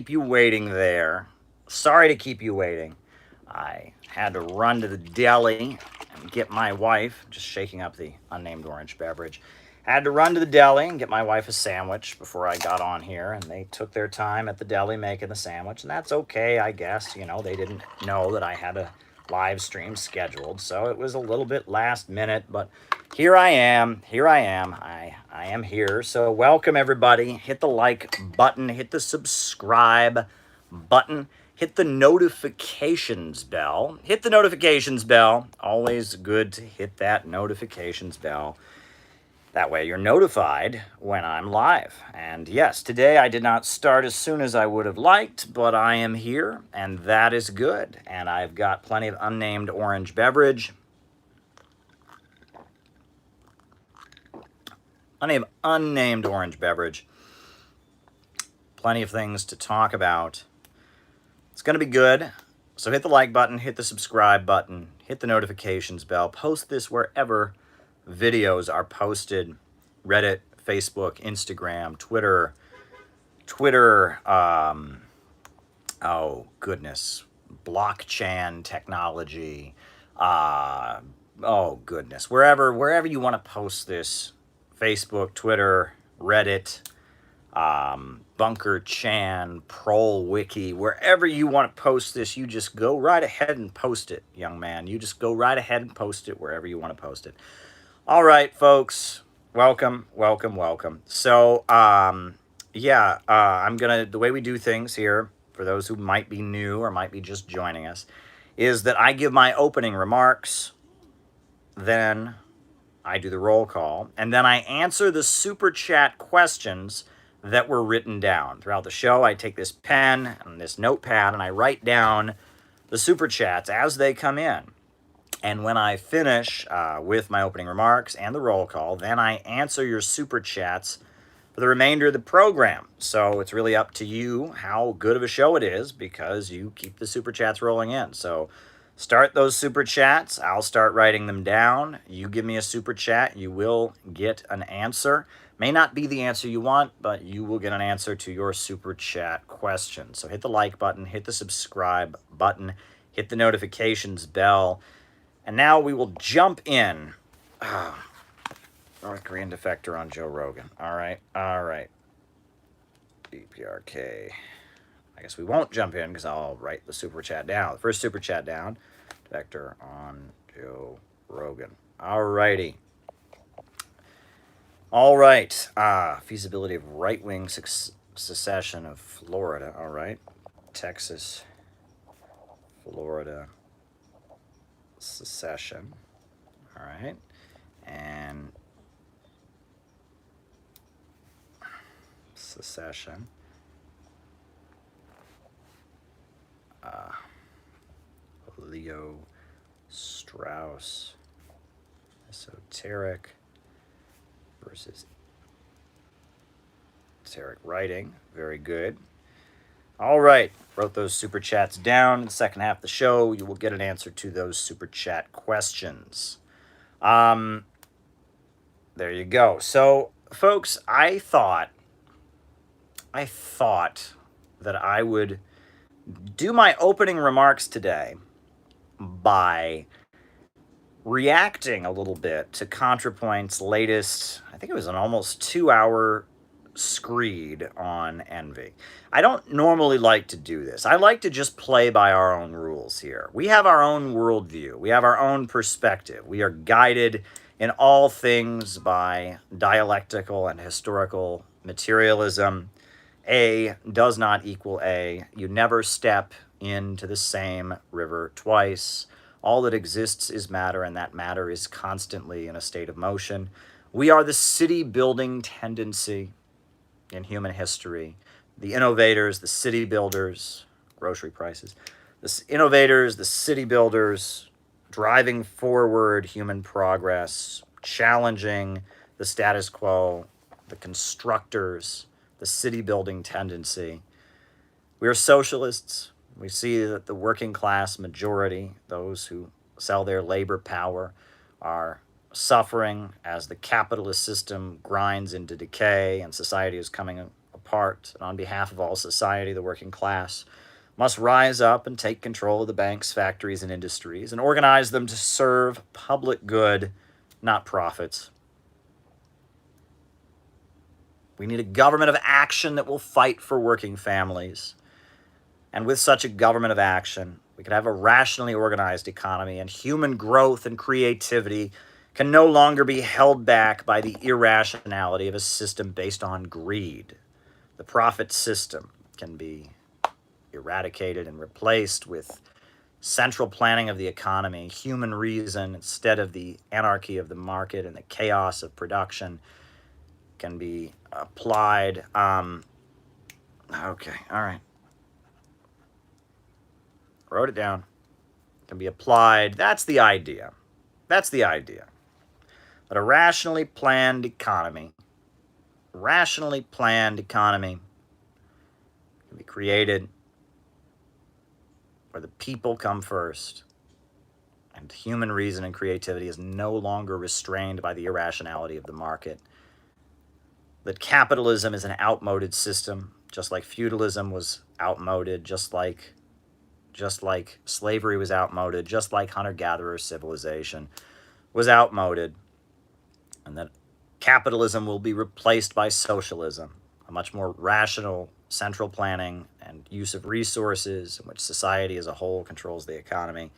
keep you waiting there. Sorry to keep you waiting. I had to run to the deli and get my wife, just shaking up the unnamed orange beverage. Had to run to the deli and get my wife a sandwich before I got on here, and they took their time at the deli making the sandwich, and that's okay, I guess. You know, they didn't know that I had a live stream scheduled, so it was a little bit last minute, but here I am. I am here. So welcome everybody. Hit the like button, hit the subscribe button, hit the notifications bell. Hit the notifications bell. Always good to hit that notifications bell. That way you're notified when I'm live. And yes, today I did not start as soon as I would have liked, but I am here, and that is good. And I've got plenty of unnamed orange beverage. Plenty of unnamed orange beverage. Plenty of things to talk about. It's going to be good. So hit the like button, hit the subscribe button, hit the notifications bell. Post this wherever videos are posted. Reddit, Facebook, Instagram, Twitter, oh goodness, blockchain technology. Oh goodness, wherever you want to post this. Facebook, Twitter, Reddit, Bunker Chan, Prol Wiki, wherever you want to post this, you just go right ahead and post it, young man. You just go right ahead and post it wherever you want to post it. All right, folks, welcome. So, the way we do things here, for those who might be new or might be just joining us, is that I give my opening remarks, then I do the roll call, and then I answer the super chat questions that were written down. Throughout the show, I take this pen and this notepad and I write down the super chats as they come in. And when I finish with my opening remarks and the roll call, then I answer your super chats for the remainder of the program. So it's really up to you how good of a show it is, because you keep the super chats rolling in. So start those super chats. I'll start writing them down. You give me a super chat, you will get an answer. May not be the answer you want, but you will get an answer to your super chat question. So hit the like button, hit the subscribe button, hit the notifications bell. And now we will jump in. North Korean defector on Joe Rogan. All right. BPRK. I guess we won't jump in because I'll write the super chat down. The first super chat down, defector on Joe Rogan. All righty. All right. Feasibility of right-wing secession of Florida. All right. Texas, Florida secession. All right. And secession. Leo Strauss, esoteric versus esoteric writing. Very good. All right. Wrote those super chats down. In the second half of the show, you will get an answer to those super chat questions. There you go. So, folks, I thought that I would do my opening remarks today by reacting a little bit to ContraPoint's latest, I think it was an almost 2-hour screed on envy. I don't normally like to do this. I like to just play by our own rules here. We have our own worldview. We have our own perspective. We are guided in all things by dialectical and historical materialism. A does not equal A. You never step into the same river twice. All that exists is matter, and that matter is constantly in a state of motion. We are the city-building tendency in human history. The innovators, the city builders, grocery prices, the innovators, the city builders, driving forward human progress, challenging the status quo, the constructors, the city-building tendency. We are socialists. We see that the working class majority, those who sell their labor power, are suffering as the capitalist system grinds into decay and society is coming part, and on behalf of all society, the working class must rise up and take control of the banks, factories, and industries and organize them to serve public good, not profits. We need a government of action that will fight for working families. And with such a government of action, we could have a rationally organized economy, and human growth and creativity can no longer be held back by the irrationality of a system based on greed. The profit system can be eradicated and replaced with central planning of the economy, human reason, instead of the anarchy of the market and the chaos of production can be applied. Okay, all right. Wrote it down. Can be applied. That's the idea. That's the idea. But a rationally planned economy can be created where the people come first, and human reason and creativity is no longer restrained by the irrationality of the market. That capitalism is an outmoded system, just like feudalism was outmoded, just like slavery was outmoded, just like hunter-gatherer civilization was outmoded, and that capitalism will be replaced by socialism, a much more rational central planning and use of resources in which society as a whole controls the economy.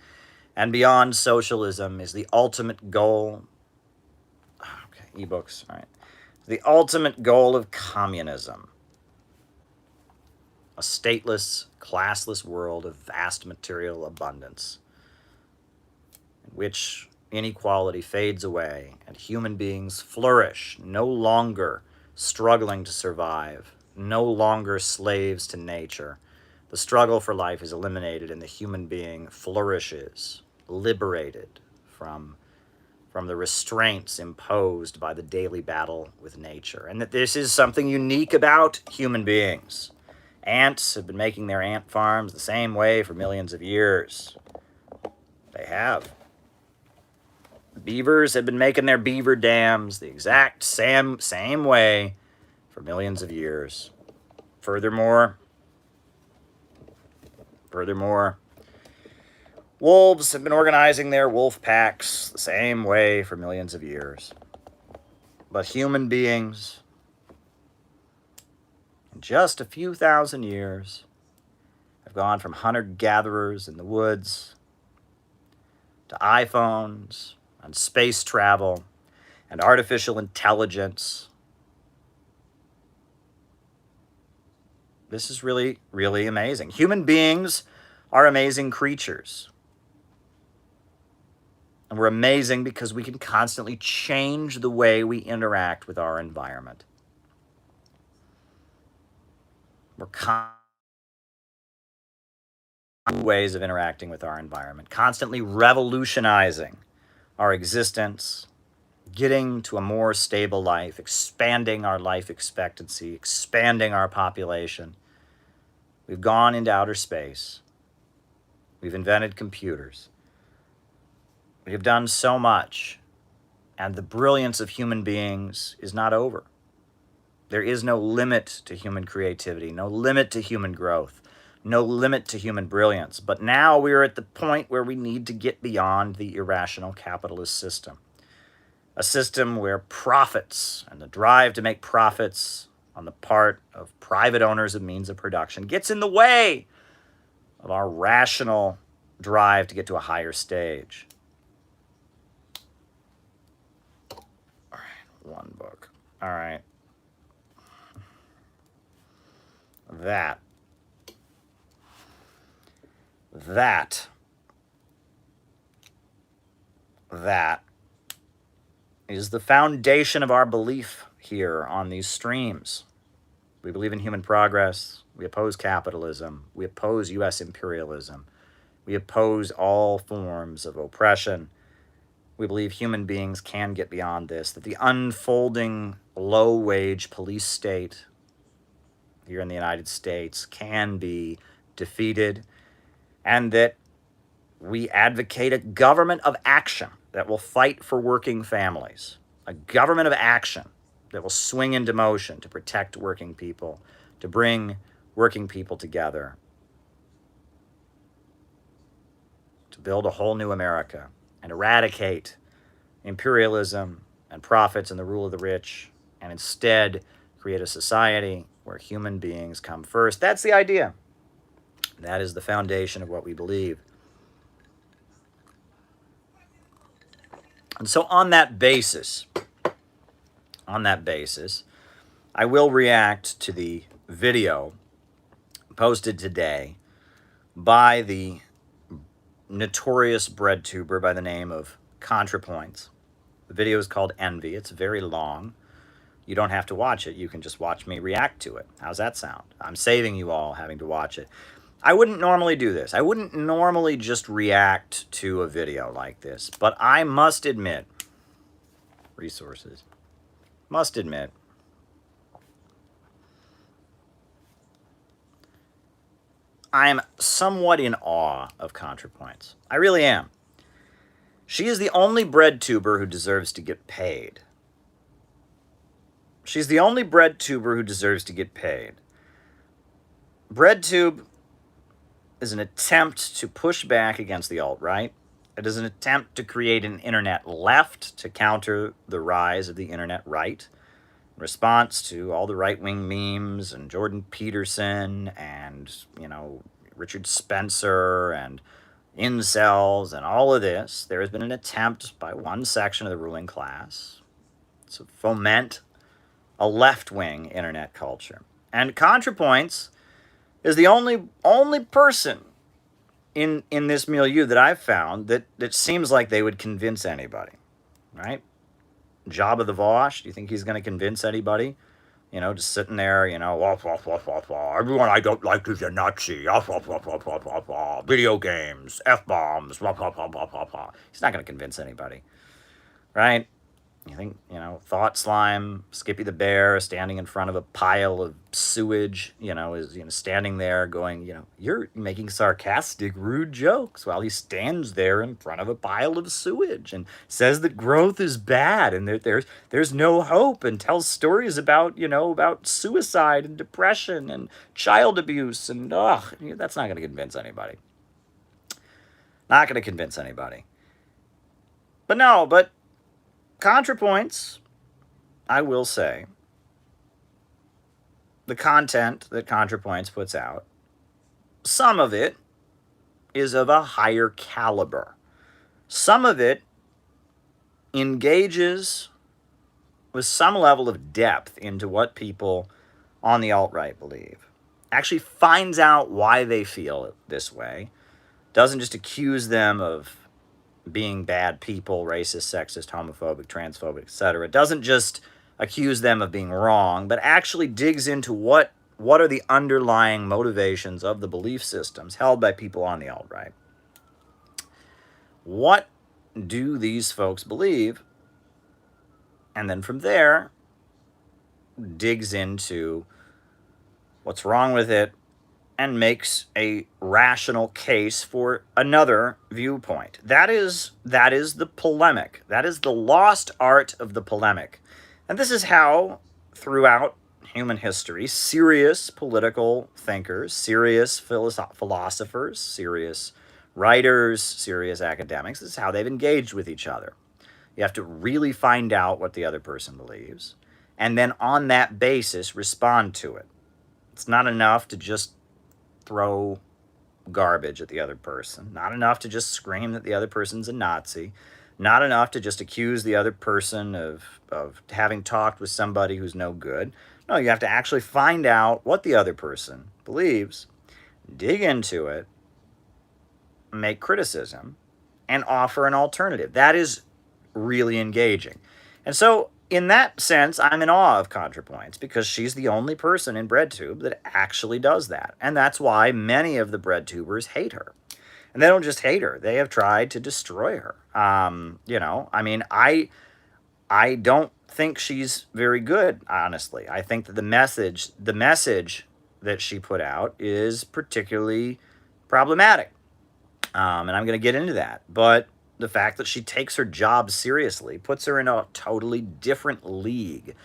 And beyond socialism is the ultimate goal. Okay, ebooks, all right. The ultimate goal of communism. A stateless, classless world of vast material abundance, in which inequality fades away and human beings flourish, no longer struggling to survive, no longer slaves to nature. The struggle for life is eliminated and the human being flourishes, liberated from the restraints imposed by the daily battle with nature. And that this is something unique about human beings. Ants have been making their ant farms the same way for millions of years. They have. Beavers have been making their beaver dams the exact same way for millions of years. Furthermore, wolves have been organizing their wolf packs the same way for millions of years. But human beings, in just a few thousand years, have gone from hunter-gatherers in the woods to iPhones and space travel and artificial intelligence. This is really, really amazing. Human beings are amazing creatures. And we're amazing because we can constantly change the way we interact with our environment. We're ways of interacting with our environment, constantly revolutionizing our existence, getting to a more stable life, expanding our life expectancy, expanding our population. We've gone into outer space. We've invented computers. We have done so much, and the brilliance of human beings is not over. There is no limit to human creativity, no limit to human growth, no limit to human brilliance. But now we are at the point where we need to get beyond the irrational capitalist system. A system where profits and the drive to make profits on the part of private owners of means of production gets in the way of our rational drive to get to a higher stage. All right, one book. All right. That is the foundation of our belief here on these streams. We believe in human progress. We oppose capitalism. We oppose U.S. imperialism. We oppose all forms of oppression. We believe human beings can get beyond this, that the unfolding low-wage police state here in the United States can be defeated, and that we advocate a government of action that will fight for working families, a government of action that will swing into motion to protect working people, to bring working people together, to build a whole new America and eradicate imperialism and profits and the rule of the rich, and instead create a society where human beings come first. That's the idea. That is the foundation of what we believe. And so on that basis, I will react to the video posted today by the notorious bread tuber by the name of ContraPoints. The video is called Envy. It's very long. You don't have to watch it. You can just watch me react to it. How's that sound? I'm saving you all having to watch it. I wouldn't normally do this. I wouldn't normally just react to a video like this. But I must admit, must admit, I'm somewhat in awe of ContraPoints. I really am. She is the only bread tuber who deserves to get paid. She's the only bread tuber who deserves to get paid. BreadTube is an attempt to push back against the alt-right. It is an attempt to create an internet left to counter the rise of the internet right. In response to all the right-wing memes and Jordan Peterson and, Richard Spencer and incels and all of this, there has been an attempt by one section of the ruling class to foment a left-wing internet culture. And ContraPoints is the only person in this milieu that I've found that seems like they would convince anybody, right? Jabba the Vosh, do you think he's going to convince anybody? Just sitting there, wah, wah, wah, wah, wah. Everyone I don't like is a Nazi, wah, wah, wah, wah, wah, wah, wah. Video games, F-bombs, wah, wah, wah, wah, wah, wah. He's not going to convince anybody, right? You think, Thought Slime, Skippy the Bear, standing in front of a pile of sewage, is, standing there going, you're making sarcastic, rude jokes while he stands there in front of a pile of sewage and says that growth is bad and that there's no hope, and tells stories about, about suicide and depression and child abuse, and that's not going to convince anybody. Not going to convince anybody. But ContraPoints, I will say, the content that ContraPoints puts out, some of it is of a higher caliber. Some of it engages with some level of depth into what people on the alt-right believe. Actually finds out why they feel this way. Doesn't just accuse them of being bad people, racist, sexist, homophobic, transphobic, etc. Doesn't just accuse them of being wrong, but actually digs into what are the underlying motivations of the belief systems held by people on the alt-right. What do these folks believe? And then from there, digs into what's wrong with it, and makes a rational case for another viewpoint. That is the polemic. That is the lost art of the polemic. And this is how, throughout human history, serious political thinkers, serious philosophers, serious writers, serious academics, this is how they've engaged with each other. You have to really find out what the other person believes, and then on that basis, respond to it. It's not enough to just throw garbage at the other person. Not enough to just scream that the other person's a Nazi. Not enough to just accuse the other person of having talked with somebody who's no good. No, you have to actually find out what the other person believes, dig into it, make criticism, and offer an alternative. That is really engaging. And so, in that sense, I'm in awe of ContraPoints, because she's the only person in BreadTube that actually does that. And that's why many of the BreadTubers hate her. And they don't just hate her. They have tried to destroy her. I don't think she's very good, honestly. I think that the message that she put out is particularly problematic. And I'm going to get into that. But the fact that she takes her job seriously puts her in a totally different league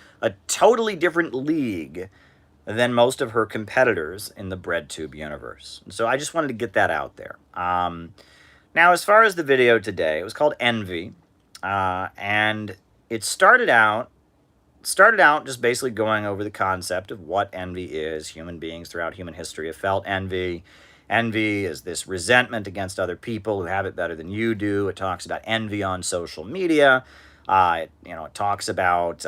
than most of her competitors in the breadtube universe. And so I just wanted to get that out there. Now, as far as the video today, it was called Envy, and it started out just basically going over the concept of what envy is. Human beings throughout human history have felt envy. Envy is this resentment against other people who have it better than you do. It talks about envy on social media. It talks about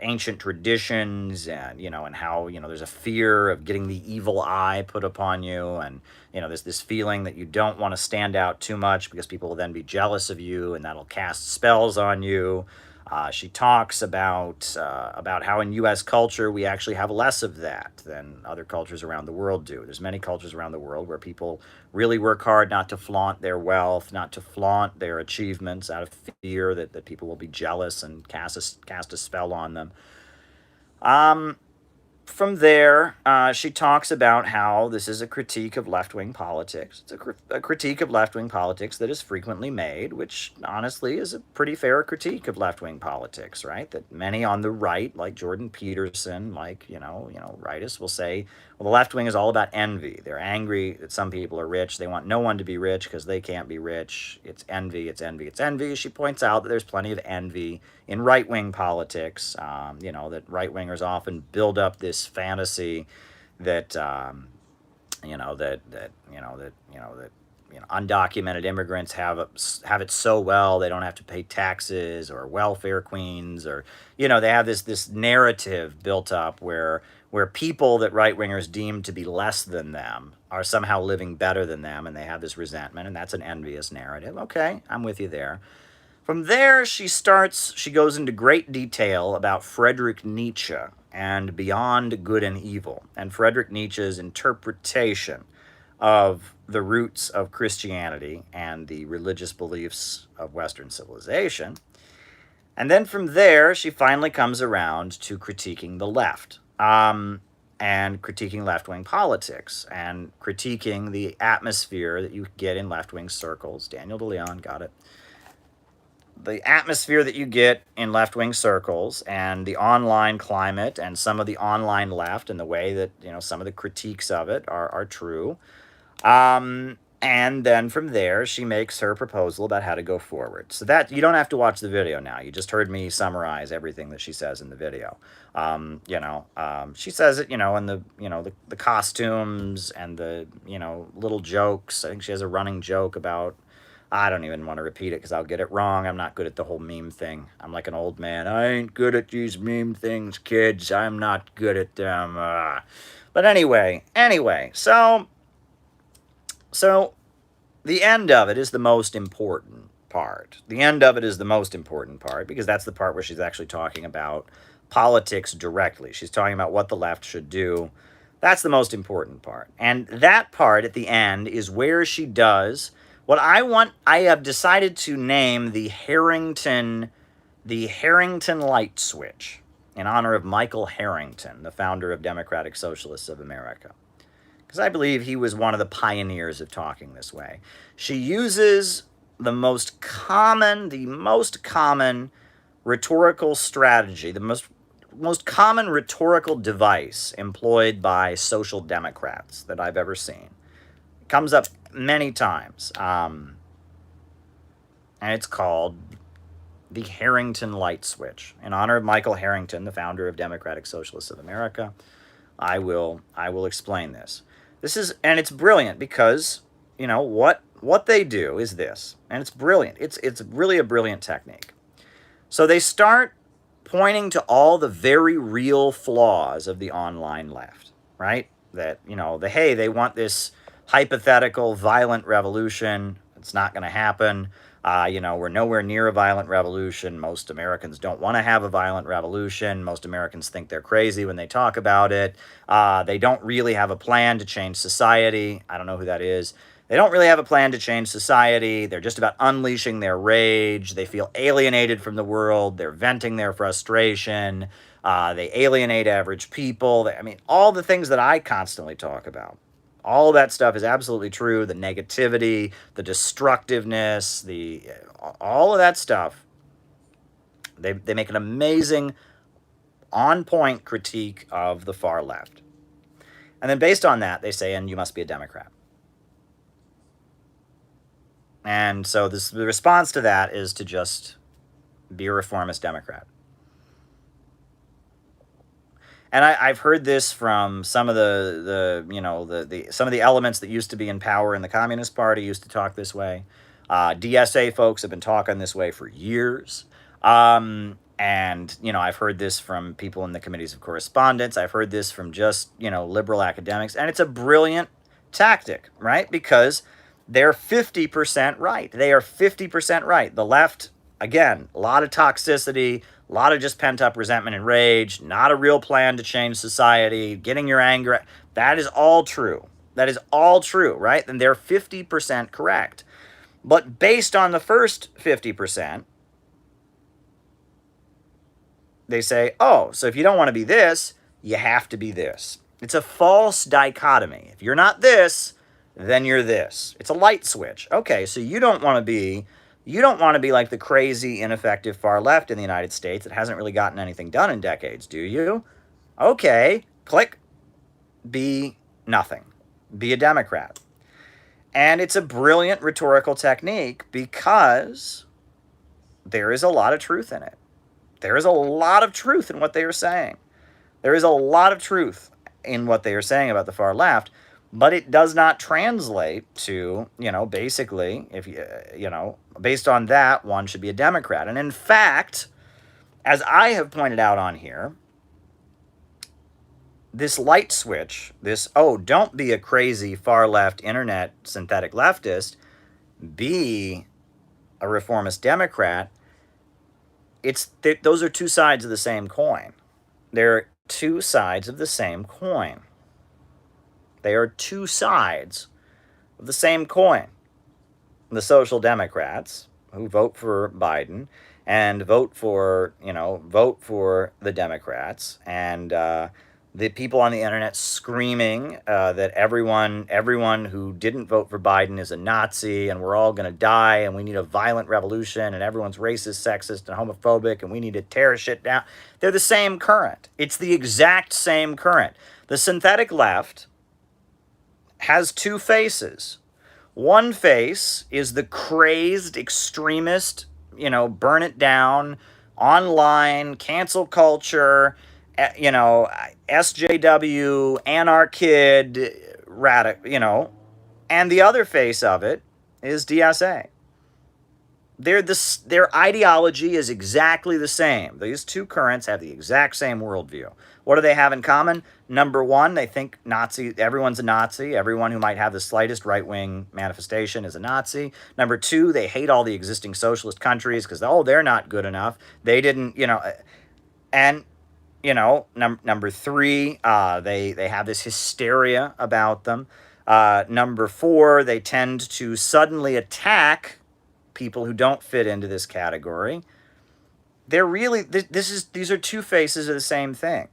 ancient traditions, and and how there's a fear of getting the evil eye put upon you, and there's this feeling that you don't want to stand out too much because people will then be jealous of you, and that'll cast spells on you. She talks about how in U.S. culture we actually have less of that than other cultures around the world do. There's many cultures around the world where people really work hard not to flaunt their wealth, not to flaunt their achievements out of fear that people will be jealous and cast a spell on them. From there, she talks about how this is a critique of left-wing politics. It's a critique of left-wing politics that is frequently made, which honestly is a pretty fair critique of left-wing politics, right? That many on the right, like Jordan Peterson, like, rightists will say, well, the left wing is all about envy. They're angry that some people are rich. They want no one to be rich because they can't be rich. It's envy, it's envy, it's envy. She points out that there's plenty of envy in right-wing politics, that right-wingers often build up this fantasy that, undocumented immigrants have it so well they don't have to pay taxes, or welfare queens, or they have this narrative built up where people that right-wingers deem to be less than them are somehow living better than them, and they have this resentment, and that's an envious narrative. Okay, I'm with you there. From there, she goes into great detail about Friedrich Nietzsche and Beyond Good and Evil, and Friedrich Nietzsche's interpretation of the roots of Christianity and the religious beliefs of Western civilization. And then from there, she finally comes around to critiquing the left, and critiquing left-wing politics, and critiquing the atmosphere that you get in left-wing circles. Daniel DeLeon got it. The atmosphere that you get in left-wing circles, and the online climate, and some of the online left, and the way that some of the critiques of it are true. And then from there, she makes her proposal about how to go forward. So that you don't have to watch the video now. You just heard me summarize everything that she says in the video. She says it, in the costumes and the, little jokes. I think she has a running joke about, I don't even want to repeat it because I'll get it wrong. I'm not good at the whole meme thing. I'm like an old man. I ain't good at these meme things, kids. I'm not good at them. But anyway, so the end of it is the most important part. The end of it is the most important part because that's the part where she's actually talking about politics directly. She's talking about what the left should do. That's the most important part. And that part at the end is where she does what I have decided to name the Harrington light switch in honor of Michael Harrington, the founder of Democratic Socialists of America. Because I believe he was one of the pioneers of talking this way. She uses the most common rhetorical strategy, the most common rhetorical device employed by social democrats that I've ever seen. It comes up many times, and it's called the Harrington light switch. In honor of Michael Harrington, the founder of Democratic Socialists of America, I will explain this. And it's brilliant because, what they do is this, and it's brilliant. It's really a brilliant technique. So they start pointing to all the very real flaws of the online left, right? That, they want this hypothetical violent revolution. It's not going to happen. We're nowhere near a violent revolution. Most Americans don't want to have a violent revolution. Most Americans think they're crazy when they talk about it. They don't really have a plan to change society. I don't know who that is. They don't really have a plan to change society. They're just about unleashing their rage. They feel alienated from the world. They're venting their frustration. They alienate average people. All the things that I constantly talk about. All that stuff is absolutely true. The negativity, the destructiveness, all of that stuff. They make an amazing, on-point critique of the far left. And then based on that, they say, and you must be a Democrat. And so the response to that is to just be a reformist Democrat. And I've heard this from some of some of the elements that used to be in power in the Communist Party used to talk this way. DSA folks have been talking this way for years. And, I've heard this from people in the committees of correspondence. I've heard this from just, liberal academics. And it's a brilliant tactic, right? Because they're 50% right. They are 50% right. The left, again, a lot of toxicity, a lot of just pent-up resentment and rage, not a real plan to change society, getting your anger. That is all true. That is all true, right? And they're 50% correct. But based on the first 50%, they say, oh, so if you don't want to be this, you have to be this. It's a false dichotomy. If you're not this, then you're this. It's a light switch. Okay, so you don't want to be like the crazy, ineffective far left in the United States that hasn't really gotten anything done in decades, do you? Okay, click. Be nothing. Be a Democrat. And it's a brilliant rhetorical technique because there is a lot of truth in it. There is a lot of truth in what they are saying. There is a lot of truth in what they are saying about the far left, but it does not translate to, basically, if based on that, one should be a Democrat. And in fact, as I have pointed out on here, this light switch, don't be a crazy far left internet synthetic leftist, be a reformist Democrat, those are two sides of the same coin. They're two sides of the same coin. They are two sides of the same coin. The social democrats who vote for Biden and vote for the Democrats, and the people on the internet screaming that everyone who didn't vote for Biden is a Nazi and we're all going to die and we need a violent revolution and everyone's racist, sexist, and homophobic and we need to tear shit down. They're the same current. It's the exact same current. The synthetic left has two faces. One face is the crazed extremist, burn it down, online, cancel culture, SJW, anarchid, radical, and the other face of it is DSA. Their ideology is exactly the same. These two currents have the exact same worldview. What do they have in common? Number one, they think everyone's a Nazi. Everyone who might have the slightest right-wing manifestation is a Nazi. Number two, they hate all the existing socialist countries because, they're not good enough. They didn't, and number three, they have this hysteria about them. Number four, they tend to suddenly attack people who don't fit into this category. They're really, these are two faces of the same thing.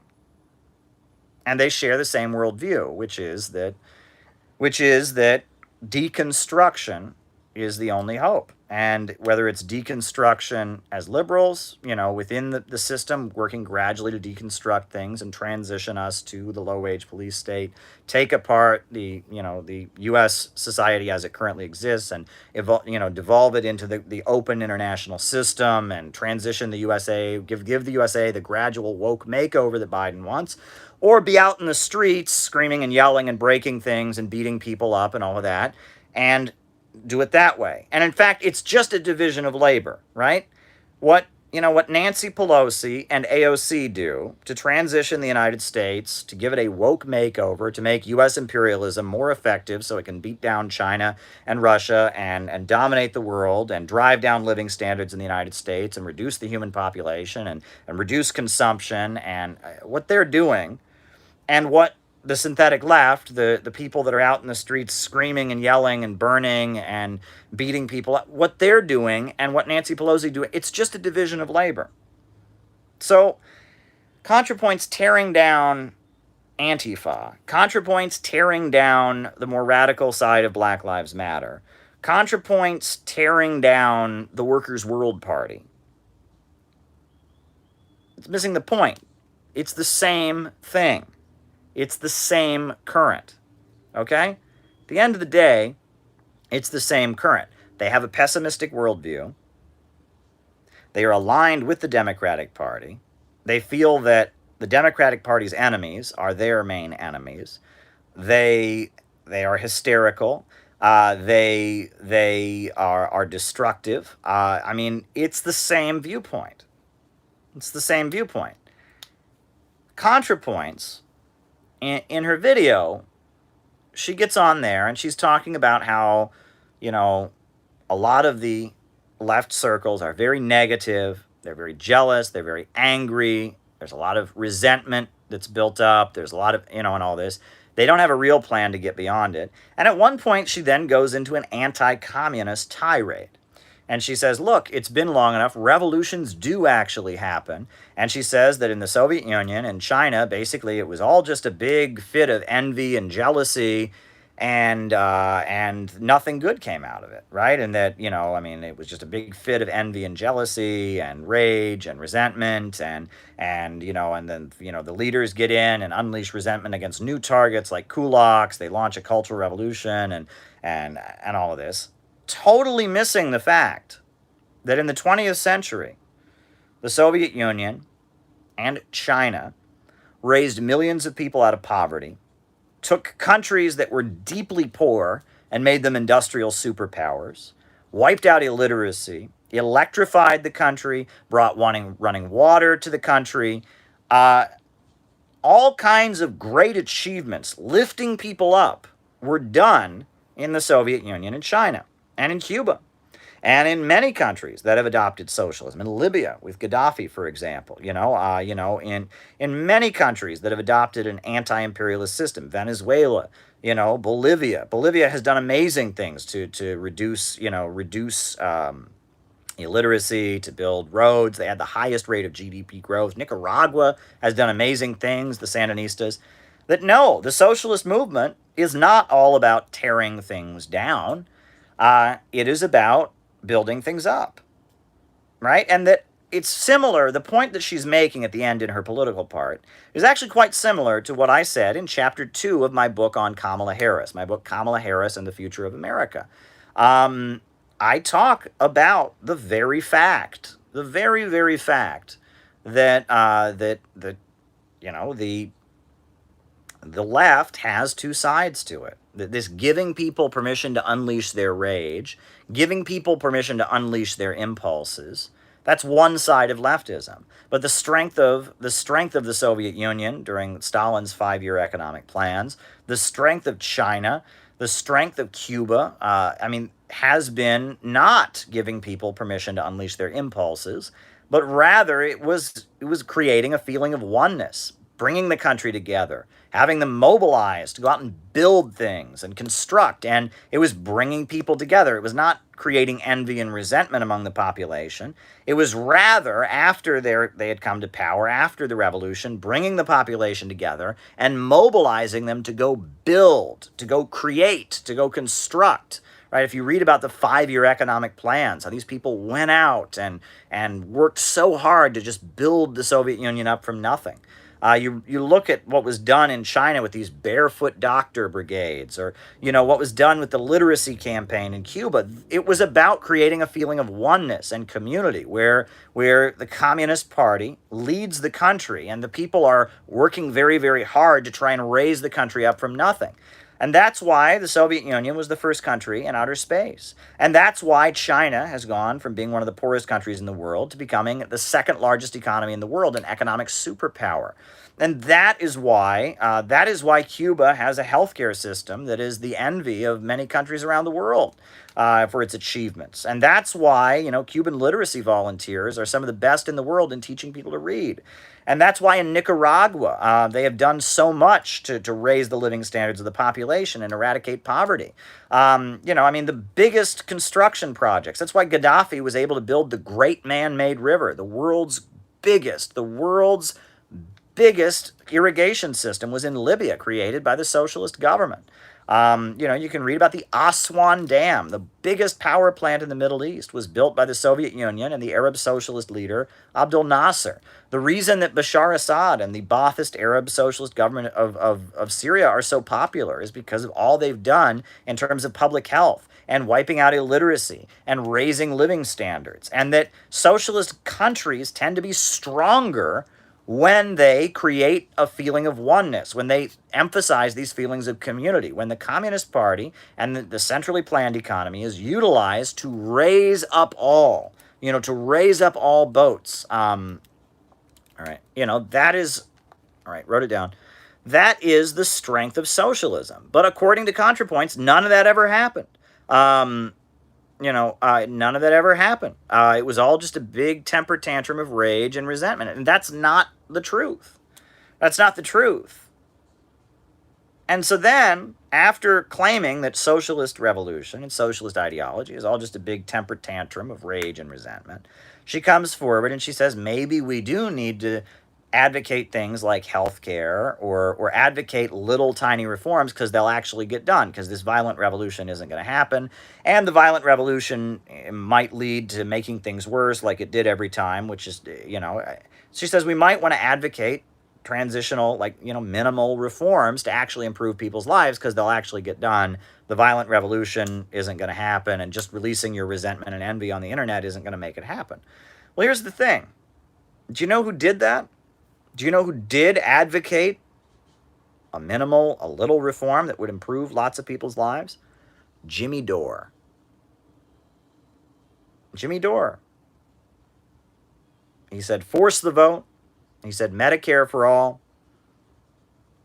And they share the same worldview, which is that deconstruction is the only hope. And whether it's deconstruction as liberals, within the system, working gradually to deconstruct things and transition us to the low-wage police state, take apart the U.S. society as it currently exists and devolve it into the open international system and transition the USA, give the USA the gradual woke makeover that Biden wants, or be out in the streets screaming and yelling and breaking things and beating people up and all of that, and do it that way. And in fact, it's just a division of labor, right? What Nancy Pelosi and AOC do to transition the United States, to give it a woke makeover, to make U.S. imperialism more effective so it can beat down China and Russia and dominate the world and drive down living standards in the United States and reduce the human population and reduce consumption, and what they're doing and what the synthetic left, the people that are out in the streets screaming and yelling and burning and beating people up, what they're doing and what Nancy Pelosi doing, it's just a division of labor. So ContraPoint's tearing down Antifa. ContraPoint's tearing down the more radical side of Black Lives Matter. ContraPoint's tearing down the Workers' World Party. It's missing the point. It's the same thing. It's the same current, okay? At the end of the day, it's the same current. They have a pessimistic worldview. They are aligned with the Democratic Party. They feel that the Democratic Party's enemies are their main enemies. They are hysterical. They are destructive. I mean, it's the same viewpoint. It's the same viewpoint. ContraPoints, in her video, she gets on there and she's talking about how, you know, a lot of the left circles are very negative. They're very jealous. They're very angry. There's a lot of resentment that's built up. There's a lot of, and all this. They don't have a real plan to get beyond it. And at one point, she then goes into an anti-communist tirade. And she says, look, it's been long enough. Revolutions do actually happen. And she says that in the Soviet Union and China, basically, it was all just a big fit of envy and jealousy, and nothing good came out of it, right? And that, I mean, it was just a big fit of envy and jealousy and rage and resentment, and then, the leaders get in and unleash resentment against new targets like kulaks. They launch a cultural revolution and all of this. Totally missing the fact that in the 20th century, the Soviet Union and China raised millions of people out of poverty, took countries that were deeply poor and made them industrial superpowers, wiped out illiteracy, electrified the country, brought running water to the country, all kinds of great achievements, lifting people up, were done in the Soviet Union and China. And in Cuba, and in many countries that have adopted socialism. In Libya, with Gaddafi, for example, in many countries that have adopted an anti-imperialist system. Venezuela, Bolivia. Bolivia has done amazing things to reduce illiteracy, to build roads. They had the highest rate of GDP growth. Nicaragua has done amazing things, the Sandinistas. That no, the socialist movement is not all about tearing things down. It is about building things up, right? And that it's similar, the point that she's making at the end in her political part is actually quite similar to what I said in chapter 2 of my book on Kamala Harris, my book Kamala Harris and the Future of America. I talk about the very fact that the left has two sides to it. This giving people permission to unleash their rage, giving people permission to unleash their impulses, that's one side of leftism. But the strength of the Soviet Union during Stalin's 5-year economic plans, the strength of China, the strength of Cuba, has been not giving people permission to unleash their impulses, but rather it was creating a feeling of oneness, bringing the country together, having them mobilized to go out and build things and construct. And it was bringing people together. It was not creating envy and resentment among the population. It was rather, after they had come to power, after the revolution, bringing the population together and mobilizing them to go build, to go create, to go construct. Right? If you read about the 5-year economic plans, how these people went out and worked so hard to just build the Soviet Union up from nothing. You look at what was done in China with these barefoot doctor brigades, or what was done with the literacy campaign in Cuba. It was about creating a feeling of oneness and community, where the Communist Party leads the country, and the people are working very, very hard to try and raise the country up from nothing. And that's why the Soviet Union was the first country in outer space. And that's why China has gone from being one of the poorest countries in the world to becoming the second largest economy in the world, an economic superpower. And that is why Cuba has a healthcare system that is the envy of many countries around the world for its achievements. And that's why, Cuban literacy volunteers are some of the best in the world in teaching people to read. And that's why in Nicaragua, they have done so much to raise the living standards of the population and eradicate poverty. The biggest construction projects. That's why Gaddafi was able to build the Great Man-Made River, the world's biggest irrigation system was in Libya, created by the socialist government. You can read about the Aswan Dam, the biggest power plant in the Middle East, was built by the Soviet Union and the Arab socialist leader Abdel Nasser. The reason that Bashar Assad and the Ba'athist Arab socialist government of Syria are so popular is because of all they've done in terms of public health and wiping out illiteracy and raising living standards. And that socialist countries tend to be stronger when they create a feeling of oneness, when they emphasize these feelings of community, when the Communist Party and the centrally planned economy is utilized to raise up all, to raise up all boats. All right, that is, all right, wrote it down. That is the strength of socialism. But according to ContraPoints, none of that ever happened. None of that ever happened. It was all just a big temper tantrum of rage and resentment. And that's not the truth. That's not the truth. And so then, after claiming that socialist revolution and socialist ideology is all just a big temper tantrum of rage and resentment, she comes forward and she says, maybe we do need to advocate things like healthcare or advocate little tiny reforms because they'll actually get done, because this violent revolution isn't going to happen. And the violent revolution might lead to making things worse like it did every time, which is, she says we might want to advocate transitional, minimal reforms to actually improve people's lives because they'll actually get done. The violent revolution isn't going to happen, and just releasing your resentment and envy on the internet isn't going to make it happen. Well, here's the thing. Do you know who did that? Do you know who did advocate a little reform that would improve lots of people's lives? Jimmy Dore. Jimmy Dore. He said, force the vote. He said, Medicare for all.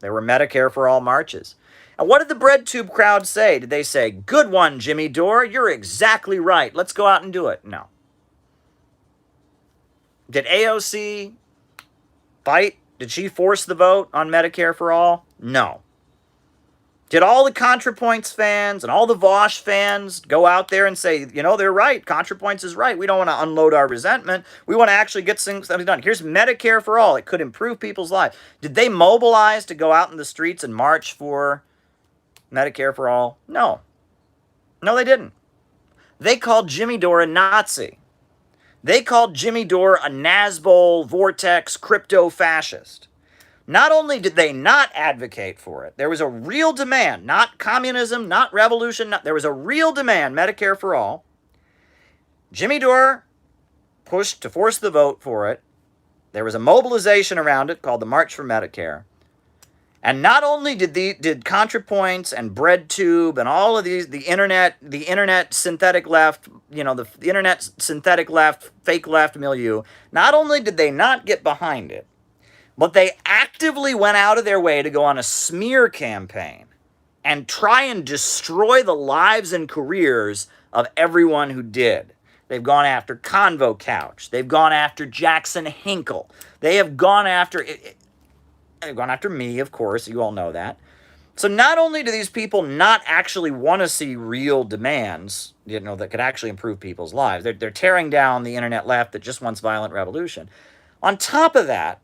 There were Medicare for all marches. And what did the bread tube crowd say? Did they say, good one, Jimmy Dore, you're exactly right, let's go out and do it? No. Did AOC fight? Did she force the vote on Medicare for all? No. Did all the ContraPoints fans and all the Vosh fans go out there and say, they're right, ContraPoints is right, we don't want to unload our resentment, we want to actually get things done. Here's Medicare for all, it could improve people's lives. Did they mobilize to go out in the streets and march for Medicare for all? No. No, they didn't. They called Jimmy Dore a Nazi. They called Jimmy Dore a Nazbol, Vortex, crypto-fascist. Not only did they not advocate for it, there was a real demand, not communism, not revolution, there was a real demand, Medicare for all. Jimmy Dore pushed to force the vote for it. There was a mobilization around it called the March for Medicare. And not only did ContraPoints and BreadTube and all of these, the internet synthetic left, the internet synthetic left, fake left milieu, not only did they not get behind it, but they actively went out of their way to go on a smear campaign and try and destroy the lives and careers of everyone who did. They've gone after Convo Couch. They've gone after Jackson Hinkle. They have gone after... They've gone after me, of course. You all know that. So not only do these people not actually want to see real demands, that could actually improve people's lives. They're tearing down the internet left that just wants violent revolution. On top of that,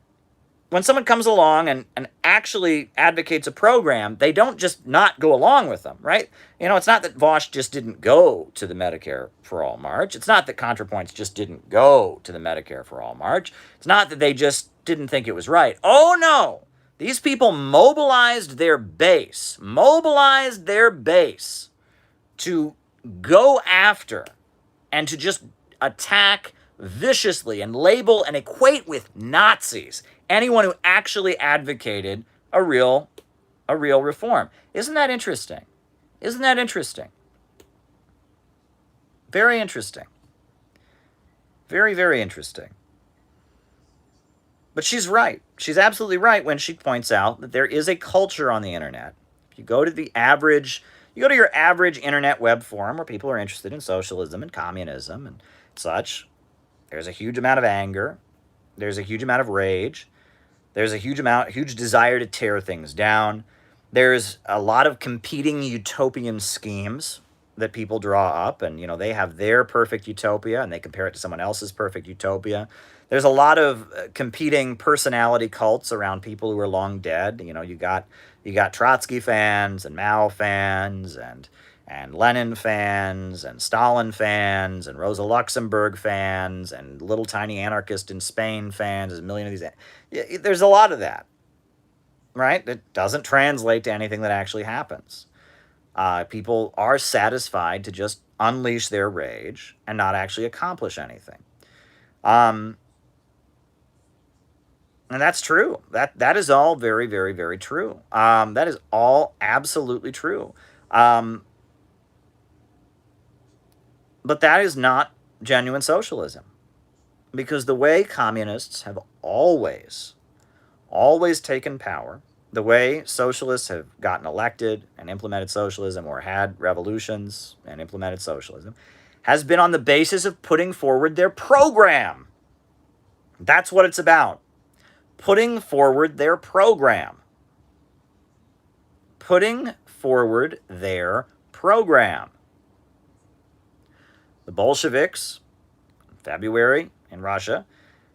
when someone comes along and actually advocates a program, they don't just not go along with them, right? It's not that Vosh just didn't go to the Medicare for All March. It's not that ContraPoints just didn't go to the Medicare for All March. It's not that they just didn't think it was right. Oh, no. These people mobilized their base to go after and to just attack viciously and label and equate with Nazis anyone who actually advocated a real reform. Isn't that interesting? Isn't that interesting? Very interesting. Very, very interesting. But she's right. She's absolutely right when she points out that there is a culture on the internet. If you go to your average internet web forum where people are interested in socialism and communism and such, there's a huge amount of anger. There's a huge amount of rage. There's a huge desire to tear things down. There's a lot of competing utopian schemes that people draw up, and they have their perfect utopia and they compare it to someone else's perfect utopia. There's a lot of competing personality cults around people who are long dead. You got You got Trotsky fans and Mao fans and Lenin fans and Stalin fans and Rosa Luxemburg fans and little tiny anarchist in Spain fans. There's a million of these. There's a lot of that, right? It doesn't translate to anything that actually happens. People are satisfied to just unleash their rage and not actually accomplish anything. And that's true. That is all very, very, very true. That is all absolutely true. But that is not genuine socialism, because the way communists have always taken power, the way socialists have gotten elected and implemented socialism, or had revolutions and implemented socialism, has been on the basis of putting forward their program. That's what it's about. Putting forward their program. Putting forward their program. The Bolsheviks, in February in Russia,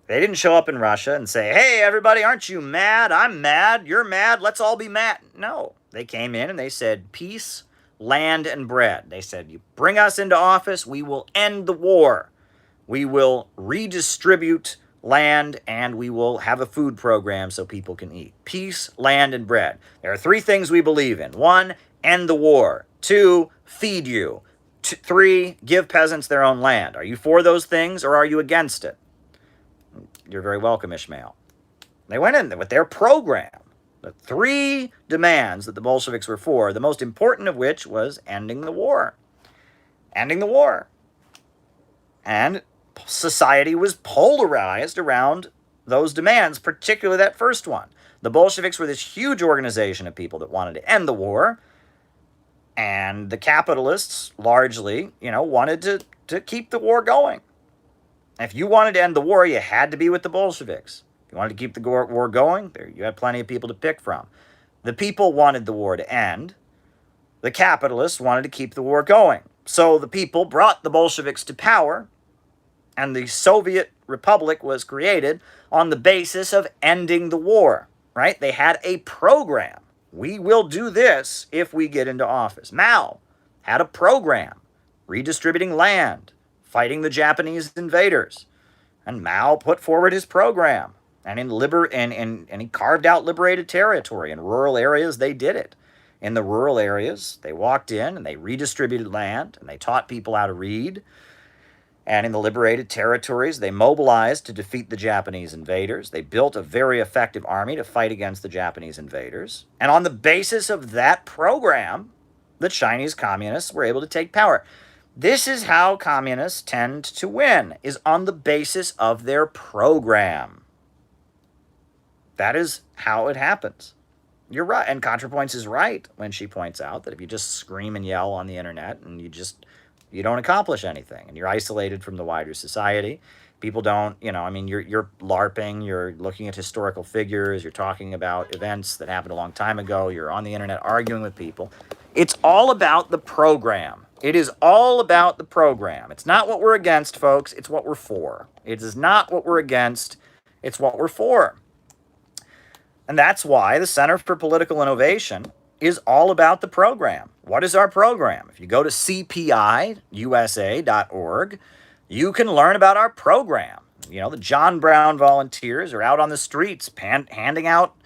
they didn't show up in Russia and say, hey, everybody, aren't you mad? I'm mad. You're mad. Let's all be mad. No. They came in and they said, peace, land, and bread. They said, you bring us into office, we will end the war. We will redistribute land, and we will have a food program so people can eat. Peace, land, and bread. There are 3 things we believe in. 1, end the war. 2, feed you. 3, give peasants their own land. Are you for those things, or are you against it? You're very welcome, Ishmael. They went in with their program. The 3 demands that the Bolsheviks were for, the most important of which was ending the war. Ending the war. And society was polarized around those demands, particularly that first one. The Bolsheviks were this huge organization of people that wanted to end the war, and the capitalists largely, wanted to keep the war going. If you wanted to end the war, you had to be with the Bolsheviks. If you wanted to keep the war going, you had plenty of people to pick from. The people wanted the war to end. The capitalists wanted to keep the war going. So the people brought the Bolsheviks to power, and the Soviet Republic was created on the basis of ending the war, right? They had a program. We will do this if we get into office. Mao had a program, redistributing land, fighting the Japanese invaders. And Mao put forward his program. And he carved out liberated territory. In rural areas, they did it. In the rural areas, they walked in and they redistributed land, and they taught people how to read. And in the liberated territories, they mobilized to defeat the Japanese invaders. They built a very effective army to fight against the Japanese invaders. And on the basis of that program, the Chinese communists were able to take power. This is how communists tend to win, is on the basis of their program. That is how it happens. You're right, and ContraPoints is right when she points out that if you just scream and yell on the internet and you don't accomplish anything, and you're isolated from the wider society. People don't, you're LARPing, you're looking at historical figures, you're talking about events that happened a long time ago, you're on the internet arguing with people. It's all about the program. It is all about the program. It's not what we're against, folks. It's what we're for. It is not what we're against. It's what we're for. And that's why the Center for Political Innovation is all about the program. What is our program? If you go to cpiusa.org, you can learn about our program. The John Brown volunteers are out on the streets handing out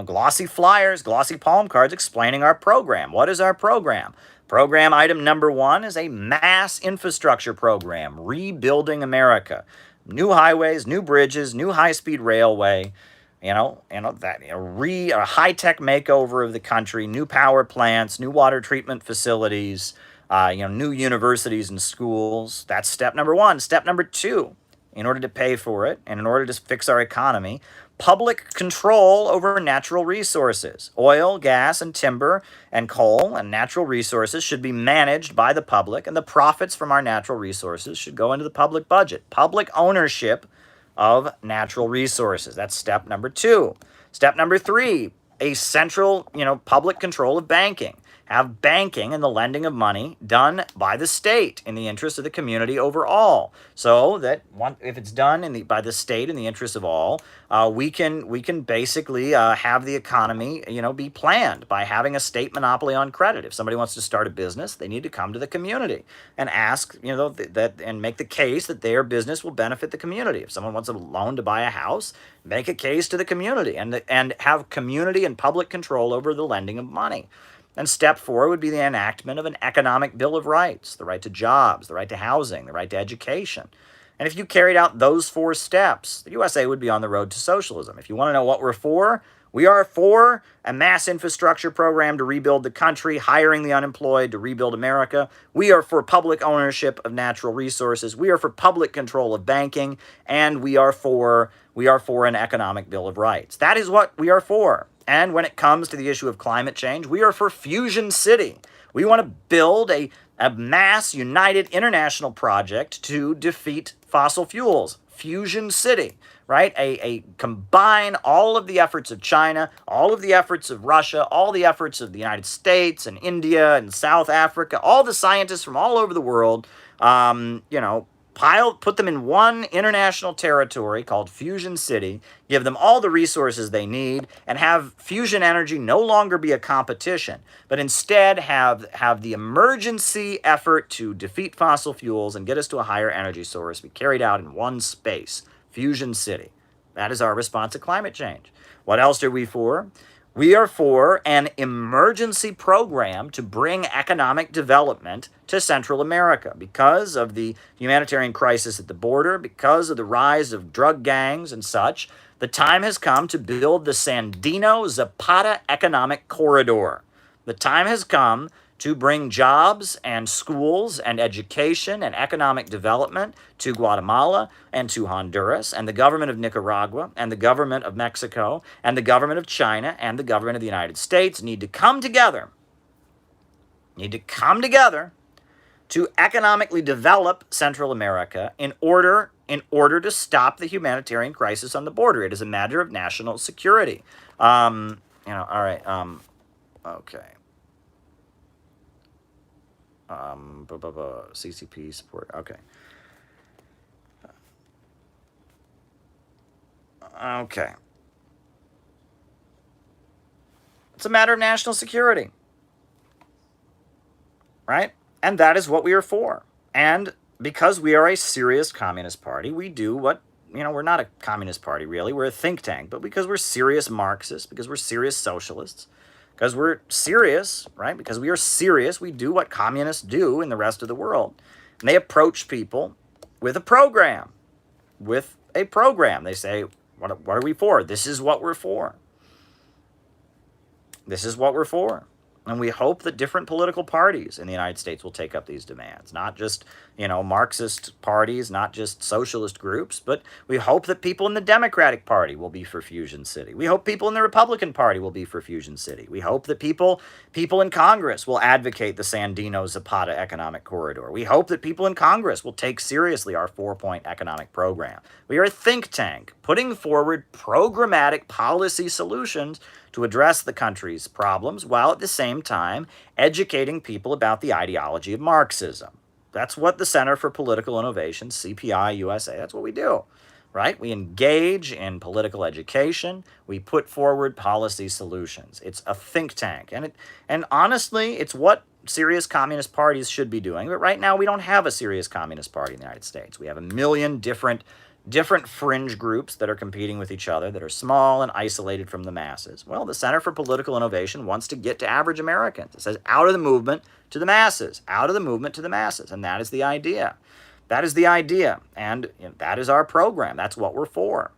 glossy flyers, glossy palm cards explaining our program. What is our program? Program item number 1 is a mass infrastructure program, rebuilding America. New highways, new bridges, new high-speed railway, a high-tech makeover of the country, new power plants, new water treatment facilities, new universities and schools. That's step number 1. Step number 2, in order to pay for it and in order to fix our economy, public control over natural resources. Oil, gas, and timber, and coal, and natural resources should be managed by the public, and the profits from our natural resources should go into the public budget. Public ownership of natural resources. That's step number 2. Step number 3, a central, public control of banking. have banking and the lending of money done by the state in the interest of the community overall. So that if it's done by the state in the interest of all, we can basically have the economy, be planned by having a state monopoly on credit. If somebody wants to start a business, they need to come to the community and ask, and make the case that their business will benefit the community. If someone wants a loan to buy a house, make a case to the community and have community and public control over the lending of money. And step 4 would be the enactment of an economic bill of rights, the right to jobs, the right to housing, the right to education. And if you carried out those 4 steps, the USA would be on the road to socialism. If you want to know what we're for, we are for a mass infrastructure program to rebuild the country, hiring the unemployed to rebuild America. We are for public ownership of natural resources. We are for public control of banking, and we are for an economic bill of rights. That is what we are for. And when it comes to the issue of climate change, we are for Fusion City. We want to build a mass united international project to defeat fossil fuels. Fusion City, right? A combine all of the efforts of China, all of the efforts of Russia, all the efforts of the United States and India and South Africa, all the scientists from all over the world, put them in one international territory called Fusion City, give them all the resources they need, and have fusion energy no longer be a competition, but instead have the emergency effort to defeat fossil fuels and get us to a higher energy source be carried out in one space, Fusion City. That is our response to climate change. What else are we for? We are for an emergency program to bring economic development to Central America because of the humanitarian crisis at the border, because of the rise of drug gangs and such. The time has come to build the Sandino-Zapata Economic Corridor. The time has come to bring jobs and schools and education and economic development to Guatemala and to Honduras and the government of Nicaragua and the government of Mexico and the government of China and the government of the United States need to come together. To economically develop Central America in order to stop the humanitarian crisis on the border. It is a matter of national security. All right. Okay. CCP support. Okay. Okay. It's a matter of national security. Right? And that is what we are for. And because we are a serious communist party, we do what, we're not a communist party really, we're a think tank, but because we're serious Marxists, because we're serious socialists, because we're serious, right? Because we are serious, we do what communists do in the rest of the world. And they approach people with a program. They say, what are we for? This is what we're for. This is what we're for. And we hope that different political parties in the United States will take up these demands. Not just, Marxist parties, not just socialist groups, but we hope that people in the Democratic Party will be for Fusion City. We hope people in the Republican Party will be for Fusion City. We hope that people in Congress will advocate the Sandino-Zapata Economic Corridor. We hope that people in Congress will take seriously our 4-point economic program. We are a think tank putting forward programmatic policy solutions to address the country's problems while at the same time educating people about the ideology of Marxism. That's what the Center for Political Innovation, CPI USA, that's what we do, right? We engage in political education. We put forward policy solutions. It's a think tank. And honestly, it's what serious communist parties should be doing. But right now, we don't have a serious communist party in the United States. We have a million different fringe groups that are competing with each other, that are small and isolated from the masses. Well, the Center for Political Innovation wants to get to average Americans. It says out of the movement to the masses, out of the movement to the masses. And that is the idea. That is the idea. And that is our program. That's what we're for.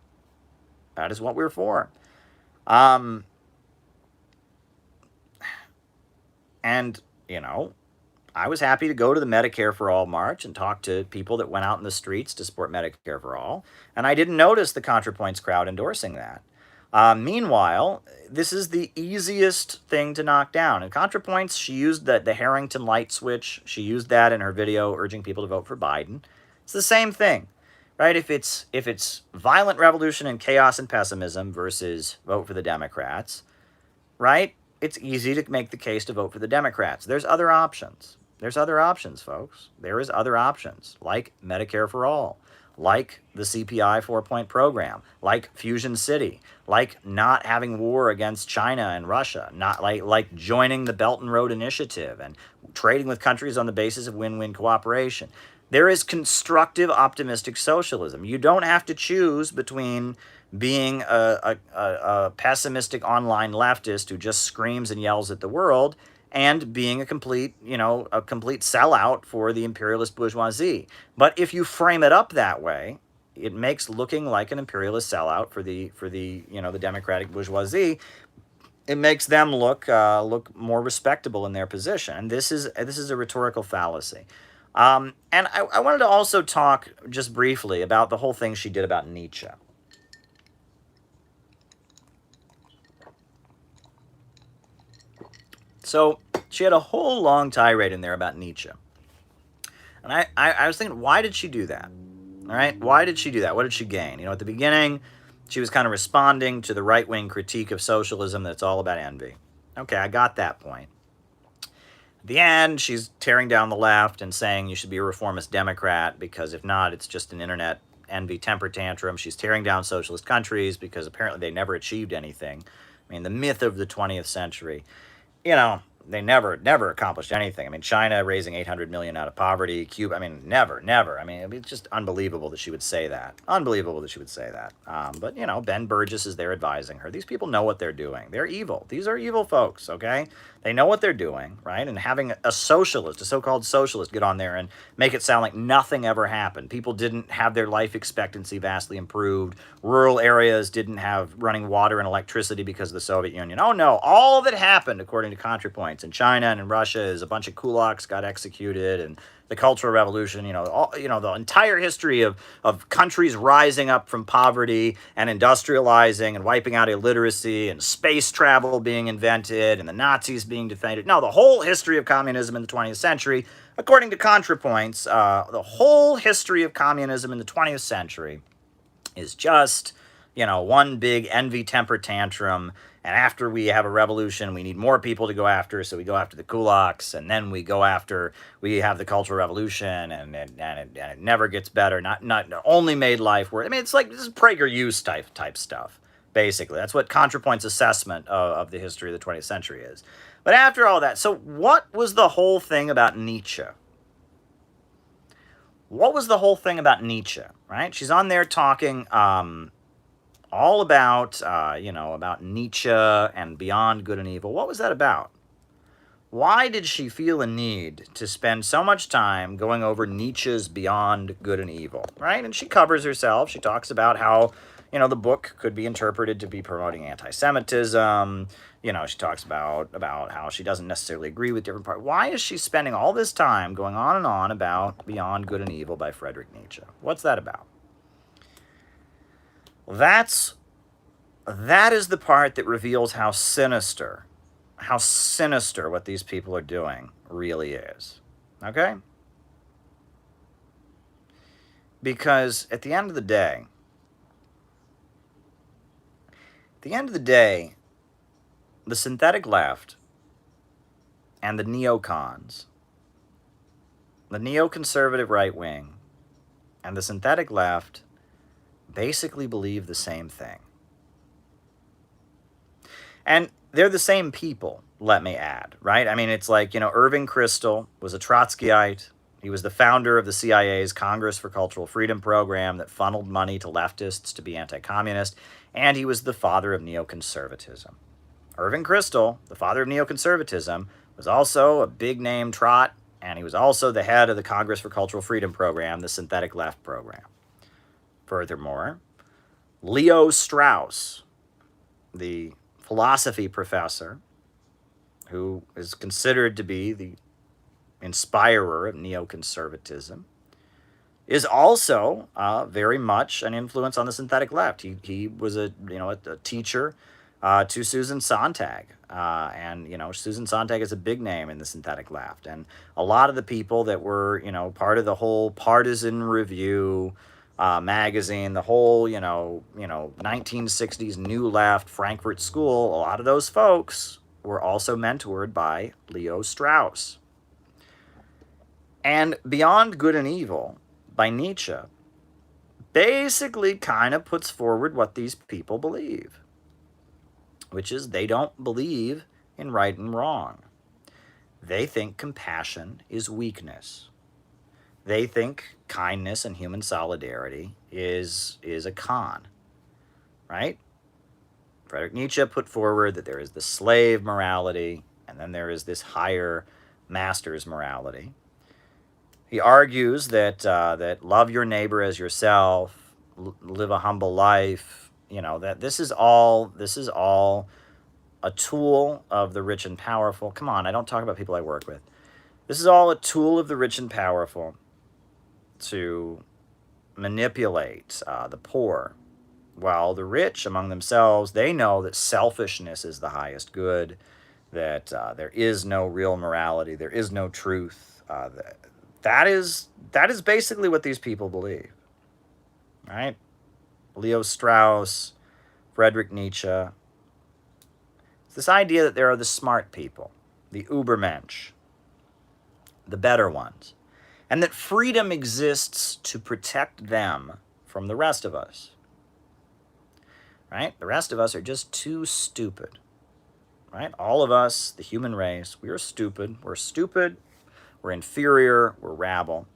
That is what we're for. I was happy to go to the Medicare for All March and talk to people that went out in the streets to support Medicare for All, and I didn't notice the ContraPoints crowd endorsing that. Meanwhile, this is the easiest thing to knock down. And ContraPoints, she used the Harrington light switch. She used that in her video urging people to vote for Biden. It's the same thing, right? If it's violent revolution and chaos and pessimism versus vote for the Democrats, right? it's easy to make the case to vote for the Democrats. There's other options. There's other options, folks. There is other options, like Medicare for All, like the CPI 4-point program, like Fusion City, like not having war against China and Russia, not like joining the Belt and Road Initiative and trading with countries on the basis of win-win cooperation. There is constructive, optimistic socialism. You don't have to choose between being a pessimistic online leftist who just screams and yells at the world and being a complete sellout for the imperialist bourgeoisie. But if you frame it up that way, it makes looking like an imperialist sellout for the democratic bourgeoisie. It makes them look more respectable in their position. And this is a rhetorical fallacy. And I wanted to also talk just briefly about the whole thing she did about Nietzsche. So she had a whole long tirade in there about Nietzsche. And I was thinking, why did she do that? All right, why did she do that? What did she gain? At the beginning, she was kind of responding to the right-wing critique of socialism that's all about envy. Okay, I got that point. At the end, she's tearing down the left and saying you should be a reformist Democrat because if not, it's just an internet envy temper tantrum. She's tearing down socialist countries because apparently they never achieved anything. I mean, the myth of the 20th century, they never accomplished anything. I mean, China raising 800 million out of poverty, Cuba, I mean, never. I mean, it's just unbelievable that she would say that. But, Ben Burgess is there advising her. These people know what they're doing. They're evil. These are evil folks, okay? They know what they're doing, right? And having a socialist, a so-called socialist, get on there and make it sound like nothing ever happened. People didn't have their life expectancy vastly improved. Rural areas didn't have running water and electricity because of the Soviet Union. Oh, no. All that happened, according to ContraPoints, in China and in Russia is a bunch of kulaks got executed and the Cultural Revolution, the entire history of countries rising up from poverty and industrializing and wiping out illiteracy and space travel being invented and the Nazis being defeated. No, the whole history of communism in the 20th century, according to ContraPoints, the whole history of communism in the 20th century is just, one big envy temper tantrum. And after we have a revolution, we need more people to go after, so we go after the kulaks, and then we have the Cultural Revolution, and it never gets better. Not only made life worse. I mean, it's like this is PragerU type stuff, basically. That's what ContraPoint's assessment of the history of the 20th century is. But after all that, so what was the whole thing about Nietzsche? What was the whole thing about Nietzsche, right? She's on there talking all about, about Nietzsche and Beyond Good and Evil. What was that about? Why did she feel a need to spend so much time going over Nietzsche's Beyond Good and Evil, right? And she covers herself. She talks about how, the book could be interpreted to be promoting anti-Semitism. She talks about how she doesn't necessarily agree with different parts. Why is she spending all this time going on and on about Beyond Good and Evil by Friedrich Nietzsche? What's that about? That is the part that reveals how sinister what these people are doing really is. Okay? Because at the end of the day, the synthetic left and the neocons, the neoconservative right wing, and the synthetic left basically believe the same thing. And they're the same people, let me add, right? I mean, it's like, Irving Kristol was a Trotskyite. He was the founder of the CIA's Congress for Cultural Freedom program that funneled money to leftists to be anti-communist, and he was the father of neoconservatism. Irving Kristol, the father of neoconservatism, was also a big-name trot, and he was also the head of the Congress for Cultural Freedom program, the synthetic left program. Furthermore, Leo Strauss, the philosophy professor, who is considered to be the inspirer of neoconservatism, is also very much an influence on the synthetic left. He was a teacher to Susan Sontag, and Susan Sontag is a big name in the synthetic left, and a lot of the people that were part of the whole Partisan Review magazine, the whole 1960s New Left Frankfurt School, a lot of those folks were also mentored by Leo Strauss. And Beyond Good and Evil by Nietzsche basically kind of puts forward what these people believe, which is they don't believe in right and wrong. They think compassion is weakness. They think kindness and human solidarity is a con, right? Friedrich Nietzsche put forward that there is the slave morality, and then there is this higher master's morality. He argues that that love your neighbor as yourself, live a humble life. That this is all a tool of the rich and powerful. Come on, I don't talk about people I work with. This is all a tool of the rich and powerful to manipulate the poor, while the rich among themselves, they know that selfishness is the highest good, that there is no real morality, there is no truth. That is basically what these people believe, right? Leo Strauss, Friedrich Nietzsche. It's this idea that there are the smart people, the Übermensch, the better ones, and that freedom exists to protect them from the rest of us, right? The rest of us are just too stupid, right? All of us, the human race, we are stupid. We're stupid. We're inferior. We're rabble.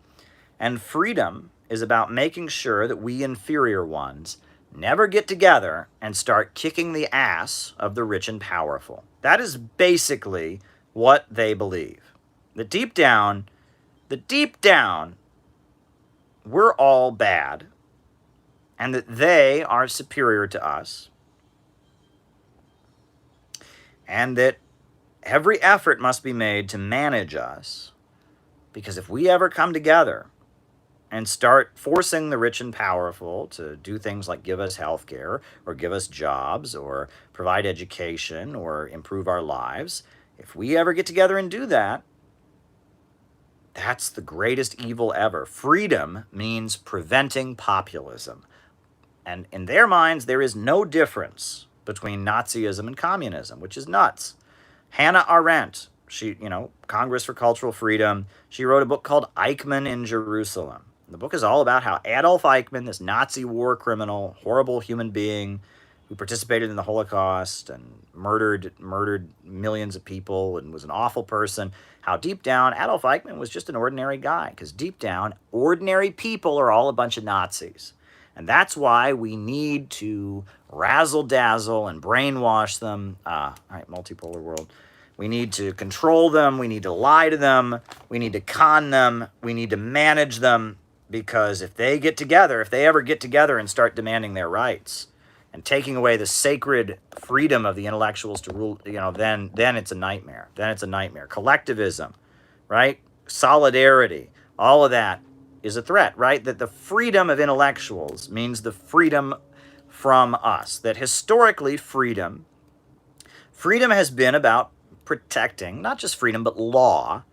And freedom is about making sure that we inferior ones never get together and start kicking the ass of the rich and powerful. That is basically what they believe. That deep down, we're all bad, and that they are superior to us, and that every effort must be made to manage us, because if we ever come together and start forcing the rich and powerful to do things like give us health care or give us jobs or provide education or improve our lives, if we ever get together and do that, that's the greatest evil ever. Freedom means preventing populism. And in their minds, there is no difference between Nazism and communism, which is nuts. Hannah Arendt, she, Congress for Cultural Freedom, she wrote a book called Eichmann in Jerusalem. The book is all about how Adolf Eichmann, this Nazi war criminal, horrible human being who participated in the Holocaust and murdered millions of people and was an awful person, how deep down Adolf Eichmann was just an ordinary guy, because deep down, ordinary people are all a bunch of Nazis. And that's why we need to razzle-dazzle and brainwash them. All right, multipolar world. We need to control them. We need to lie to them. We need to con them. We need to manage them. Because if they ever get together and start demanding their rights and taking away the sacred freedom of the intellectuals to rule, then it's a nightmare. Then it's a nightmare. Collectivism, right? Solidarity, all of that is a threat, right? That the freedom of intellectuals means the freedom from us. That historically freedom has been about protecting, not just freedom, but law,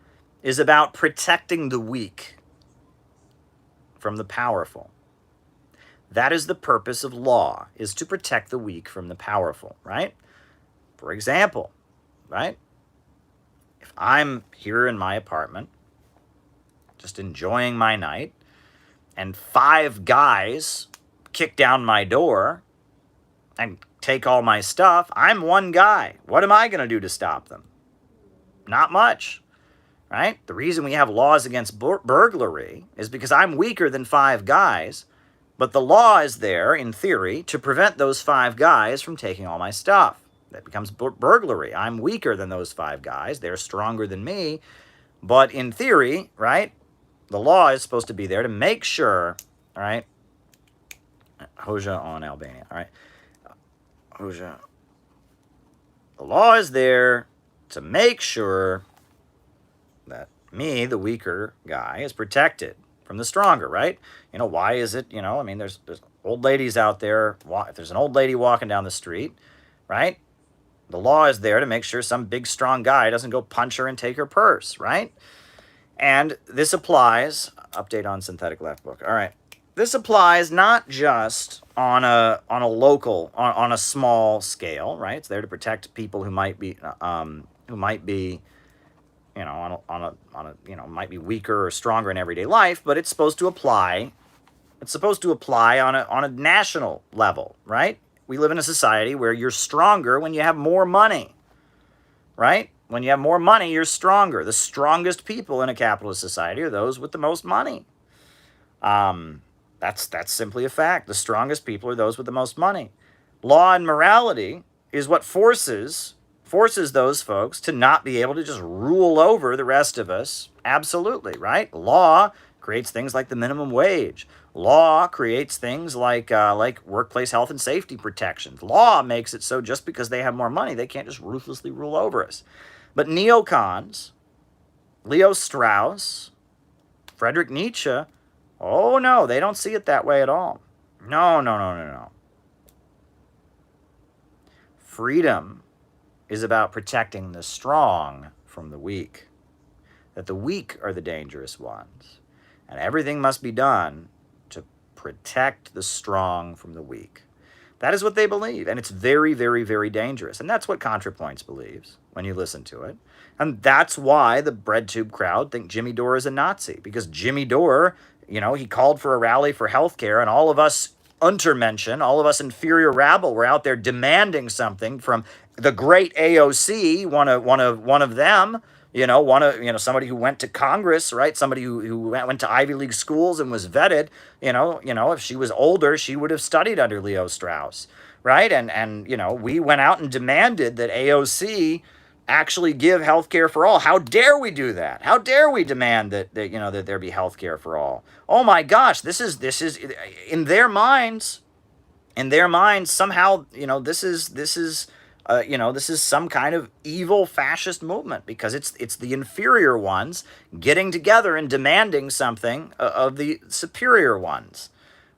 is about protecting the weak from the powerful. That is the purpose of law, is to protect the weak from the powerful, right? For example, right? If I'm here in my apartment, just enjoying my night, and 5 guys kick down my door and take all my stuff, I'm one guy. What am I going to do to stop them? Not much. Right? The reason we have laws against burglary is because I'm weaker than 5 guys, but the law is there, in theory, to prevent those 5 guys from taking all my stuff. That becomes burglary. I'm weaker than those 5 guys. They're stronger than me. But in theory, right, the law is supposed to be there to make sure, all right, Hoja on Albania, all right, Hoja. The law is there to make sure that me, the weaker guy, is protected from the stronger, right? Why is it, there's old ladies out there. If there's an old lady walking down the street, right? The law is there to make sure some big, strong guy doesn't go punch her and take her purse, right? And this applies, update on synthetic left book. All right. this applies not just on a local, on a small scale, right? It's there to protect people who might be might be weaker or stronger in everyday life, but it's supposed to apply. It's supposed to apply on a national level, right? We live in a society where you're stronger when you have more money, right? When you have more money, you're stronger. The strongest people in a capitalist society are those with the most money. That's simply a fact. The strongest people are those with the most money. Law and morality is what forces those folks to not be able to just rule over the rest of us. Absolutely, right? Law creates things like the minimum wage. Law creates things like workplace health and safety protections. Law makes it so just because they have more money, they can't just ruthlessly rule over us. But neocons, Leo Strauss, Friedrich Nietzsche, oh no, they don't see it that way at all. No. Freedom is about protecting the strong from the weak. That the weak are the dangerous ones. And everything must be done to protect the strong from the weak. That is what they believe. And it's very, very, very dangerous. And that's what ContraPoints believes when you listen to it. And that's why the BreadTube crowd think Jimmy Dore is a Nazi. Because Jimmy Dore, he called for a rally for healthcare, and all of us Untermenschen, all of us inferior rabble, were out there demanding something from the great AOC, one of them, somebody who went to Congress, right? Somebody who went to Ivy League schools and was vetted. If she was older, she would have studied under Leo Strauss, right? And we went out and demanded that AOC actually give health care for all. How dare we do that? How dare we demand that there be health care for all? Oh my gosh, this is in their minds somehow, this is some kind of evil fascist movement, because it's the inferior ones getting together and demanding something of the superior ones,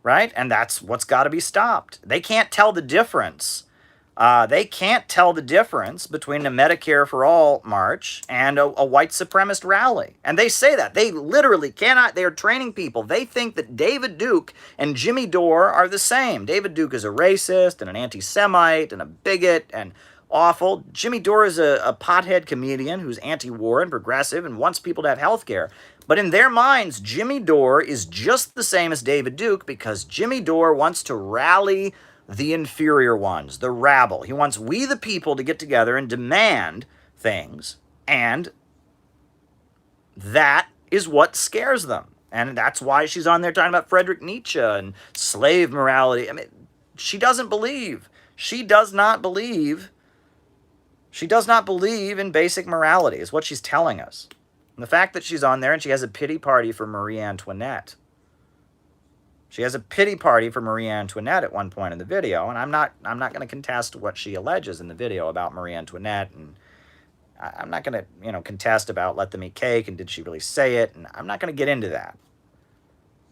right? And that's what's got to be stopped. They can't tell the difference. They can't tell the difference between a Medicare for All march and a white supremacist rally. And they say that. They literally cannot. They are training people. They think that David Duke and Jimmy Dore are the same. David Duke is a racist and an anti-Semite and a bigot and awful. Jimmy Dore is a pothead comedian who's anti-war and progressive and wants people to have health care. But in their minds, Jimmy Dore is just the same as David Duke, because Jimmy Dore wants to rally the inferior ones, the rabble. He wants we the people to get together and demand things, and that is what scares them. And that's why she's on there talking about Friedrich Nietzsche and slave morality. I mean, she does not believe in basic morality, is what she's telling us. And the fact that she's on there and she has a pity party for Marie Antoinette. She has a pity party for Marie Antoinette at one point in the video, and I'm not going to contest what she alleges in the video about Marie Antoinette, and I'm not going to contest about let them eat cake and did she really say it, and I'm not going to get into that.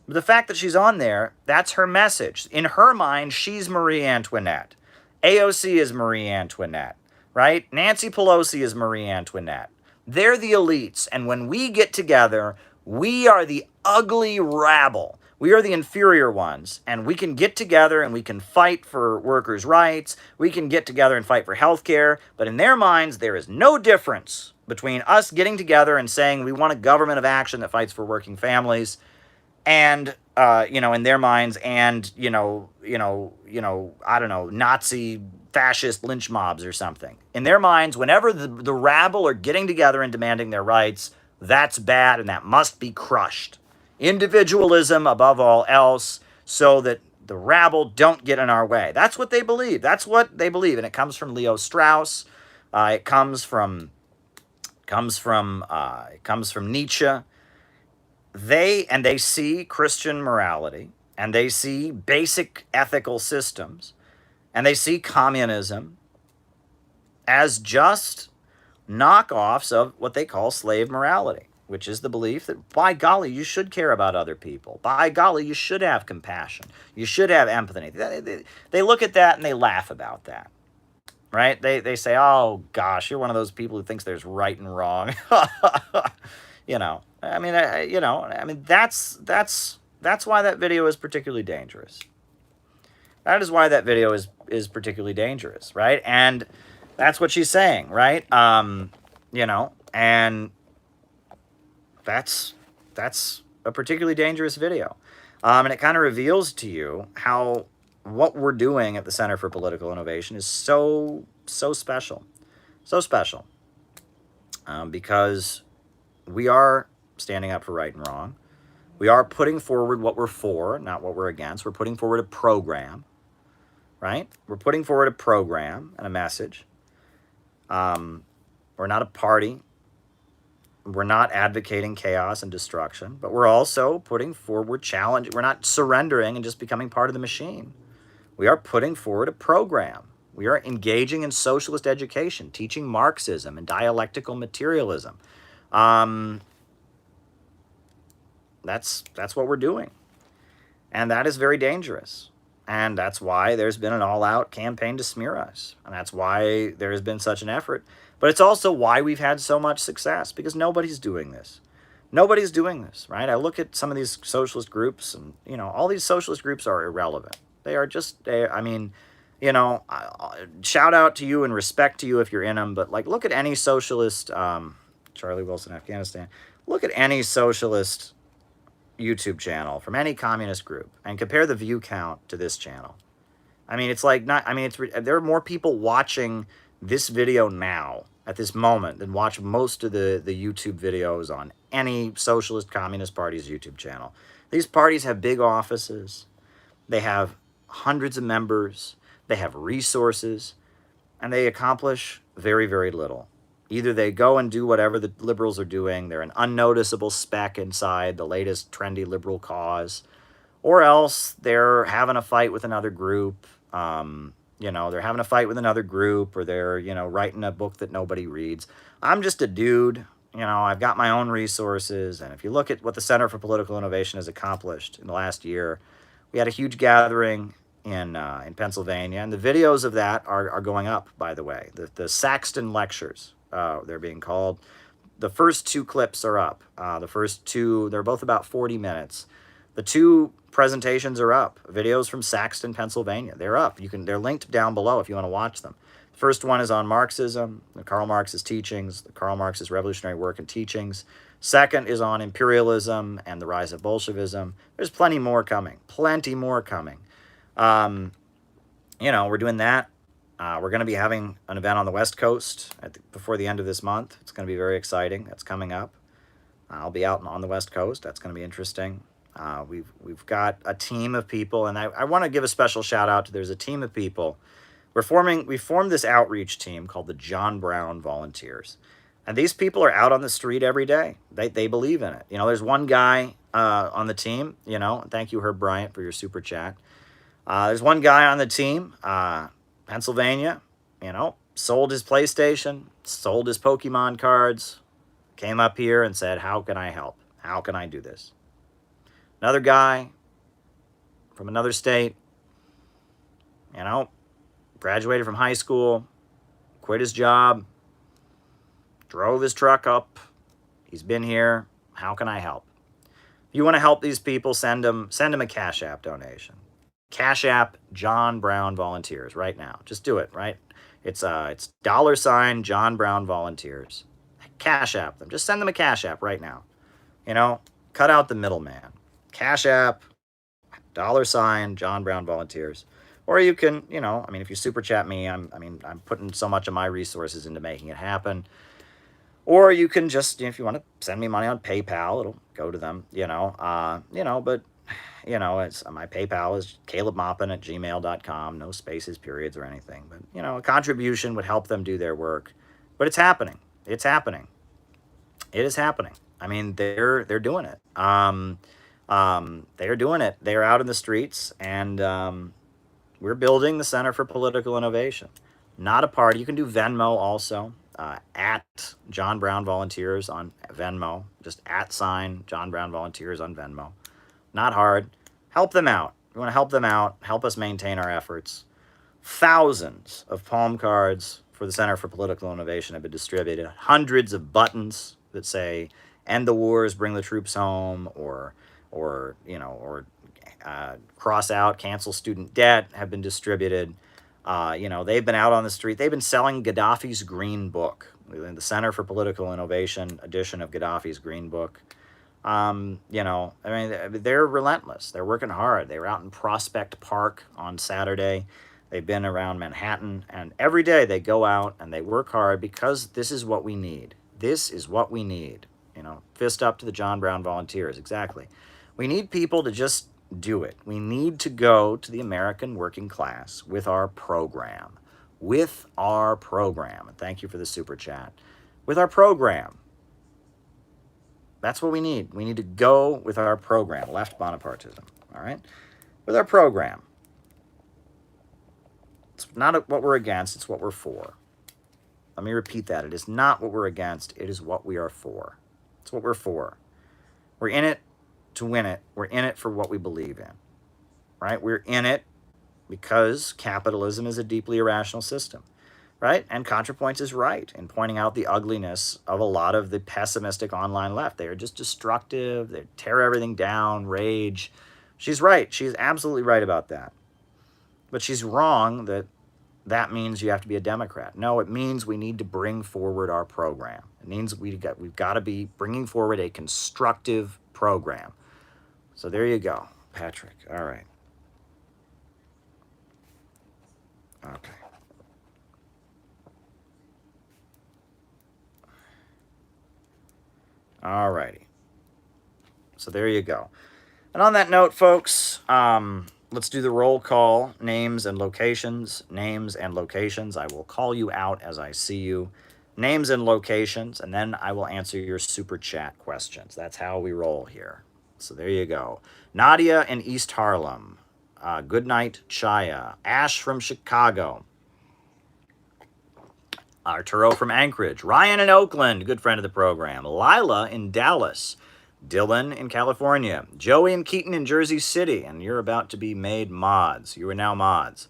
But the fact that she's on there, that's her message. In her mind, she's Marie Antoinette. AOC is Marie Antoinette, right? Nancy Pelosi is Marie Antoinette. They're the elites, and when we get together, we are the ugly rabble. We are the inferior ones, and we can get together and we can fight for workers' rights. We can get together and fight for health care. But in their minds, there is no difference between us getting together and saying we want a government of action that fights for working families, and in their minds, and I don't know, Nazi fascist lynch mobs or something. In their minds, whenever the rabble are getting together and demanding their rights, that's bad and that must be crushed. Individualism above all else, so that the rabble don't get in our way. That's what they believe. That's what they believe, and it comes from Leo Strauss. It comes from Nietzsche. They see Christian morality, and they see basic ethical systems, and they see communism as just knockoffs of what they call slave morality, which is the belief that, by golly, you should care about other people. By golly, you should have compassion. You should have empathy. They look at that and they laugh about that, right? They say, oh, gosh, you're one of those people who thinks there's right and wrong. That's That's why that video is particularly dangerous. That is why that video is particularly dangerous, right? And that's what she's saying, right? You know, and that's a particularly dangerous video. And it kind of reveals to you how what we're doing at the Center for Political Innovation is so special. So special. Because we are standing up for right and wrong. We are putting forward what we're for, not what we're against. We're putting forward a program, right? We're putting forward a program and a message. We're not a party. We're not advocating chaos and destruction, but we're also putting forward challenge. We're not surrendering and just becoming part of the machine. We are putting forward a program. We are engaging in socialist education, teaching Marxism and dialectical materialism. That's what we're doing. And that is very dangerous. And that's why there's been an all-out campaign to smear us. And that's why there has been such an effort. But it's also why we've had so much success, because nobody's doing this. Nobody's doing this, right? I look at some of these socialist groups, and, you know, all these socialist groups are irrelevant. They are just, I mean, you know, shout out to you and respect to you if you're in them, but, like, look at any socialist, Charlie Wilson, Afghanistan, look at any socialist YouTube channel from any communist group and compare the view count to this channel. I mean, it's like not, I mean, there are more people watching this video now at this moment than watch most of the YouTube videos on any socialist communist party's YouTube channel. These parties have big offices. They have hundreds of members. They have resources, and they accomplish very, very little. Either they go and do whatever the liberals are doing, they're an unnoticeable speck inside the latest trendy liberal cause, or else they're having a fight with another group, you know, they're having a fight with another group, or they're, you know, writing a book that nobody reads. I'm just a dude, you know, I've got my own resources, and if you look at what the Center for Political Innovation has accomplished in the last year, we had a huge gathering in Pennsylvania, and the videos of that are going up, by the way. The Saxton Lectures, they're being called. The first two clips are up. The first two, they're both about 40 minutes. The two presentations are up. Videos from Saxton, Pennsylvania. They're up. They're linked down below if you want to watch them. The first one is on Marxism, Karl Marx's teachings, Karl Marx's revolutionary work and teachings. Second is on imperialism and the rise of Bolshevism. There's plenty more coming. Plenty more coming. You know, we're doing that. We're going to be having an event on the West Coast before the end of this month. It's going to be very exciting. That's coming up. I'll be out on the West Coast. That's going to be interesting. We've got a team of people, and I want to give a special shout out to, there's a team of people. We formed this outreach team called the John Brown Volunteers. And these people are out on the street every day. They believe in it. You know, there's one guy on the team, you know, thank you, Herb Bryant, for your super chat. There's one guy on the team, Pennsylvania, you know, sold his PlayStation, sold his Pokemon cards, came up here and said, how can I help? How can I do this? Another guy from another state, you know, graduated from high school, quit his job, drove his truck up. He's been here. How can I help? If you want to help these people, send them a Cash App donation. Cash App John Brown Volunteers right now. Just do it, right? It's $ John Brown Volunteers. Cash App them. Just send them a Cash App right now. You know, cut out the middleman. Cash App $ John Brown Volunteers. Or you can, you know, I mean, if you super chat me, I'm putting so much of my resources into making it happen. Or you can just, if you want to send me money on PayPal, it'll go to them, you know, but, you know, it's my PayPal is calebmaupin@gmail.com, no spaces, periods, or anything. But, you know, a contribution would help them do their work. But it's happening. It's happening. It is happening. I mean, they're doing it. They're doing it. They're out in the streets, and we're building the Center for Political Innovation. Not a party. You can do Venmo also. At John Brown Volunteers on Venmo. Just @ John Brown Volunteers on Venmo. Not hard. Help them out. You want to help them out. Help us maintain our efforts. Thousands of palm cards for the Center for Political Innovation have been distributed. Hundreds of buttons that say, end the wars, bring the troops home, or or cross out, cancel student debt have been distributed. They've been out on the street. They've been selling Gaddafi's Green Book, the Center for Political Innovation edition of Gaddafi's Green Book. They're relentless. They're working hard. They were out in Prospect Park on Saturday. They've been around Manhattan, and every day they go out and they work hard because this is what we need. This is what we need. Fist up to the John Brown volunteers. Exactly. We need people to just do it. We need to go to the American working class with our program. With our program. And thank you for the super chat. With our program. That's what we need. We need to go with our program. Left Bonapartism. All right? With our program. It's not what we're against. It's what we're for. Let me repeat that. It is not what we're against. It is what we are for. It's what we're for. We're in it to win it. We're in it for what we believe in. Right? We're in it because capitalism is a deeply irrational system. Right? And ContraPoints is right in pointing out the ugliness of a lot of the pessimistic online left. They are just destructive. They tear everything down, rage. She's right. She's absolutely right about that. But she's wrong that means you have to be a Democrat. No, it means we need to bring forward our program. It means we've got to be bringing forward a constructive program. So there you go, Patrick. All right. Okay. All righty. So there you go. And on that note, folks, let's do the roll call. Names and locations. Names and locations. I will call you out as I see you. Names and locations, and then I will answer your super chat questions. That's how we roll here. So there you go. Nadia in East Harlem. Good night, Chaya. Ash from Chicago. Arturo from Anchorage. Ryan in Oakland, good friend of the program. Lila in Dallas. Dylan in California. Joey and Keaton in Jersey City. And you're about to be made mods. You are now mods.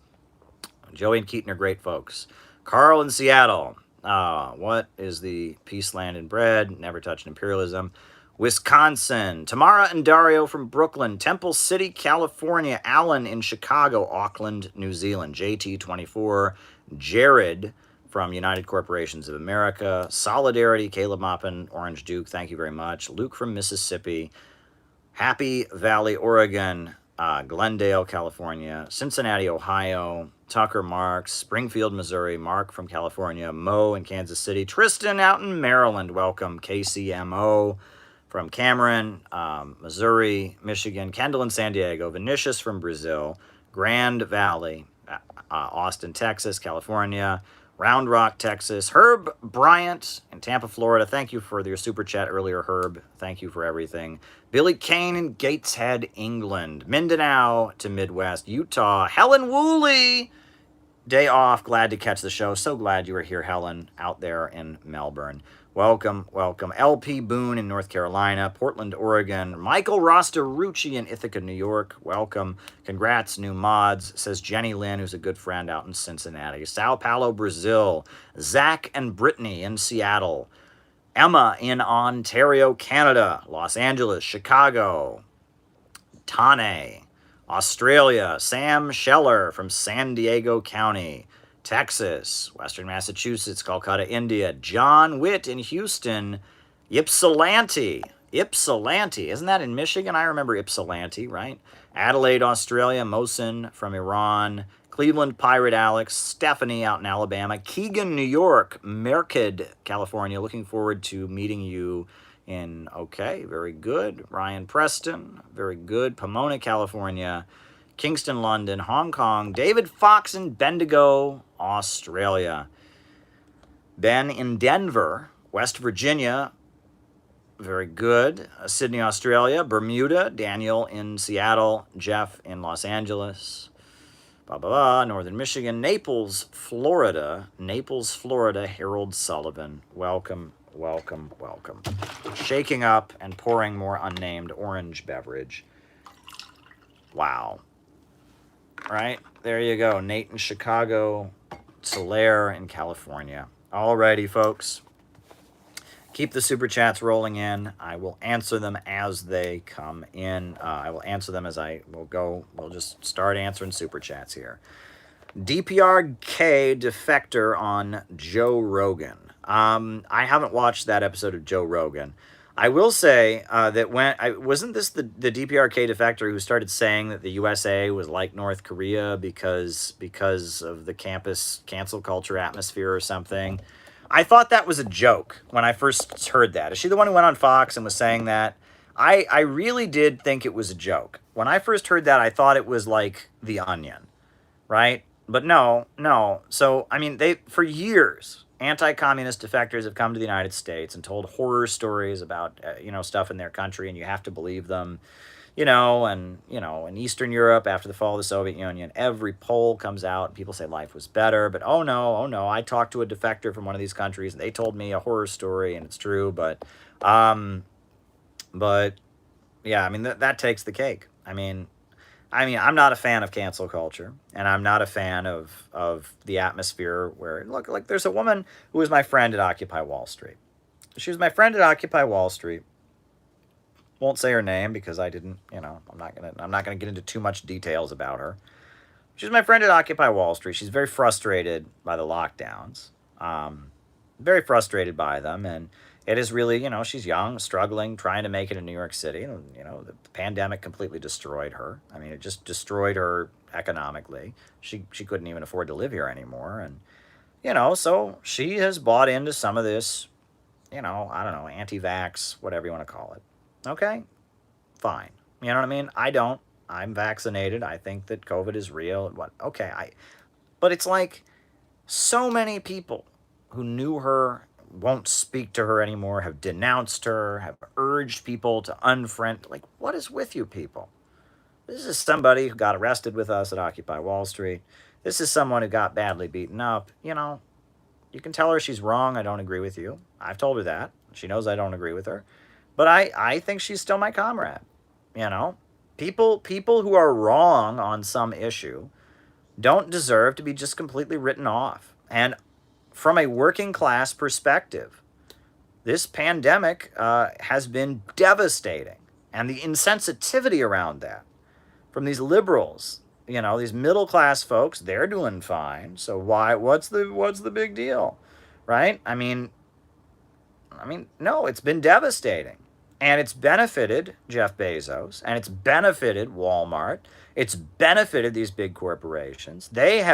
Joey and Keaton are great folks. Carl in Seattle. What is the peace, land, and bread? Never touched imperialism. Wisconsin. Tamara and Dario from Brooklyn. Temple City, California. Alan in Chicago. Auckland, New Zealand. JT24. Jared from United Corporations of America. Solidarity, Caleb Maupin, Orange Duke, thank you very much. Luke from Mississippi. Happy Valley, Oregon. Glendale, California. Cincinnati, Ohio. Tucker Marks. Springfield, Missouri. Mark from California. Mo in Kansas City. Tristan out in Maryland. Welcome. KCMO from Cameron, Missouri, Michigan. Kendall in San Diego. Vinicius from Brazil. Grand Valley. Austin, Texas. California. Round Rock, Texas. Herb Bryant in Tampa, Florida. Thank you for your super chat earlier, Herb. Thank you for everything. Billy Kane in Gateshead, England. Mindanao to Midwest, Utah. Helen Woolley. Day off. Glad to catch the show. So glad you were here, Helen, out there in Melbourne. Welcome, welcome. LP Boone in North Carolina, Portland, Oregon. Michael Rostarucci in Ithaca, New York. Welcome. Congrats, new mods, says Jenny Lynn, who's a good friend out in Cincinnati. Sao Paulo, Brazil. Zach and Brittany in Seattle. Emma in Ontario, Canada. Los Angeles, Chicago. Tane, Australia. Sam Scheller from San Diego County. Texas, Western Massachusetts, Calcutta, India. John Witt in Houston. Ypsilanti. Ypsilanti. Isn't that in Michigan? I remember Ypsilanti, right? Adelaide, Australia. Mohsin from Iran. Cleveland Pirate Alex. Stephanie out in Alabama. Keegan, New York. Merced, California. Looking forward to meeting you in, okay, very good. Ryan Preston, very good. Pomona, California. Kingston, London, Hong Kong. David Fox in Bendigo, Australia. Ben in Denver, West Virginia. Very good. Sydney, Australia. Bermuda. Daniel in Seattle. Jeff in Los Angeles. Northern Michigan. Naples, Florida. Naples, Florida. Harold Sullivan. Welcome, welcome, welcome. Shaking up and pouring more unnamed orange beverage. Wow. All right, there you go. Nate in Chicago, Solaire in California. Alrighty, folks. Keep the super chats rolling in. I will answer them as they come in. I will answer them as I will go. We'll just start answering super chats here. DPRK defector on Joe Rogan. I haven't watched that episode of Joe Rogan. I will say that wasn't this the DPRK defector who started saying that the USA was like North Korea because of the campus cancel culture atmosphere or something. I thought that was a joke when I first heard that. Is she the one who went on Fox and was saying that? I really did think it was a joke. When I first heard that, I thought it was like The Onion, right? But no. So, I mean, for years, anti-communist defectors have come to the United States and told horror stories about, stuff in their country, and you have to believe them. In Eastern Europe, after the fall of the Soviet Union, every poll comes out and people say life was better. But oh no, I talked to a defector from one of these countries and they told me a horror story, and it's true. But yeah, I mean, that takes the cake. I mean, I'm not a fan of cancel culture, and I'm not a fan of the atmosphere where, look, like there's a woman who was my friend at Occupy Wall Street. She was my friend at Occupy Wall Street. Won't say her name because I didn't, I'm not gonna get into too much details about her. She's my friend at Occupy Wall Street. She's very frustrated by the lockdowns, very frustrated by them, and it is really, she's young, struggling, trying to make it in New York City. And, the pandemic completely destroyed her. I mean, it just destroyed her economically. She couldn't even afford to live here anymore, and so she has bought into some of this, I don't know, anti-vax, whatever you want to call it. Okay, fine. You know what I mean? I don't. I'm vaccinated. I think that COVID is real. But it's like so many people who knew her won't speak to her anymore, have denounced her, have urged people to unfriend. Like, what is with you people? This is somebody who got arrested with us at Occupy Wall Street. This is someone who got badly beaten up. You can tell her she's wrong. I don't agree with you. I've told her that. She knows I don't agree with her. But I think she's still my comrade. People who are wrong on some issue don't deserve to be just completely written off. And from a working class perspective, this pandemic has been devastating. And the insensitivity around that from these liberals, these middle class folks, they're doing fine. So what's the big deal? Right? I mean, no, it's been devastating. And it's benefited Jeff Bezos, and it's benefited Walmart. It's benefited these big corporations. They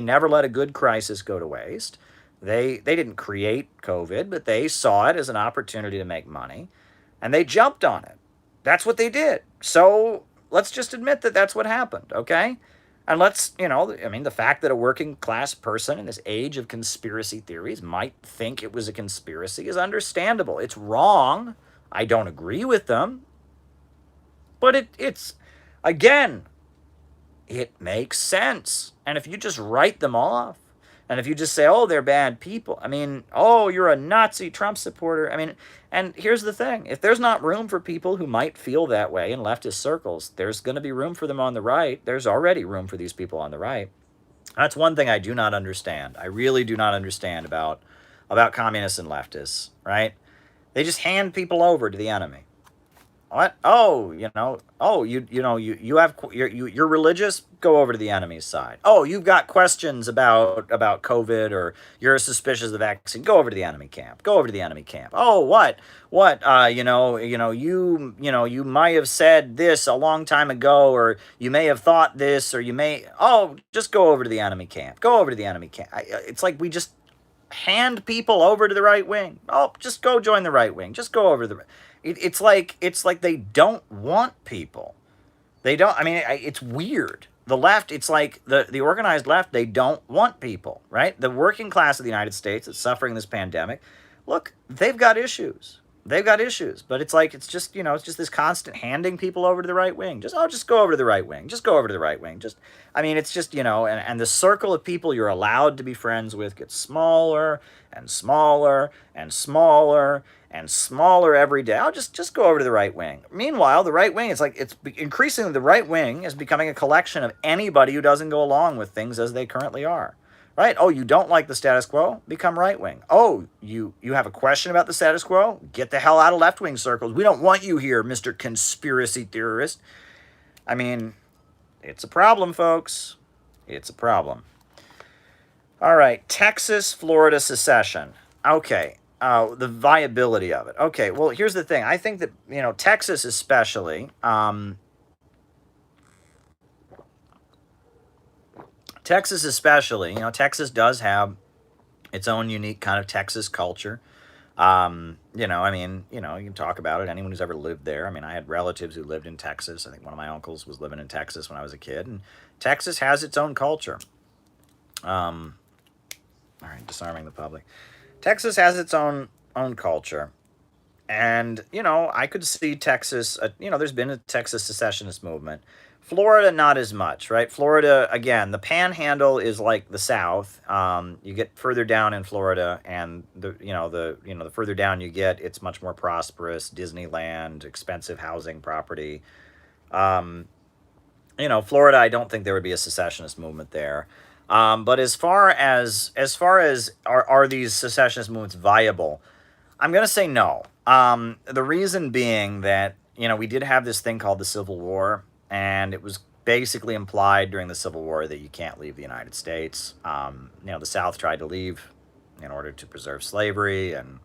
never let a good crisis go to waste. They didn't create COVID, but they saw it as an opportunity to make money, and they jumped on it. That's what they did. So let's just admit that that's what happened, okay? And the fact that a working class person in this age of conspiracy theories might think it was a conspiracy is understandable. It's wrong. I don't agree with them. But it's, again, it makes sense. And if you just write them off, and if you just say, oh, they're bad people, you're a Nazi Trump supporter. And here's the thing. If there's not room for people who might feel that way in leftist circles, there's going to be room for them on the right. There's already room for these people on the right. That's one thing I do not understand. I really do not understand about communists and leftists, right? They just hand people over to the enemy. What? Oh, you're religious? Go over to the enemy's side. Oh, you've got questions about COVID, or you're suspicious of the vaccine. Go over to the enemy camp. Go over to the enemy camp. Oh, what? You might have said this a long time ago, or you may have thought this, or just go over to the enemy camp. Go over to the enemy camp. It's like we just hand people over to the right wing. Oh, just go join the right wing. Just go over to the. It's like they don't want people. They don't. It's weird. The left. It's like the organized left. They don't want people. Right. The working class of the United States that's suffering this pandemic. Look, they've got issues. But it's just this constant handing people over to the right wing. Just go over to the right wing. Just go over to the right wing. And the circle of people you're allowed to be friends with gets smaller and smaller and smaller and smaller every day. Just go over to the right wing. Meanwhile, the right wing, it's increasingly the right wing is becoming a collection of anybody who doesn't go along with things as they currently are. right? Oh, you don't like the status quo? Become right-wing. Oh, you have a question about the status quo? Get the hell out of left-wing circles. We don't want you here, Mr. Conspiracy Theorist. I mean, it's a problem, folks. It's a problem. All right, Texas, Florida secession. Okay, the viability of it. Okay, well, here's the thing. I think that, Texas especially, Texas does have its own unique kind of Texas culture. You can talk about it. Anyone who's ever lived there. I mean, I had relatives who lived in Texas. I think one of my uncles was living in Texas when I was a kid. And Texas has its own culture. All right, disarming the public. Texas has its own culture. And, I could see Texas, there's been a Texas secessionist movement. Florida, not as much, right? Florida, again, the panhandle is like the South. You get further down in Florida, and the further down you get, it's much more prosperous. Disneyland, expensive housing property. Florida, I don't think there would be a secessionist movement there. But as far as are these secessionist movements viable? I'm going to say no. The reason being that, we did have this thing called the Civil War, and it was basically implied during the Civil War that you can't leave the United States. The South tried to leave in order to preserve slavery, and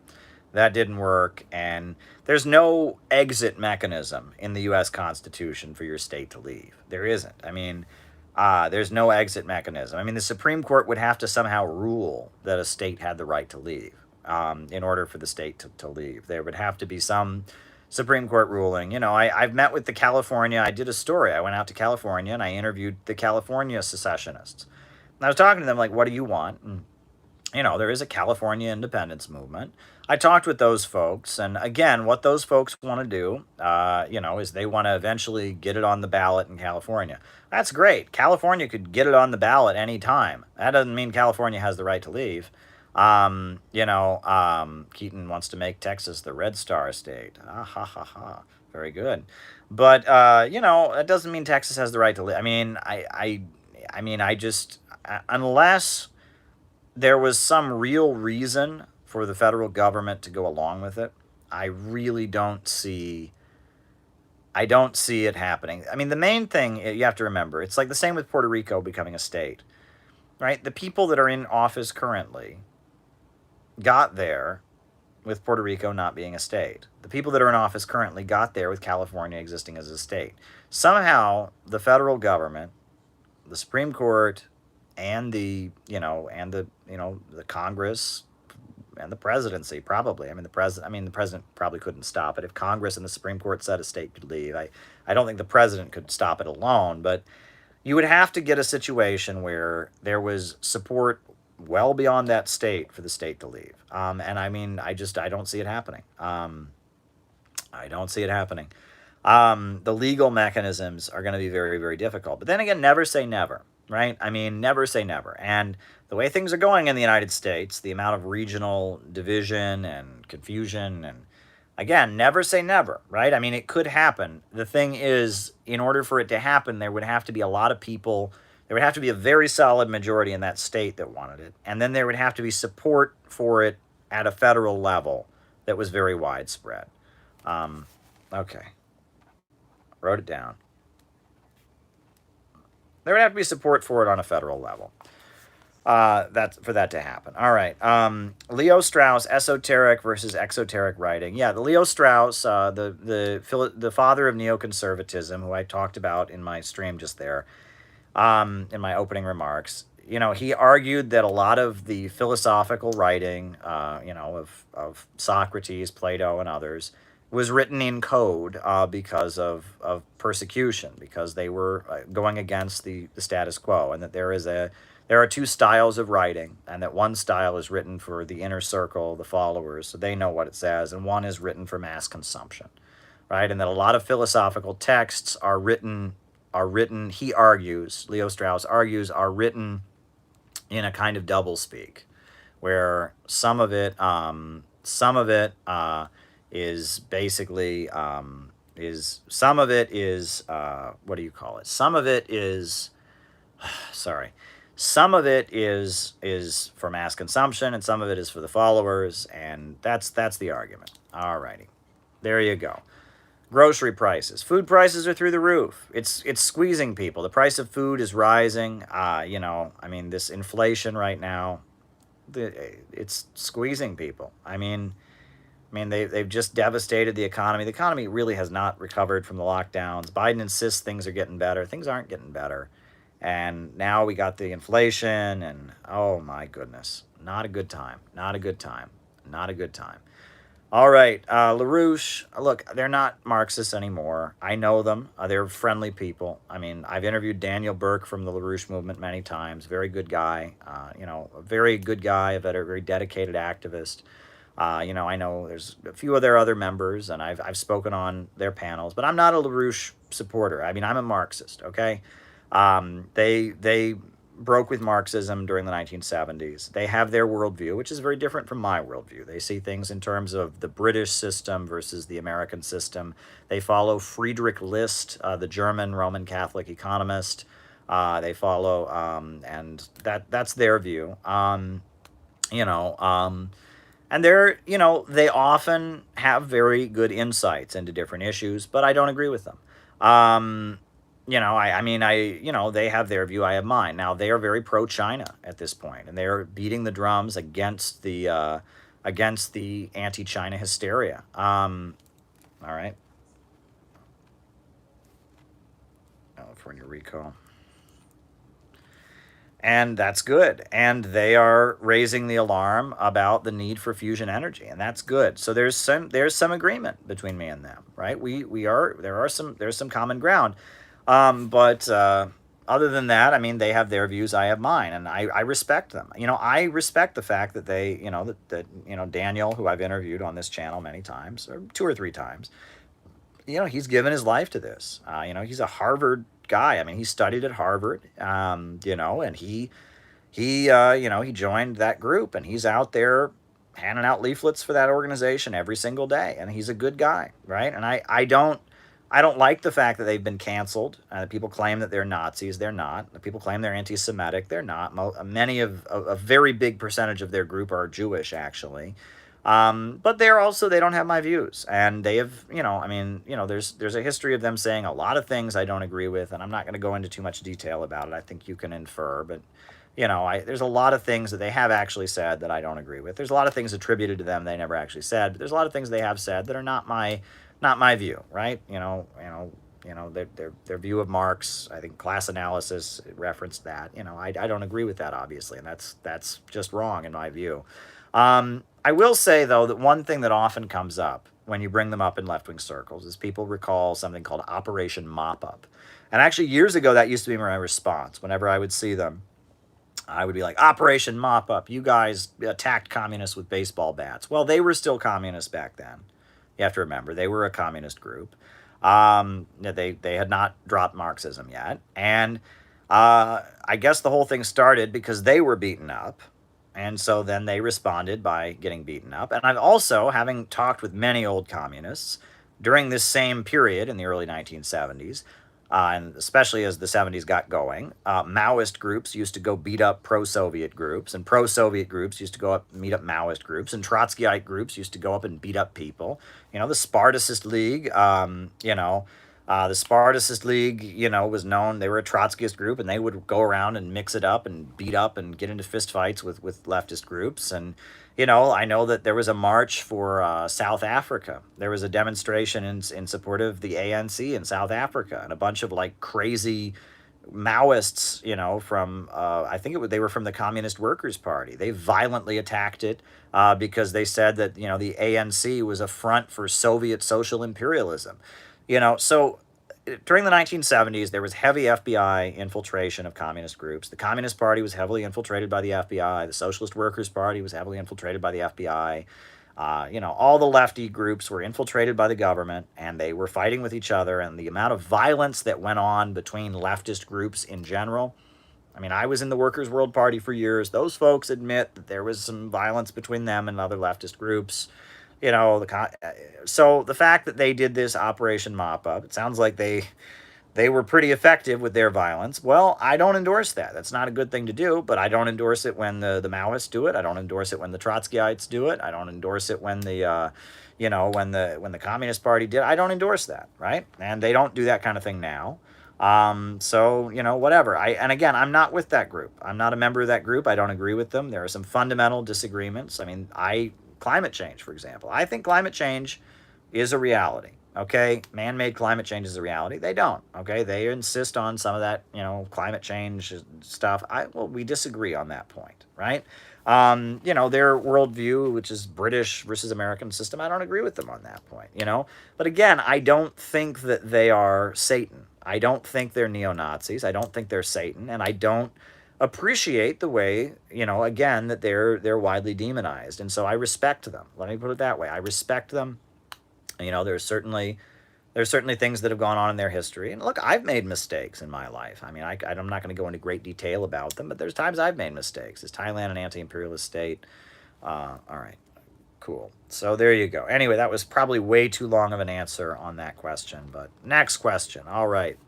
that didn't work. And there's no exit mechanism in the U.S. Constitution for your state to leave. There isn't. I mean, there's no exit mechanism. I mean, the Supreme Court would have to somehow rule that a state had the right to leave. In order for the state to leave, there would have to be some Supreme Court ruling. I've met with the California. I did a story. I went out to California and I interviewed the California secessionists. And I was talking to them like, what do you want? And, there is a California independence movement. I talked with those folks. And again, what those folks want to do, is they want to eventually get it on the ballot in California. That's great. California could get it on the ballot anytime. That doesn't mean California has the right to leave. Keaton wants to make Texas the Red Star state. Ha ha ha. Very good. But, it doesn't mean Texas has the right to live. I mean, unless there was some real reason for the federal government to go along with it, I really don't see it happening. I mean, the main thing you have to remember, it's like the same with Puerto Rico becoming a state, right? The people that are in office currently got there with Puerto Rico not being a state. The people that are in office currently got there with California existing as a state. Somehow, the federal government, the Supreme Court, and the Congress and the presidency probably. The president probably couldn't stop it. If Congress and the Supreme Court said a state could leave, I don't think the president could stop it alone, but you would have to get a situation where there was support well beyond that state for the state to leave. I don't see it happening. I don't see it happening. The legal mechanisms are going to be very, very difficult. But then again, never say never, right? Never say never. And the way things are going in the United States, the amount of regional division and confusion, and again, never say never, right? It could happen. The thing is, in order for it to happen, there would have to be a lot of people. There would have to be a very solid majority in that state that wanted it. And then there would have to be support for it at a federal level that was very widespread. Okay. Wrote it down. There would have to be support for it on a federal level. For that to happen. All right. Leo Strauss, esoteric versus exoteric writing. Yeah, the Leo Strauss, the father of neoconservatism, who I talked about in my stream just there, in my opening remarks, he argued that a lot of the philosophical writing, of Socrates, Plato, and others, was written in code because of persecution, because they were going against the status quo, and that there are two styles of writing, and that one style is written for the inner circle, the followers, so they know what it says, and one is written for mass consumption, right? And that a lot of philosophical texts are written, he argues, Leo Strauss argues, are written in a kind of doublespeak, where some of it is basically, what do you call it? Some of it is, sorry. Some of it is for mass consumption, and some of it is for the followers, and that's the argument. All righty, there you go. Grocery prices, food prices are through the roof. It's squeezing people. The price of food is rising. I mean, this inflation right now, it's squeezing people. I mean, they've just devastated the economy. The economy really has not recovered from the lockdowns. Biden insists things are getting better. Things aren't getting better. And now we got the inflation, and oh my goodness, not a good time. Not a good time. Not a good time. All right, LaRouche, look, they're not Marxists anymore. I know them. They're friendly people. I mean, I've interviewed Daniel Burke from the LaRouche movement many times. Very good guy. A very good guy, a very dedicated activist. I know there's a few of their other members, and I've spoken on their panels, but I'm not a LaRouche supporter. I mean, I'm a Marxist, okay? They broke with Marxism during the 1970s. They have their worldview, which is very different from my worldview. They see things in terms of the British system versus the American system. They follow Friedrich List, the German Roman Catholic economist. They follow, and that's their view. You know, and they often have very good insights into different issues, but I don't agree with them. They have their view, I have mine. Now, they are very pro-China at this point, and they are beating the drums against the anti-China hysteria. All right. California recall. And that's good. And they are raising the alarm about the need for fusion energy, and that's good. So there's some agreement between me and them, right? There's some common ground. But other than that, I mean, they have their views, I have mine, and I respect them. I respect the fact that they, Daniel, who I've interviewed on this channel many times, or 2 or 3 times, he's given his life to this. He's a Harvard guy. I mean, he studied at Harvard, and he joined that group, and he's out there handing out leaflets for that organization every single day, and he's a good guy, right? And I don't like the fact that they've been canceled. People claim that they're Nazis. They're not. People claim they're anti-Semitic. They're not. A very big percentage of their group are Jewish, actually. But they don't have my views, and they have, there's a history of them saying a lot of things I don't agree with, and I'm not going to go into too much detail about it. I think you can infer, but there's a lot of things that they have actually said that I don't agree with. There's a lot of things attributed to them they never actually said, but there's a lot of things they have said that are not my view, right? Their view of Marx, I think class analysis referenced that. I don't agree with that, obviously, and that's just wrong in my view. I will say, though, that one thing that often comes up when you bring them up in left-wing circles is people recall something called Operation Mop-Up. And actually, years ago, that used to be my response. Whenever I would see them, I would be like, Operation Mop-Up, you guys attacked communists with baseball bats. Well, they were still communists back then. You have to remember, they were a communist group. They had not dropped Marxism yet. And I guess the whole thing started because they were beaten up. And so then they responded by getting beaten up. And I've also, having talked with many old communists during this same period in the early 1970s, and especially as the 70s got going, Maoist groups used to go beat up pro-Soviet groups, and pro-Soviet groups used to go up and meet up Maoist groups, and Trotskyite groups used to go up and beat up people. The Spartacist League, the Spartacist League, was known, they were a Trotskyist group, and they would go around and mix it up and beat up and get into fistfights with leftist groups. And, I know that there was a march for South Africa. There was a demonstration in support of the ANC in South Africa, and a bunch of, crazy Maoists, from, I think they were from the Communist Workers' Party. They violently attacked it because they said that, the ANC was a front for Soviet social imperialism. So during the 1970s, there was heavy FBI infiltration of communist groups. The Communist Party was heavily infiltrated by the FBI. The Socialist Workers' Party was heavily infiltrated by the FBI. All the lefty groups were infiltrated by the government, and they were fighting with each other. And the amount of violence that went on between leftist groups in general, I mean, I was in the Workers' World Party for years. Those folks admit that there was some violence between them and other leftist groups. So the fact that they did this Operation Mop-Up, it sounds like they they were pretty effective with their violence. Well, I don't endorse that. That's not a good thing to do, but I don't endorse it when the Maoists do it. I don't endorse it when the Trotskyites do it. I don't endorse it when the, when the Communist Party did. I don't endorse that, right? And they don't do that kind of thing now. So, whatever. And again, I'm not with that group. I'm not a member of that group. I don't agree with them. There are some fundamental disagreements. I mean, climate change, for example. I think climate change is a reality. Okay, man-made climate change is a reality. They don't. Okay, they insist on some of that, climate change stuff. We disagree on that point, right? Their worldview, which is British versus American system, I don't agree with them on that point. But again, I don't think that they are Satan. I don't think they're neo-Nazis. I don't think they're Satan, and I don't appreciate the way, again, that they're widely demonized, and so I respect them. Let me put it that way. I respect them. There's certainly things that have gone on in their history. And look, I've made mistakes in my life. I mean, I'm not going to go into great detail about them, but there's times I've made mistakes. Is Thailand an anti-imperialist state? All right, cool. So there you go. Anyway, that was probably way too long of an answer on that question. But next question. All right.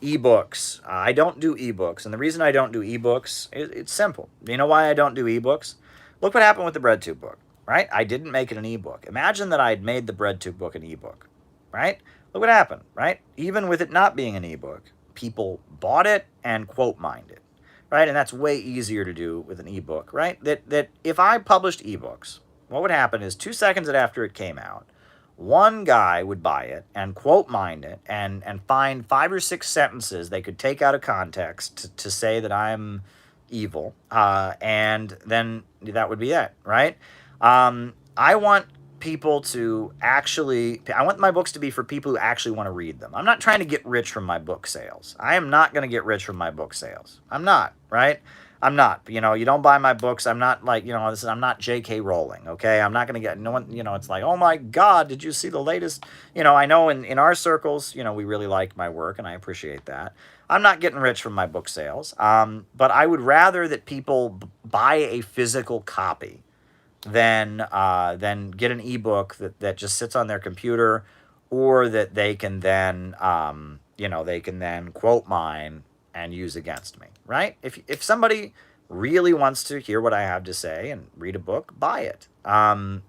Ebooks. I don't do ebooks. And the reason I don't do ebooks, it's simple. Do you know why I don't do ebooks? Look what happened with the BreadTube book. Right? I didn't make it an ebook. Imagine that I'd made the BreadTube book an ebook, right? Look what happened, right? Even with it not being an ebook, people bought it and quote mined it, right? And that's way easier to do with an ebook, right? That if I published ebooks, what would happen is 2 seconds after it came out, one guy would buy it and quote mine it and find 5 or 6 sentences they could take out of context to say that I'm evil, and then that would be it, right? I want people to I want my books to be for people who actually want to read them. I'm not trying to get rich from my book sales. I am not going to get rich from my book sales. I'm not, right? I'm not. You don't buy my books. I'm not like, I'm not J.K. Rowling, okay? I'm not going to get, no one, it's like, oh my God, did you see the latest? I know in our circles, we really like my work and I appreciate that. I'm not getting rich from my book sales. But I would rather that people buy a physical copy than get an ebook that just sits on their computer, or that they can then quote mine and use against me, right? If somebody really wants to hear what I have to say and read a book, buy it. And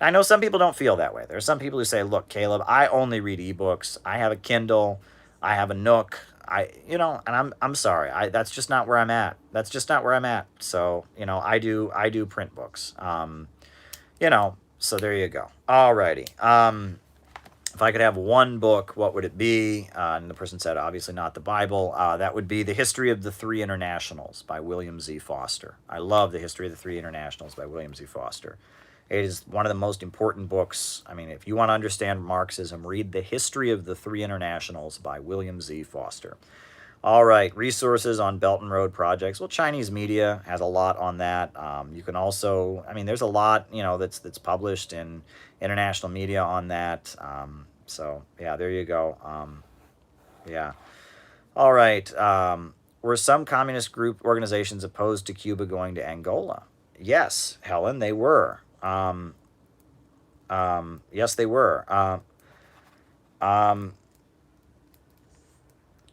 I know some people don't feel that way. There are some people who say, look, Caleb, I only read ebooks. I have a Kindle. I have a Nook. And I'm sorry. That's just not where I'm at. That's just not where I'm at. So, I do print books. So there you go. Alrighty. If I could have one book, what would it be? And the person said, obviously not the Bible. That would be The History of the Three Internationals by William Z. Foster. I love The History of the Three Internationals by William Z. Foster. It is one of the most important books. I mean, if you want to understand Marxism, read The History of the Three Internationals by William Z. Foster. All right, resources on Belt and Road projects. Well, Chinese media has a lot on that. You can also, there's a lot, that's published in international media on that. So, yeah, there you go. Yeah. All right. Were some communist group organizations opposed to Cuba going to Angola? Yes, Helen, they were. Yes, they were.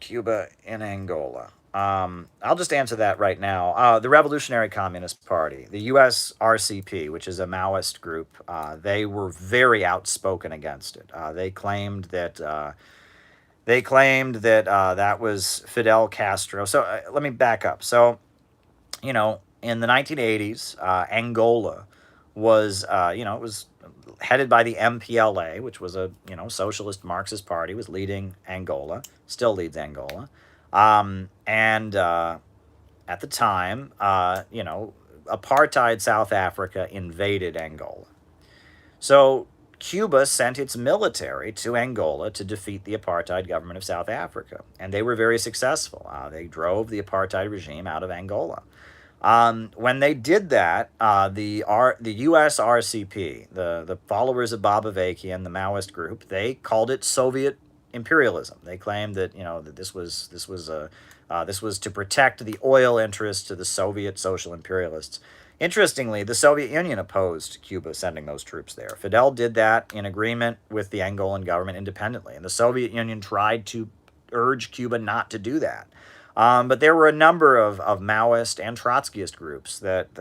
Cuba and Angola. I'll just answer that right now. The Revolutionary Communist Party, the U.S. RCP, which is a Maoist group, they were very outspoken against it. They claimed that that was Fidel Castro. So let me back up. So, in the 1980s, Angola was, it was headed by the MPLA, which was a, socialist Marxist party, was leading Angola, still leads Angola. And at the time, apartheid South Africa invaded Angola. So Cuba sent its military to Angola to defeat the apartheid government of South Africa. And they were very successful. They drove the apartheid regime out of Angola. When they did that, the U.S. RCP, the followers of Bob Avakian, the Maoist group, they called it Soviet imperialism. They claimed that, that this was to protect the oil interests of the Soviet social imperialists. Interestingly, the Soviet Union opposed Cuba sending those troops there. Fidel did that in agreement with the Angolan government independently, and the Soviet Union tried to urge Cuba not to do that. But there were a number of Maoist and Trotskyist groups that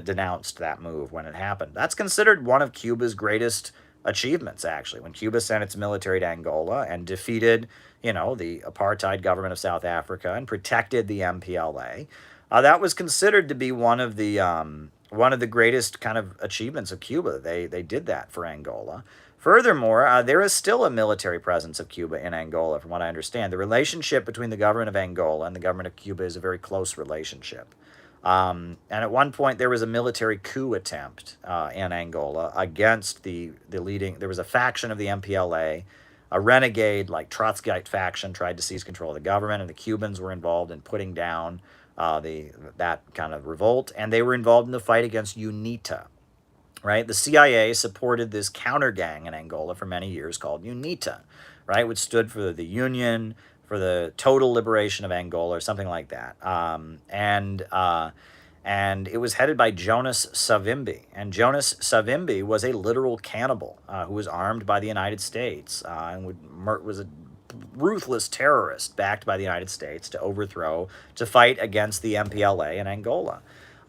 denounced that move when it happened. That's considered one of Cuba's greatest achievements, actually, when Cuba sent its military to Angola and defeated, the apartheid government of South Africa and protected the MPLA. That was considered to be one of the greatest kind of achievements of Cuba. They did that for Angola. Furthermore, there is still a military presence of Cuba in Angola, from what I understand. The relationship between the government of Angola and the government of Cuba is a very close relationship. And at one point, there was a military coup attempt in Angola against the leading. There was a faction of the MPLA, a renegade, like Trotskyite faction, tried to seize control of the government, and the Cubans were involved in putting down that kind of revolt, and they were involved in the fight against UNITA. Right, the CIA supported this counter gang in Angola for many years called UNITA, right, which stood for the Union for the Total Liberation of Angola or something like that. And it was headed by Jonas Savimbi. And Jonas Savimbi was a literal cannibal who was armed by the United States and was a ruthless terrorist backed by the United States to fight against the MPLA in Angola.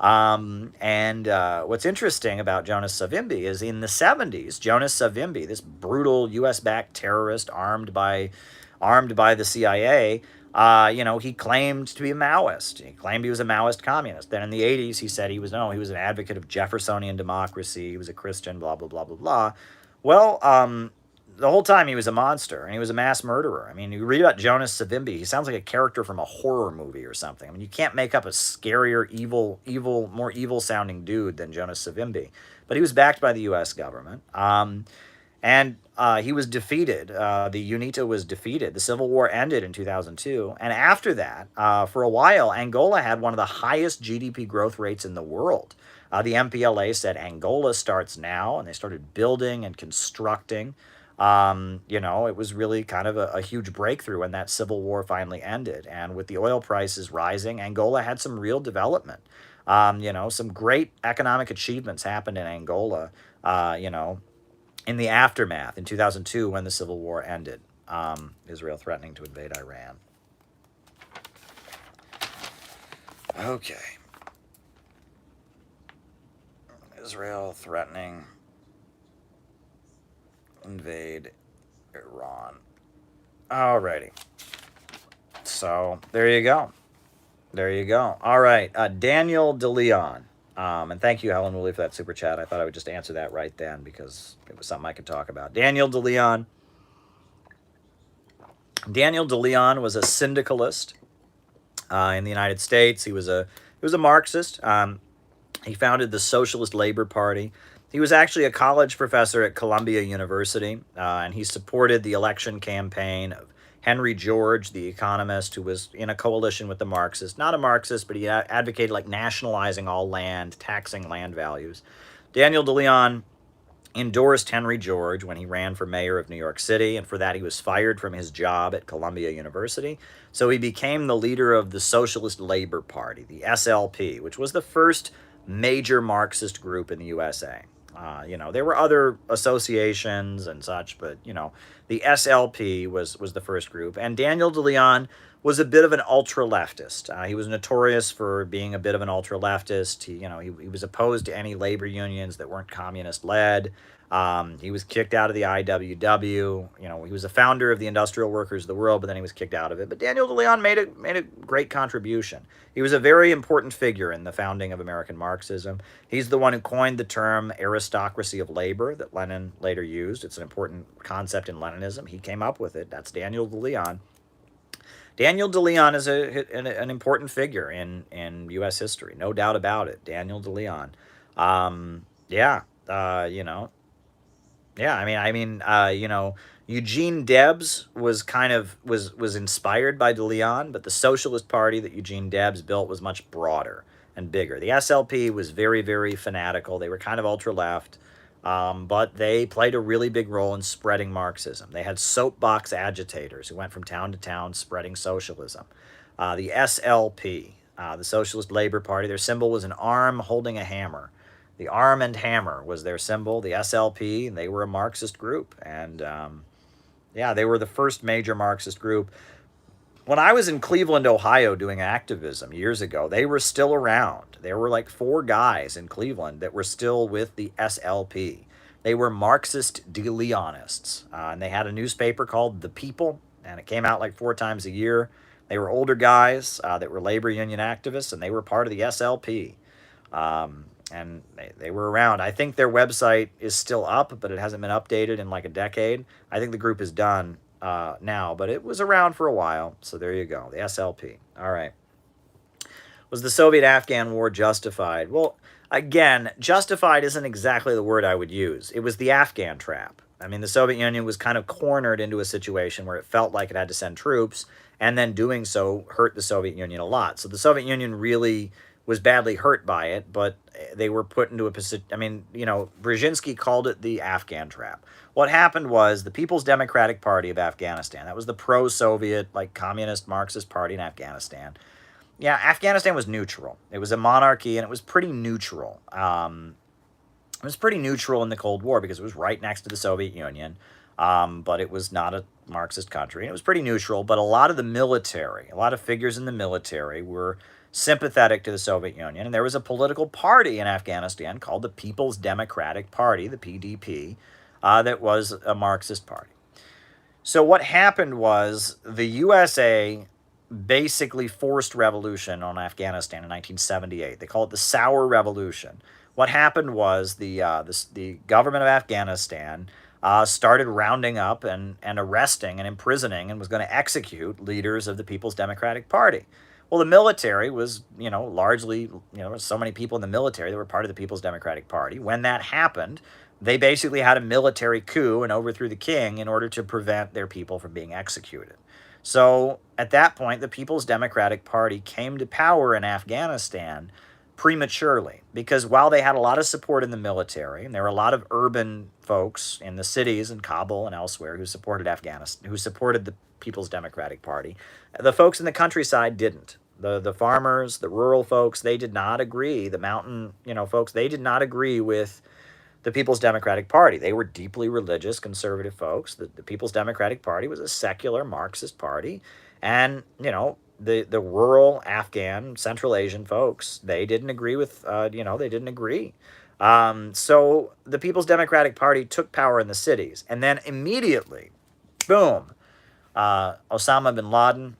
What's interesting about Jonas Savimbi is in the 70s, Jonas Savimbi, this brutal U.S.-backed terrorist armed by the CIA, he claimed to be a Maoist. He claimed he was a Maoist communist. Then in the 80s, he said he was an advocate of Jeffersonian democracy. He was a Christian, blah, blah, blah, blah, blah. Well, the whole time he was a monster, and he was a mass murderer. I mean, you read about Jonas Savimbi, he sounds like a character from a horror movie or something. I mean, you can't make up a scarier, more evil-sounding dude than Jonas Savimbi. But he was backed by the U.S. government, and he was defeated. The UNITA was defeated. The Civil War ended in 2002, and after that, for a while, Angola had one of the highest GDP growth rates in the world. The MPLA said Angola starts now, and they started building and constructing. It was really kind of a huge breakthrough when that civil war finally ended. And with the oil prices rising, Angola had some real development. Some great economic achievements happened in Angola, in the aftermath in 2002 when the civil war ended. Israel threatening to invade Iran. Okay. Israel threatening invade Iran. Alrighty. So, there you go. All right. Daniel DeLeon. And thank you, Helen Woolley, for that super chat. I thought I would just answer that right then because it was something I could talk about. Daniel DeLeon. Daniel DeLeon was a syndicalist in the United States. He was a Marxist. He founded the Socialist Labor Party. He was actually a college professor at Columbia University, and he supported the election campaign of Henry George, the economist, who was in a coalition with the Marxists. Not a Marxist, but he advocated like nationalizing all land, taxing land values. Daniel DeLeon endorsed Henry George when he ran for mayor of New York City, and for that he was fired from his job at Columbia University. So he became the leader of the Socialist Labor Party, the SLP, which was the first major Marxist group in the USA. There were other associations and such, but, the SLP was the first group. And Daniel DeLeon was a bit of an ultra-leftist. He was notorious for being a bit of an ultra-leftist. He was opposed to any labor unions that weren't communist-led. He was kicked out of the IWW. He was a founder of the Industrial Workers of the World, but then he was kicked out of it. But Daniel DeLeon made a great contribution. He was a very important figure in the founding of American Marxism. He's the one who coined the term aristocracy of labor that Lenin later used. It's an important concept in Leninism. He came up with it. That's Daniel DeLeon. Daniel DeLeon is an important figure in U.S. history, no doubt about it. Daniel DeLeon. Eugene Debs was inspired by DeLeon, but the Socialist Party that Eugene Debs built was much broader and bigger. The SLP was very, very fanatical. They were kind of ultra-left. But they played a really big role in spreading Marxism. They had soapbox agitators who went from town to town spreading socialism. The SLP, the Socialist Labor Party, their symbol was an arm holding a hammer. The Arm and Hammer was their symbol. The SLP, they were a Marxist group. And yeah, they were the first major Marxist group. When I was in Cleveland, Ohio doing activism years ago, they were still around. There were like 4 guys in Cleveland that were still with the SLP. They were Marxist de Leonists. And they had a newspaper called The People, and it came out like 4 times a year. They were older guys that were labor union activists, and they were part of the SLP. And they were around. I think their website is still up, but it hasn't been updated in like a decade. I think the group is done now, but it was around for a while. So there you go, the SLP. All right. Was the Soviet-Afghan war justified? Well, again, justified isn't exactly the word I would use. It was the Afghan trap. I mean, the Soviet Union was kind of cornered into a situation where it felt like it had to send troops, and then doing so hurt the Soviet Union a lot. So the Soviet Union really was badly hurt by it, but they were put into a position. I mean, you know, Brzezinski called it the Afghan trap. What happened was the People's Democratic Party of Afghanistan, that was the pro-Soviet, like communist Marxist party in Afghanistan. Yeah, Afghanistan was neutral. It was a monarchy, and it was pretty neutral. It was pretty neutral in the Cold War because it was right next to the Soviet Union, but it was not a Marxist country. And it was pretty neutral, but a lot of the military, a lot of figures in the military were sympathetic to the Soviet Union. And there was a political party in Afghanistan called the People's Democratic Party, the PDP, that was a Marxist party. So what happened was the USA basically forced revolution on Afghanistan in 1978. They call it the Sour Revolution. What happened was the government of Afghanistan started rounding up and arresting and imprisoning and was going to execute leaders of the People's Democratic Party. Well, the military was, you know, largely, you know, there were so many people in the military that were part of the People's Democratic Party. When that happened, they basically had a military coup and overthrew the king in order to prevent their people from being executed. So at that point, the People's Democratic Party came to power in Afghanistan prematurely, because while they had a lot of support in the military, and there were a lot of urban folks in the cities in Kabul and elsewhere who supported Afghanistan, who supported the People's Democratic Party, the folks in the countryside didn't. The farmers, the rural folks, they did not agree. The mountain, you know, folks, they did not agree with the People's Democratic Party. They were deeply religious, conservative folks. The People's Democratic Party was a secular Marxist party. And, you know, the rural Afghan, Central Asian folks, they didn't agree with, you know, they didn't agree. So the People's Democratic Party took power in the cities. And then immediately, boom, Osama bin Laden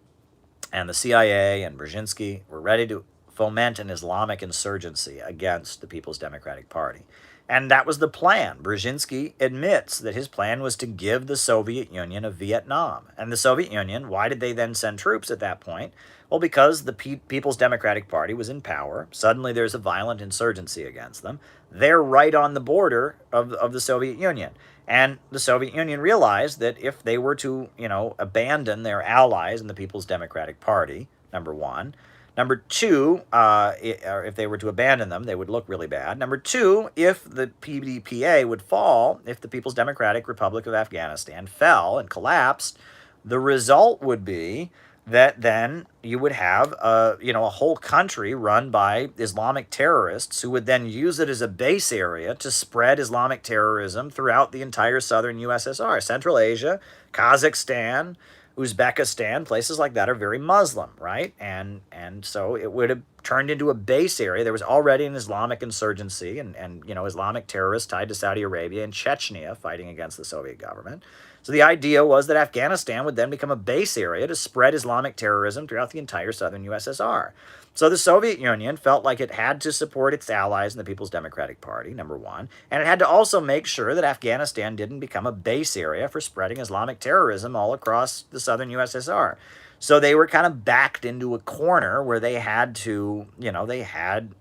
and the CIA and Brzezinski were ready to foment an Islamic insurgency against the People's Democratic Party. And that was the plan. Brzezinski admits that his plan was to give the Soviet Union a Vietnam. And the Soviet Union, why did they then send troops at that point? Well, because the People's Democratic Party was in power. Suddenly there's a violent insurgency against them. They're right on the border of the Soviet Union. And the Soviet Union realized that if they were to, you know, abandon their allies in the People's Democratic Party, number one, number two, if they were to abandon them, they would look really bad. Number two, if the PDPA would fall, if the People's Democratic Republic of Afghanistan fell and collapsed, the result would be that then you would have a whole country run by Islamic terrorists who would then use it as a base area to spread Islamic terrorism throughout the entire southern USSR. Central Asia, Kazakhstan, Uzbekistan, places like that are very Muslim, right? And so it would have turned into a base area. There was already an Islamic insurgency and Islamic terrorists tied to Saudi Arabia and Chechnya fighting against the Soviet government. So the idea was that Afghanistan would then become a base area to spread Islamic terrorism throughout the entire southern USSR. So the Soviet Union felt like it had to support its allies in the People's Democratic Party, number one, and it had to also make sure that Afghanistan didn't become a base area for spreading Islamic terrorism all across the southern USSR. So they were kind of backed into a corner where they had to, they had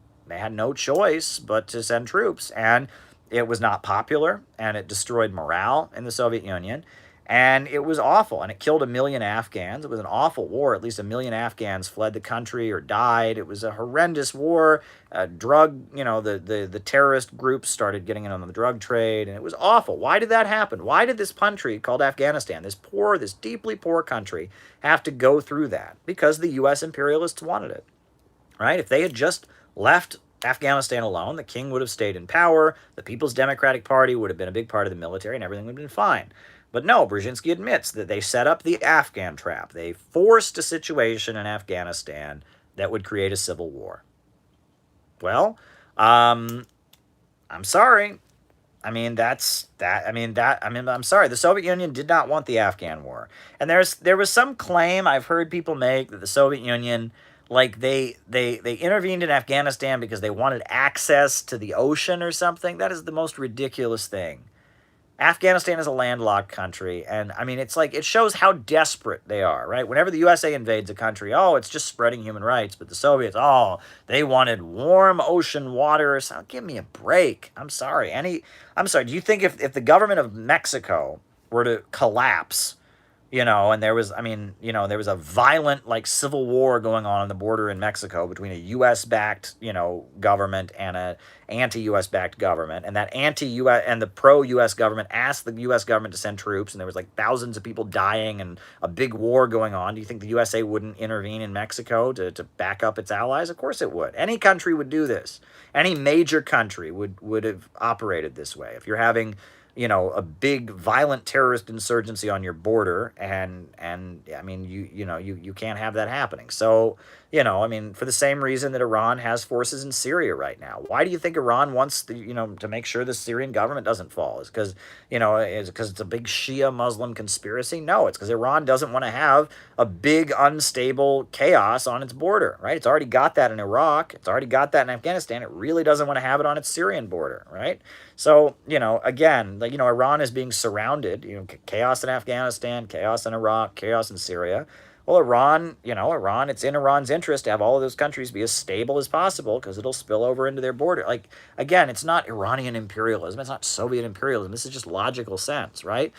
no choice but to send troops. And it was not popular, and it destroyed morale in the Soviet Union. And it was awful, and it killed 1 million Afghans. It was an awful war. At least 1 million Afghans fled the country or died. It was a horrendous war. The terrorist groups started getting in on the drug trade, and it was awful. Why did that happen? Why did this country called Afghanistan, this deeply poor country, have to go through that? Because the U.S. imperialists wanted it, right? If they had just left Afghanistan alone, the king would have stayed in power, the People's Democratic Party would have been a big part of the military, and everything would have been fine. But no, Brzezinski admits that they set up the Afghan trap. They forced a situation in Afghanistan that would create a civil war. Well, I'm sorry. I'm sorry. The Soviet Union did not want the Afghan war. And there was some claim I've heard people make that the Soviet Union, like they intervened in Afghanistan because they wanted access to the ocean or something. That is the most ridiculous thing. Afghanistan is a landlocked country, and it's like it shows how desperate they are, right? Whenever the USA invades a country, it's just spreading human rights, but the Soviets, they wanted warm ocean water. So give me a break. I'm sorry. Do you think if the government of Mexico were to collapse, and there was a violent civil war going on the border in Mexico between a U.S.-backed, government and a anti-U.S. backed government, and that anti-U.S. and the pro-U.S. government asked the U.S. government to send troops, and there was thousands of people dying and a big war going on. Do you think the USA wouldn't intervene in Mexico to back up its allies? Of course it would. Any country would do this. Any major country would have operated this way. If you're having a big violent terrorist insurgency on your border, and you can't have that happening. So, for the same reason that Iran has forces in Syria right now. Why do you think Iran wants to make sure the Syrian government doesn't fall? Is because, it's a big Shia Muslim conspiracy? No, it's because Iran doesn't want to have a big unstable chaos on its border, right? It's already got that in Iraq. It's already got that in Afghanistan. It really doesn't want to have it on its Syrian border, right? So, again, Iran is being surrounded, chaos in Afghanistan, chaos in Iraq, chaos in Syria. Well, Iran, it's in Iran's interest to have all of those countries be as stable as possible because it'll spill over into their border. Again, it's not Iranian imperialism. It's not Soviet imperialism. This is just logical sense, right?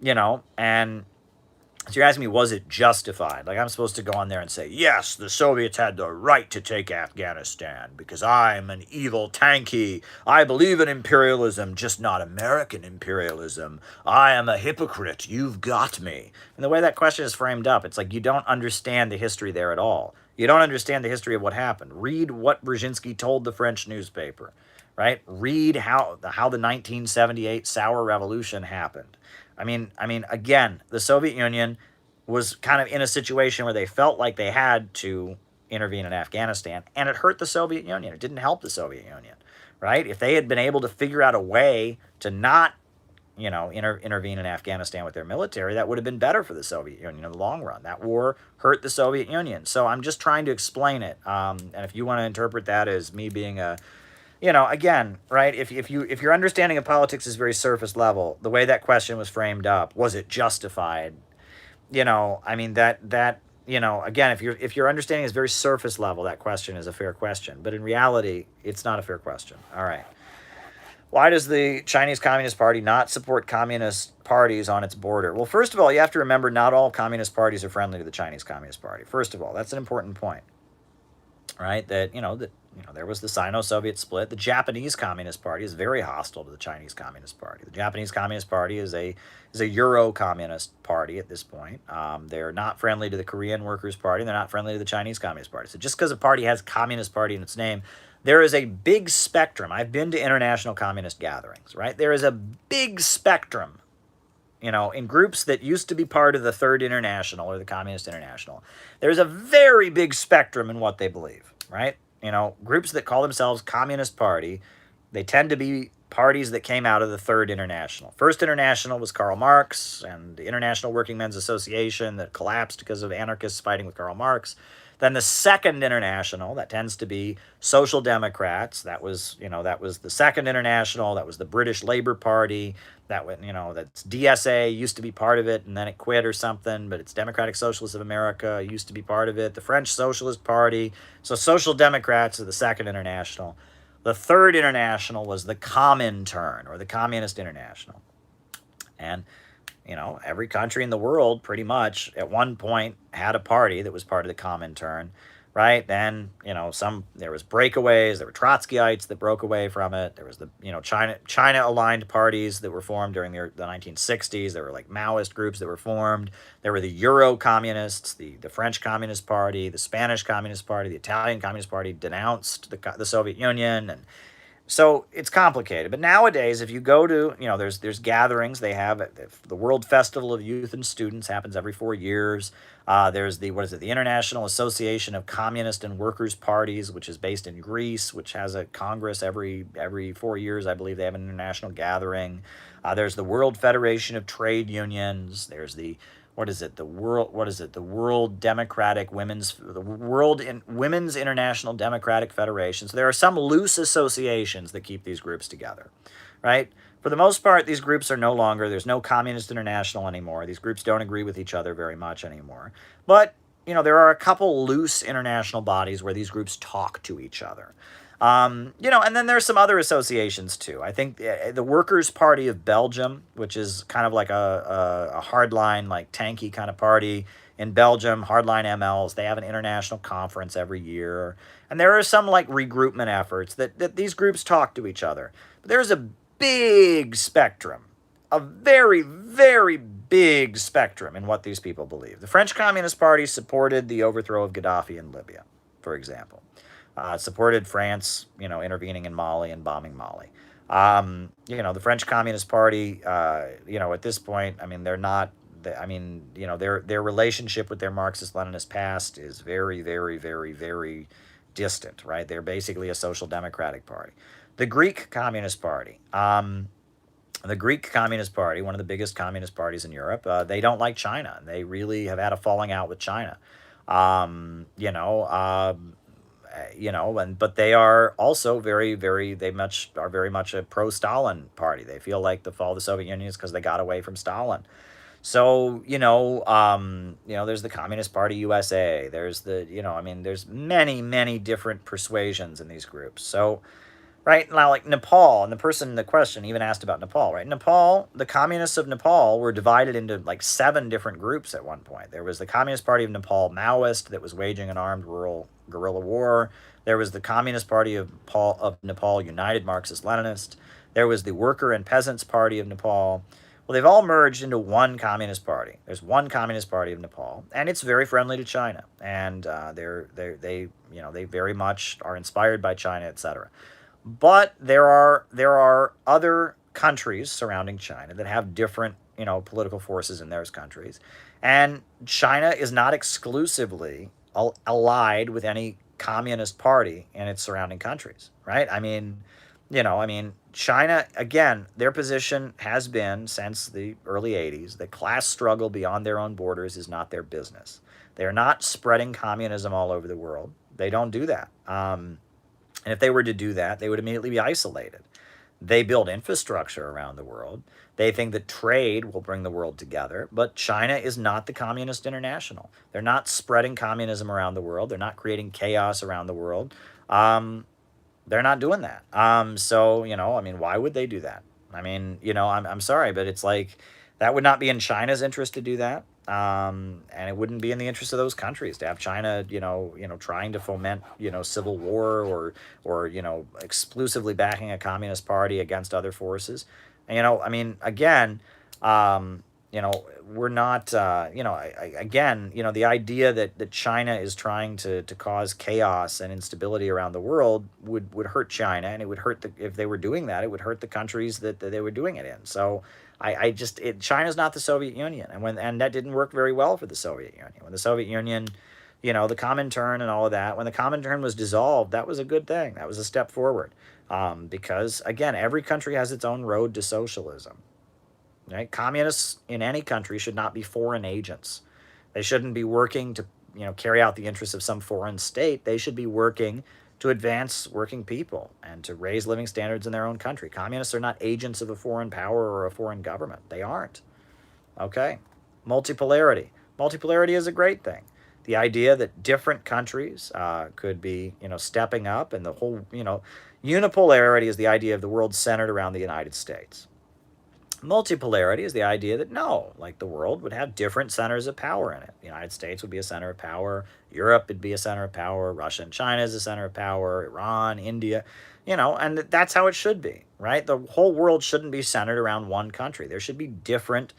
And so you're asking me, was it justified? I'm supposed to go on there and say, yes, the Soviets had the right to take Afghanistan because I'm an evil tanky. I believe in imperialism, just not American imperialism. I am a hypocrite. You've got me. And the way that question is framed up, it's like you don't understand the history there at all. You don't understand the history of what happened. Read what Brzezinski told the French newspaper, right? Read how the 1978 Sour Revolution happened. Again, the Soviet Union was kind of in a situation where they felt like they had to intervene in Afghanistan, and it hurt the Soviet Union. It didn't help the Soviet Union, right? If they had been able to figure out a way to not, intervene in Afghanistan with their military, that would have been better for the Soviet Union in the long run. That war hurt the Soviet Union. So I'm just trying to explain it. And if you want to interpret that as me being again, right, if your understanding of politics is very surface level, the way that question was framed up, was it justified? Again, if your understanding is very surface level, that question is a fair question. But in reality, it's not a fair question. All right. Why does the Chinese Communist Party not support communist parties on its border? Well, first of all, you have to remember not all communist parties are friendly to the Chinese Communist Party. First of all, that's an important point, right? That there was the Sino-Soviet split. The Japanese Communist Party is very hostile to the Chinese Communist Party. The Japanese Communist Party is a Euro-communist party at this point. They're not friendly to the Korean Workers' Party. They're not friendly to the Chinese Communist Party. So just because a party has Communist Party in its name, there is a big spectrum. I've been to international communist gatherings, right? There is a big spectrum, in groups that used to be part of the Third International or the Communist International. There's a very big spectrum in what they believe, right? Groups that call themselves Communist Party, they tend to be parties that came out of the Third International. First International was Karl Marx and the International Working Men's Association that collapsed because of anarchists fighting with Karl Marx. Then the Second International, that tends to be Social Democrats. That was the Second International. That was the British Labour Party. That's DSA used to be part of it, and then it quit or something, but it's Democratic Socialists of America used to be part of it. The French Socialist Party. So Social Democrats are the Second International. The Third International was the Comintern, or the Communist International. And every country in the world pretty much at one point had a party that was part of the Comintern, right? Then, there was breakaways, there were Trotskyites that broke away from it. There was the, China aligned parties that were formed during the 1960s. There were like Maoist groups that were formed. There were the Euro communists, the French Communist Party, the Spanish Communist Party, the Italian Communist Party denounced the Soviet Union, and so it's complicated. But nowadays, if you go to, there's gatherings. They have the World Festival of Youth and Students happens every 4 years. There's the International Association of Communist and Workers' Parties, which is based in Greece, which has a congress every 4 years. I believe they have an international gathering. There's the World Federation of Trade Unions. There's the World Democratic Women's International Democratic Federation. So there are some loose associations that keep these groups together, right? For the most part, these groups are no longer, there's no Communist International anymore. These groups don't agree with each other very much anymore. But, there are a couple loose international bodies where these groups talk to each other. And then there's some other associations too. I think the Workers' Party of Belgium, which is kind of like a hardline, like tanky kind of party in Belgium, hardline MLs, they have an international conference every year. And there are some like regroupment efforts that these groups talk to each other. But there's a big spectrum, a very, very big spectrum in what these people believe. The French Communist Party supported the overthrow of Gaddafi in Libya, for example. Supported France, intervening in Mali and bombing Mali. The French Communist Party, at this point, they're not, their relationship with their Marxist-Leninist past is very, very, very, very distant, right? They're basically a social democratic party. The Greek Communist Party, one of the biggest communist parties in Europe, they don't like China. They really have had a falling out with China. But they are also very, very, are very much a pro-Stalin party. They feel like the fall of the Soviet Union is because they got away from Stalin. So, there's the Communist Party USA. There's there's many, many different persuasions in these groups. So, right now, like Nepal, and the person in the question even asked about Nepal, right? Nepal, the communists of Nepal were divided into like 7 different groups at one point. There was the Communist Party of Nepal Maoist that was waging an armed rural guerrilla war. There was the Communist Party of Nepal United Marxist-Leninist. There was the Worker and Peasants Party of Nepal. Well, they've all merged into one communist party. There's one Communist Party of Nepal, and it's very friendly to China, and they very much are inspired by China, etc. But there are other countries surrounding China that have different, political forces in those countries. And China is not exclusively allied with any communist party in its surrounding countries, right? China, again, their position has been since the early 80s that class struggle beyond their own borders is not their business. They are not spreading communism all over the world. They don't do that. And if they were to do that, they would immediately be isolated. They build infrastructure around the world. They think that trade will bring the world together, but China is not the Communist International. They're not spreading communism around the world. They're not creating chaos around the world. They're not doing that. Why would they do that? I'm sorry, but it's like that would not be in China's interest to do that. And it wouldn't be in the interest of those countries to have China, trying to foment, civil war or exclusively backing a communist party against other forces. Again, we're not, the idea that China is trying to cause chaos and instability around the world would hurt China, and it would hurt if they were doing that, it would hurt the countries that they were doing it in. So China's not the Soviet Union, and that didn't work very well for the Soviet Union. When the Soviet Union, the Comintern and all of that, when the Comintern was dissolved, that was a good thing. That was a step forward, because again, every country has its own road to socialism. Right? Communists in any country should not be foreign agents. They shouldn't be working to carry out the interests of some foreign state. They should be working to advance working people and to raise living standards in their own country. Communists are not agents of a foreign power or a foreign government. They aren't. Okay. Multipolarity. Multipolarity is a great thing. The idea that different countries could be, stepping up, and the whole, unipolarity is the idea of the world centered around the United States. Multipolarity is the idea that no, like the world would have different centers of power in it. The United States would be a center of power. Europe would be a center of power. Russia and China is a center of power. Iran, India, and that's how it should be, right? The whole world shouldn't be centered around one country. There should be different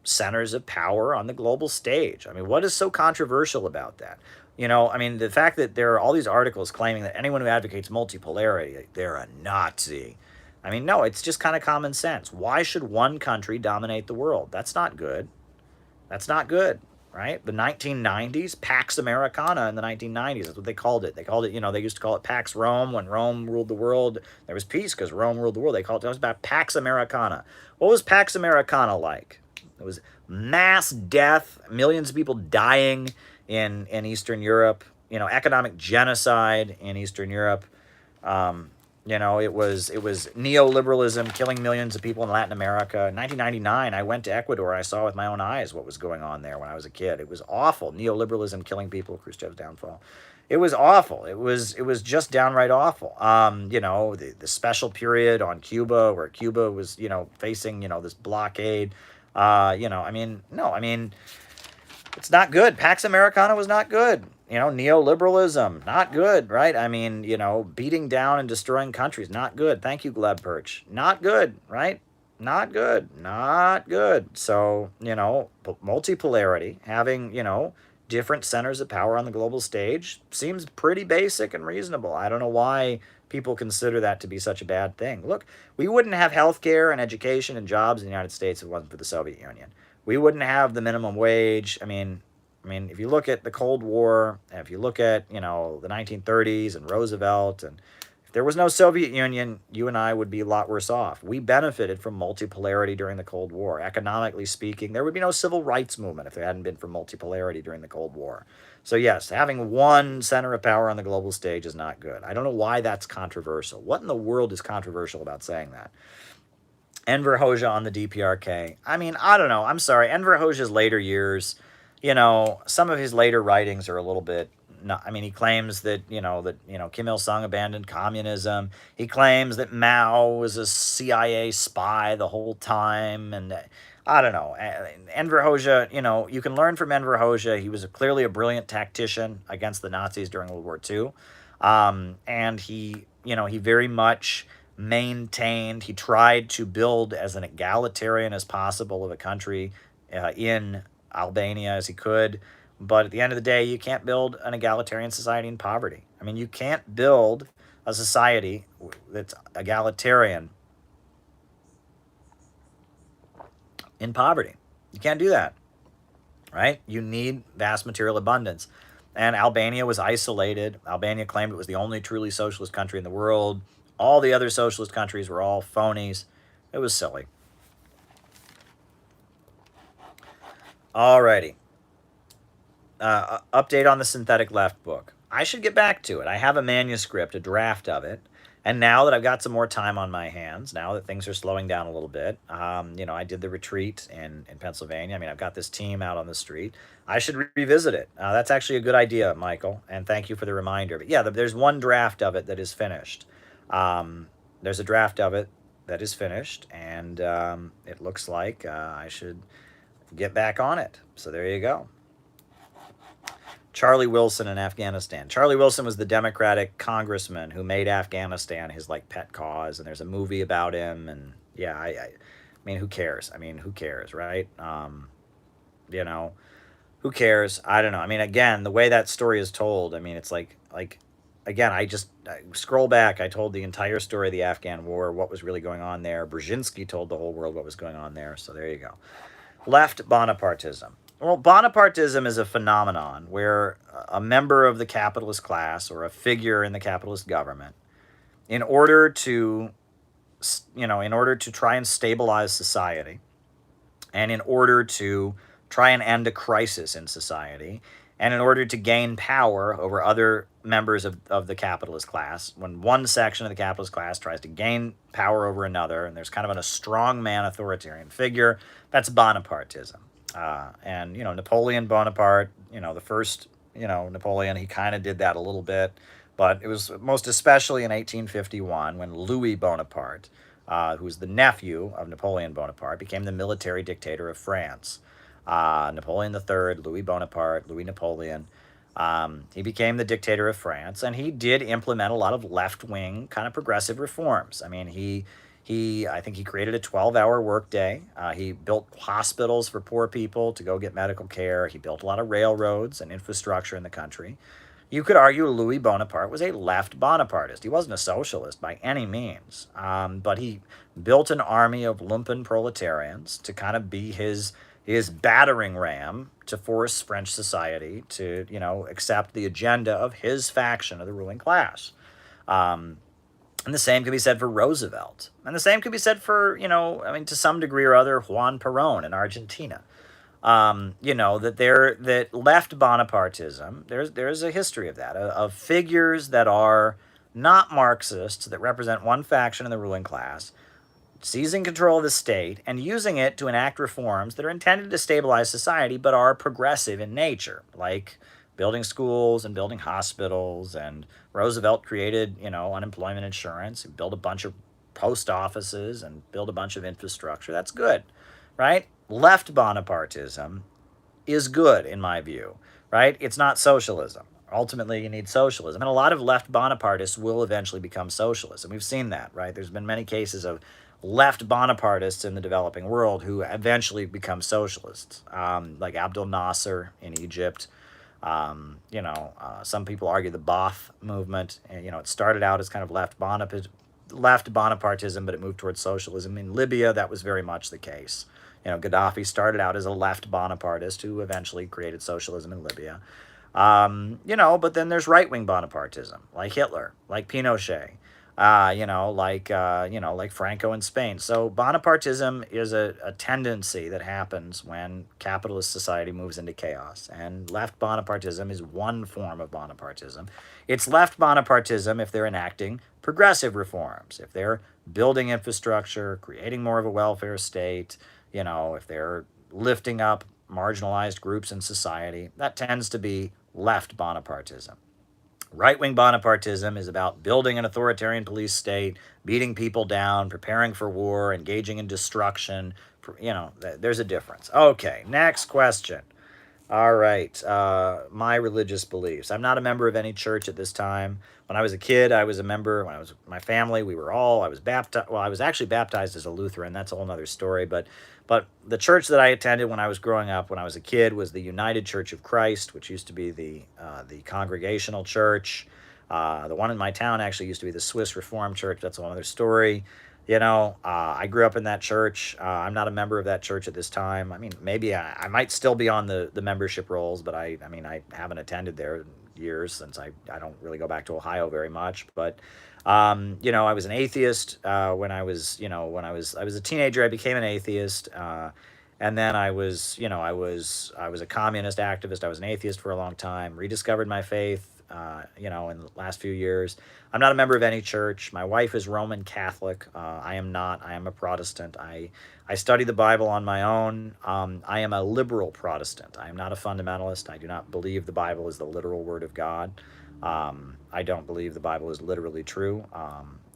centers of power on the global stage. I mean, what is so controversial about that? The fact that there are all these articles claiming that anyone who advocates multipolarity, they're a Nazi. I mean, no, it's just kind of common sense. Why should one country dominate the world? That's not good. That's not good, right? The 1990s, Pax Americana in the 1990s, that's what they called it. They called it, they used to call it Pax Rome when Rome ruled the world. There was peace because Rome ruled the world. It was about Pax Americana. What was Pax Americana like? It was mass death, millions of people dying in Eastern Europe, economic genocide in Eastern Europe. It was neoliberalism killing millions of people in Latin America. In 1999, I went to Ecuador. I saw with my own eyes what was going on there when I was a kid. It was awful. Neoliberalism killing people, Khrushchev's downfall. It was awful. It was just downright awful. The special period on Cuba where Cuba was, facing, this blockade. It's not good. Pax Americana was not good. Neoliberalism, not good, right? Beating down and destroying countries, not good. Thank you, Gleb Perch. Not good, right? Not good. Not good. So, multipolarity, having, different centers of power on the global stage seems pretty basic and reasonable. I don't know why people consider that to be such a bad thing. Look, we wouldn't have healthcare and education and jobs in the United States if it wasn't for the Soviet Union. We wouldn't have the minimum wage. I mean, if you look at the Cold War, if you look at, the 1930s and Roosevelt, and if there was no Soviet Union, you and I would be a lot worse off. We benefited from multipolarity during the Cold War. Economically speaking, there would be no civil rights movement if there hadn't been for multipolarity during the Cold War. So yes, having one center of power on the global stage is not good. I don't know why that's controversial. What in the world is controversial about saying that? Enver Hoxha on the DPRK. I don't know. I'm sorry. Enver Hoxha's later years, some of his later writings are a little bit. He claims that Kim Il Sung abandoned communism. He claims that Mao was a CIA spy the whole time, and I don't know. Enver Hoxha, you can learn from Enver Hoxha. He was clearly a brilliant tactician against the Nazis during World War II, and he very much he tried to build as an egalitarian as possible of a country in Albania as he could. But at the end of the day, you can't build an egalitarian society in poverty. You can't build a society that's egalitarian in poverty. You can't do that, right? You need vast material abundance. And Albania was isolated. Albania claimed it was the only truly socialist country in the world. All the other socialist countries were all phonies. It was silly. Alrighty. Update on the Synthetic Left book. I should get back to it. I have a manuscript, a draft of it. And now that I've got some more time on my hands, now that things are slowing down a little bit, I did the retreat in Pennsylvania. I've got this team out on the street. I should revisit it. That's actually a good idea, Michael, and thank you for the reminder. But yeah, there's one draft of it that is finished. There's a draft of it that is finished, and it looks like I should get back on it. So there you go. Charlie Wilson in Afghanistan. Charlie Wilson was the Democratic congressman who made Afghanistan his pet cause, and there's a movie about him. And yeah, I who cares? Who cares, right? Who cares? I don't know. Again, the way that story is told, it's again, I scroll back. I told the entire story of the Afghan war, what was really going on there. Brzezinski told the whole world what was going on there. So there you go. Left Bonapartism. Well, Bonapartism is a phenomenon where a member of the capitalist class or a figure in the capitalist government, in order to try and stabilize society, and in order to try and end a crisis in society, and in order to gain power over other members of the capitalist class, when one section of the capitalist class tries to gain power over another, and there's kind of a strongman authoritarian figure, that's Bonapartism. And Napoleon Bonaparte, the first, Napoleon, he kind of did that a little bit, but it was most especially in 1851 when Louis Bonaparte who was the nephew of Napoleon Bonaparte, became the military dictator of France. Napoleon III, Louis Bonaparte, Louis Napoleon. He became the dictator of France, and he did implement a lot of left-wing kind of progressive reforms. I mean, I think he created a 12-hour workday. He built hospitals for poor people to go get medical care. He built a lot of railroads and infrastructure in the country. You could argue Louis Bonaparte was a left Bonapartist. He wasn't a socialist by any means, but he built an army of lumpen proletarians to kind of be his battering ram to force French society to, accept the agenda of his faction of the ruling class. And the same could be said for Roosevelt. And the same could be said for, to some degree or other, Juan Perón in Argentina. That left Bonapartism, there's a history of that, of figures that are not Marxists, that represent one faction in the ruling class, seizing control of the state and using it to enact reforms that are intended to stabilize society but are progressive in nature, like building schools and building hospitals. And Roosevelt created, unemployment insurance, and built a bunch of post offices and built a bunch of infrastructure. That's good, right? Left Bonapartism is good in my view, right? It's not socialism. Ultimately, you need socialism. And a lot of left Bonapartists will eventually become socialists. And we've seen that, right? There's been many cases of left Bonapartists in the developing world who eventually become socialists, like Abdel Nasser in Egypt. Some people argue the Ba'ath movement, it started out as kind of left Bonapartism, but it moved towards socialism. In Libya, that was very much the case. Gaddafi started out as a left Bonapartist who eventually created socialism in Libya. But then there's right-wing Bonapartism, like Hitler, like Pinochet, like Franco in Spain. So Bonapartism is a tendency that happens when capitalist society moves into chaos. And left Bonapartism is one form of Bonapartism. It's left Bonapartism if they're enacting progressive reforms, if they're building infrastructure, creating more of a welfare state, if they're lifting up marginalized groups in society. That tends to be left Bonapartism. Right-wing Bonapartism is about building an authoritarian police state, beating people down, preparing for war, engaging in destruction. There's a difference. Okay, next question. All right, my religious beliefs. I'm not a member of any church at this time. When I was a kid, I was a member. When I was my family, I was baptized. Well, I was actually baptized as a Lutheran. That's a whole other story. But the church that I attended when I was growing up, when I was a kid, was the United Church of Christ, which used to be the Congregational Church. The one in my town actually used to be the Swiss Reformed Church. That's a whole other story. I grew up in that church. I'm not a member of that church at this time. I mean, maybe I might still be on the membership rolls, but I haven't attended there in years, since I don't really go back to Ohio very much. But, I was an atheist when I was a teenager. I became an atheist. And then I was a communist activist. I was an atheist for a long time, rediscovered my faith, in the last few years. I'm not a member of any church. My wife is Roman Catholic. I am not. I am a Protestant. I study the Bible on my own. I am a liberal Protestant. I am not a fundamentalist. I do not believe the Bible is the literal word of God. I don't believe the Bible is literally true.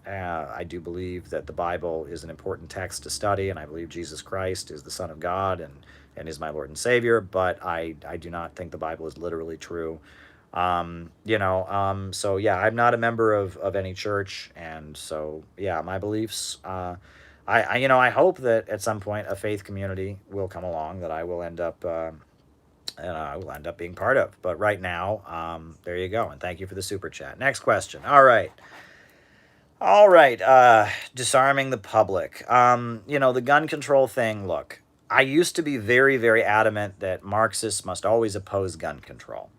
I do believe that the Bible is an important text to study, and I believe Jesus Christ is the Son of God and is my Lord and Savior, but I do not think the Bible is literally true. So yeah, I'm not a member of any church, and so yeah, my beliefs, I hope that at some point a faith community will come along that I will end up being part of. But right now, there you go, and thank you for the super chat. Next question. All right, disarming the public. The gun control thing. Look, I used to be very, very adamant that Marxists must always oppose gun control.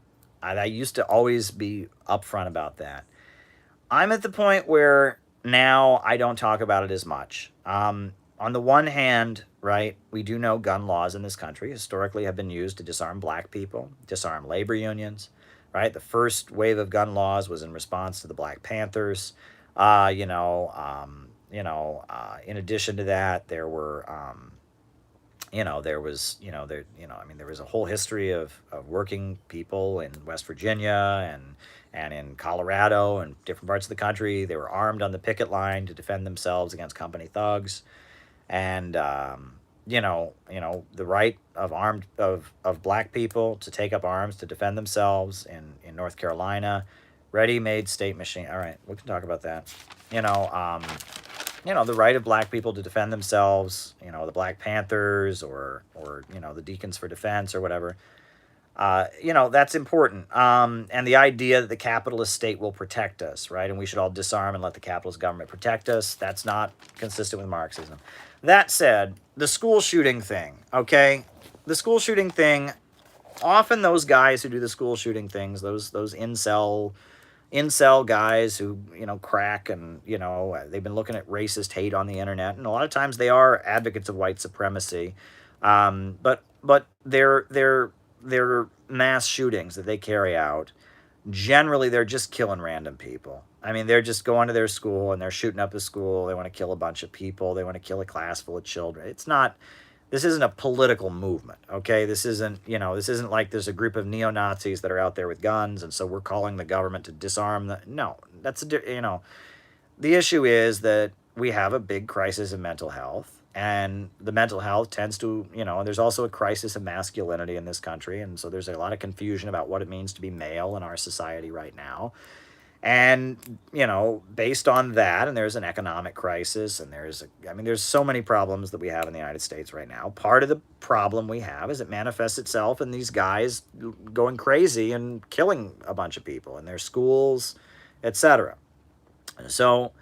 I used to always be upfront about that. I'm at the point where now I don't talk about it as much. On the one hand, right, we do know gun laws in this country historically have been used to disarm black people, disarm labor unions, right? The first wave of gun laws was in response to the Black Panthers. In addition to that, there were there was, there was a whole history of working people in West Virginia and in Colorado and different parts of the country. They were armed on the picket line to defend themselves against company thugs. And, the right of black people to take up arms to defend themselves in North Carolina, ready-made state machine. All right, we can talk about that. The right of black people to defend themselves, the Black Panthers or the Deacons for Defense or whatever. That's important. And the idea that the capitalist state will protect us, right? And we should all disarm and let the capitalist government protect us. That's not consistent with Marxism. That said, the school shooting thing, okay? The school shooting thing, often those guys who do the school shooting things, those incel guys who, crack and, they've been looking at racist hate on the internet. And a lot of times they are advocates of white supremacy. But their mass shootings that they carry out, generally they're just killing random people. I mean, they're just going to their school and they're shooting up the school. They want to kill a bunch of people. They want to kill a class full of children. This isn't a political movement, okay? This isn't like there's a group of neo-Nazis that are out there with guns and so we're calling the government to disarm them. No, the issue is that we have a big crisis of mental health. And the mental health tends to, there's also a crisis of masculinity in this country. And so there's a lot of confusion about what it means to be male in our society right now. And, based on that, and there's an economic crisis, and there's so many problems that we have in the United States right now. Part of the problem we have is it manifests itself in these guys going crazy and killing a bunch of people in their schools, etc. So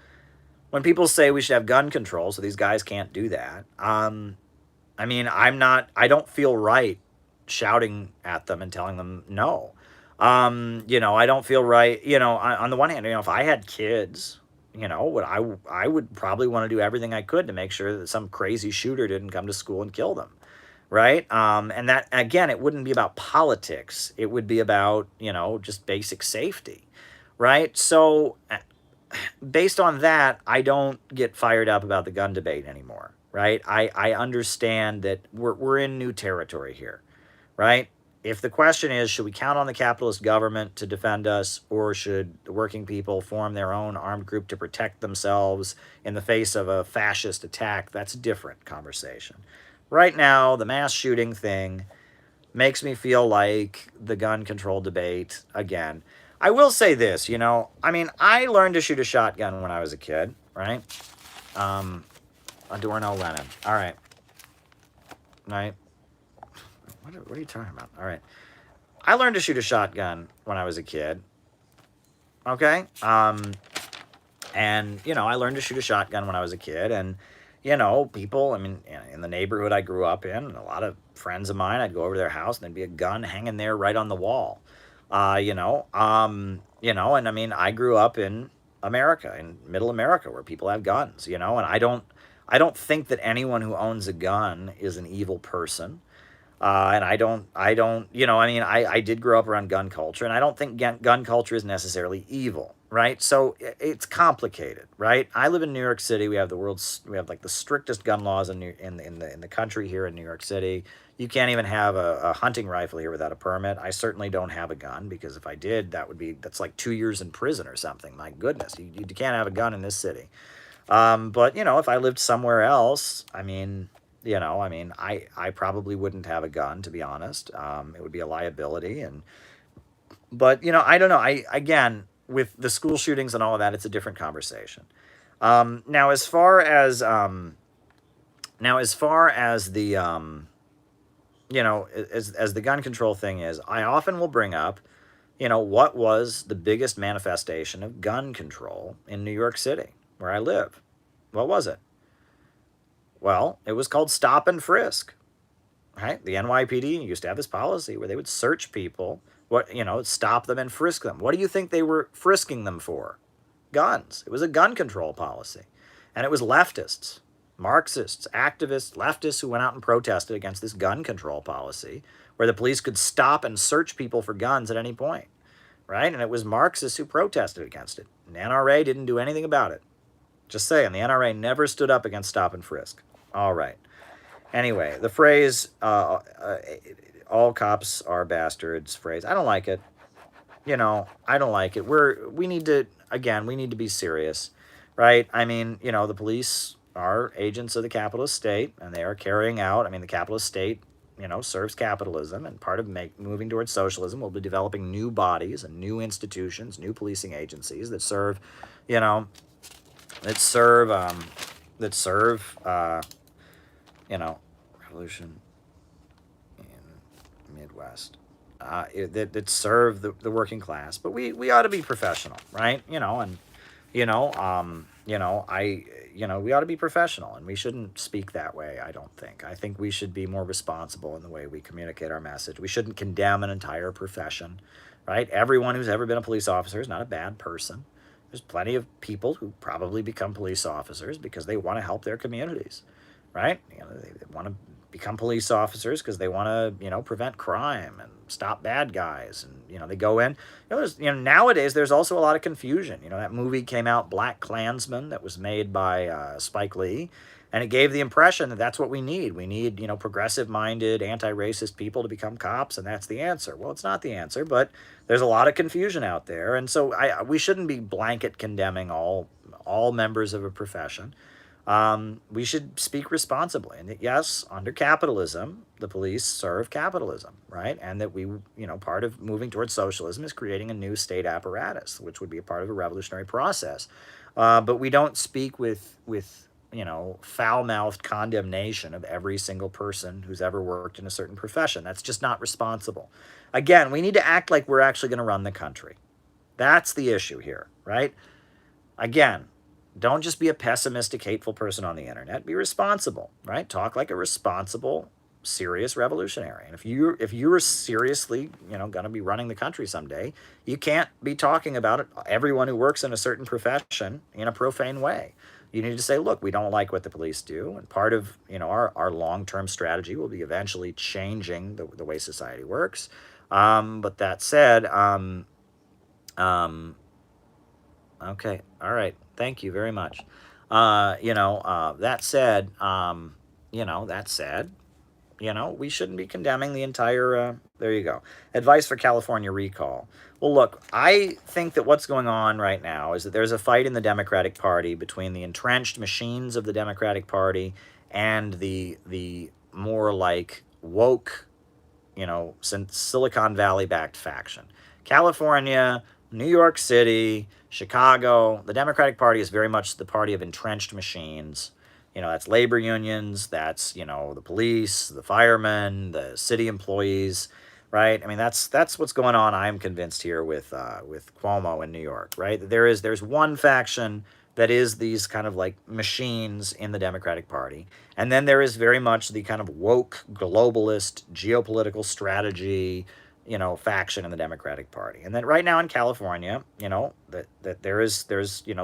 when people say we should have gun control so these guys can't do that, I don't feel right shouting at them and telling them no. I don't feel right, on the one hand, if I had kids, I would probably want to do everything I could to make sure that some crazy shooter didn't come to school and kill them. Right. And that, again, it wouldn't be about politics. It would be about, just basic safety. Right. So based on that, I don't get fired up about the gun debate anymore. Right. I understand that we're in new territory here. Right. If the question is, should we count on the capitalist government to defend us, or should the working people form their own armed group to protect themselves in the face of a fascist attack, that's a different conversation. Right now, the mass shooting thing makes me feel like the gun control debate again. I will say this, I learned to shoot a shotgun when I was a kid, right? Adorno Lenin. All right. Right. What are you talking about? All right. I learned to shoot a shotgun when I was a kid. Okay? And, I learned to shoot a shotgun when I was a kid. And, people, in the neighborhood I grew up in, a lot of friends of mine, I'd go over to their house and there'd be a gun hanging there right on the wall. I grew up in America, in middle America, where people have guns, and I don't think that anyone who owns a gun is an evil person. And I did grow up around gun culture, and I don't think gun culture is necessarily evil, right? So it's complicated, right? I live in New York City. We have like the strictest gun laws in the country here in New York City. You can't even have a hunting rifle here without a permit. I certainly don't have a gun, because if I did, that's like 2 years in prison or something. My goodness, you can't have a gun in this city. But if I lived somewhere else, I probably wouldn't have a gun, to be honest. It would be a liability. But I don't know. Again, with the school shootings and all of that, it's a different conversation. Now, as far as the, as the gun control thing is, I often will bring up, what was the biggest manifestation of gun control in New York City, where I live? What was it? Well, it was called stop and frisk, right? The NYPD used to have this policy where they would search people, stop them and frisk them. What do you think they were frisking them for? Guns. It was a gun control policy. And it was leftists, Marxists, activists, leftists who went out and protested against this gun control policy where the police could stop and search people for guns at any point, right? And it was Marxists who protested against it. And the NRA didn't do anything about it. Just saying, the NRA never stood up against stop and frisk. All right. Anyway, the phrase "all cops are bastards" phrase, I don't like it. I don't like it. We need to, again, we need to be serious, right? I mean, the police are agents of the capitalist state, and they are carrying out. I mean, the capitalist state, serves capitalism, and part of moving towards socialism will be developing new bodies and new institutions, new policing agencies that serve, you know, that serve, that serve, revolution in Midwest. That serve the working class, but we ought to be professional, right? We ought to be professional, and we shouldn't speak that way. I think we should be more responsible in the way we communicate our message. We shouldn't condemn an entire profession, right? Everyone who's ever been a police officer is not a bad person. There's plenty of people who probably become police officers because they want to help their communities, right? They want to become police officers because they want to, prevent crime and stop bad guys. And, they go in. Nowadays there's also a lot of confusion. That movie came out, Black Klansman, that was made by Spike Lee. And it gave the impression that that's what we need. We need, progressive-minded, anti-racist people to become cops, and that's the answer. Well, it's not the answer, but there's a lot of confusion out there. And so we shouldn't be blanket condemning all members of a profession. We should speak responsibly, and that yes, under capitalism, the police serve capitalism, right? And that part of moving towards socialism is creating a new state apparatus, which would be a part of a revolutionary process. But we don't speak with foul-mouthed condemnation of every single person who's ever worked in a certain profession. That's just not responsible. Again, we need to act like we're actually going to run the country. That's the issue here, right? Again, don't just be a pessimistic, hateful person on the internet. Be responsible, right? Talk like a responsible, serious revolutionary. And if you are seriously, going to be running the country someday, you can't be talking about everyone who works in a certain profession in a profane way. You need to say, look, we don't like what the police do, and part of our long-term strategy will be eventually changing the way society works. But that said, okay, all right. Thank you very much. That said, we shouldn't be condemning the entire, there you go. Advice for California recall. Well, look, I think that what's going on right now is that there's a fight in the Democratic Party between the entrenched machines of the Democratic Party and the more like woke, Silicon Valley-backed faction. California, New York City, Chicago, the Democratic Party is very much the party of entrenched machines. That's labor unions, that's, the police, the firemen, the city employees, right? I mean, that's what's going on, I'm convinced, here with Cuomo in New York, right? There's one faction that is these kind of like machines in the Democratic Party. And then there is very much the kind of woke, globalist, geopolitical strategy, faction in the Democratic Party. And then right now in California, that there's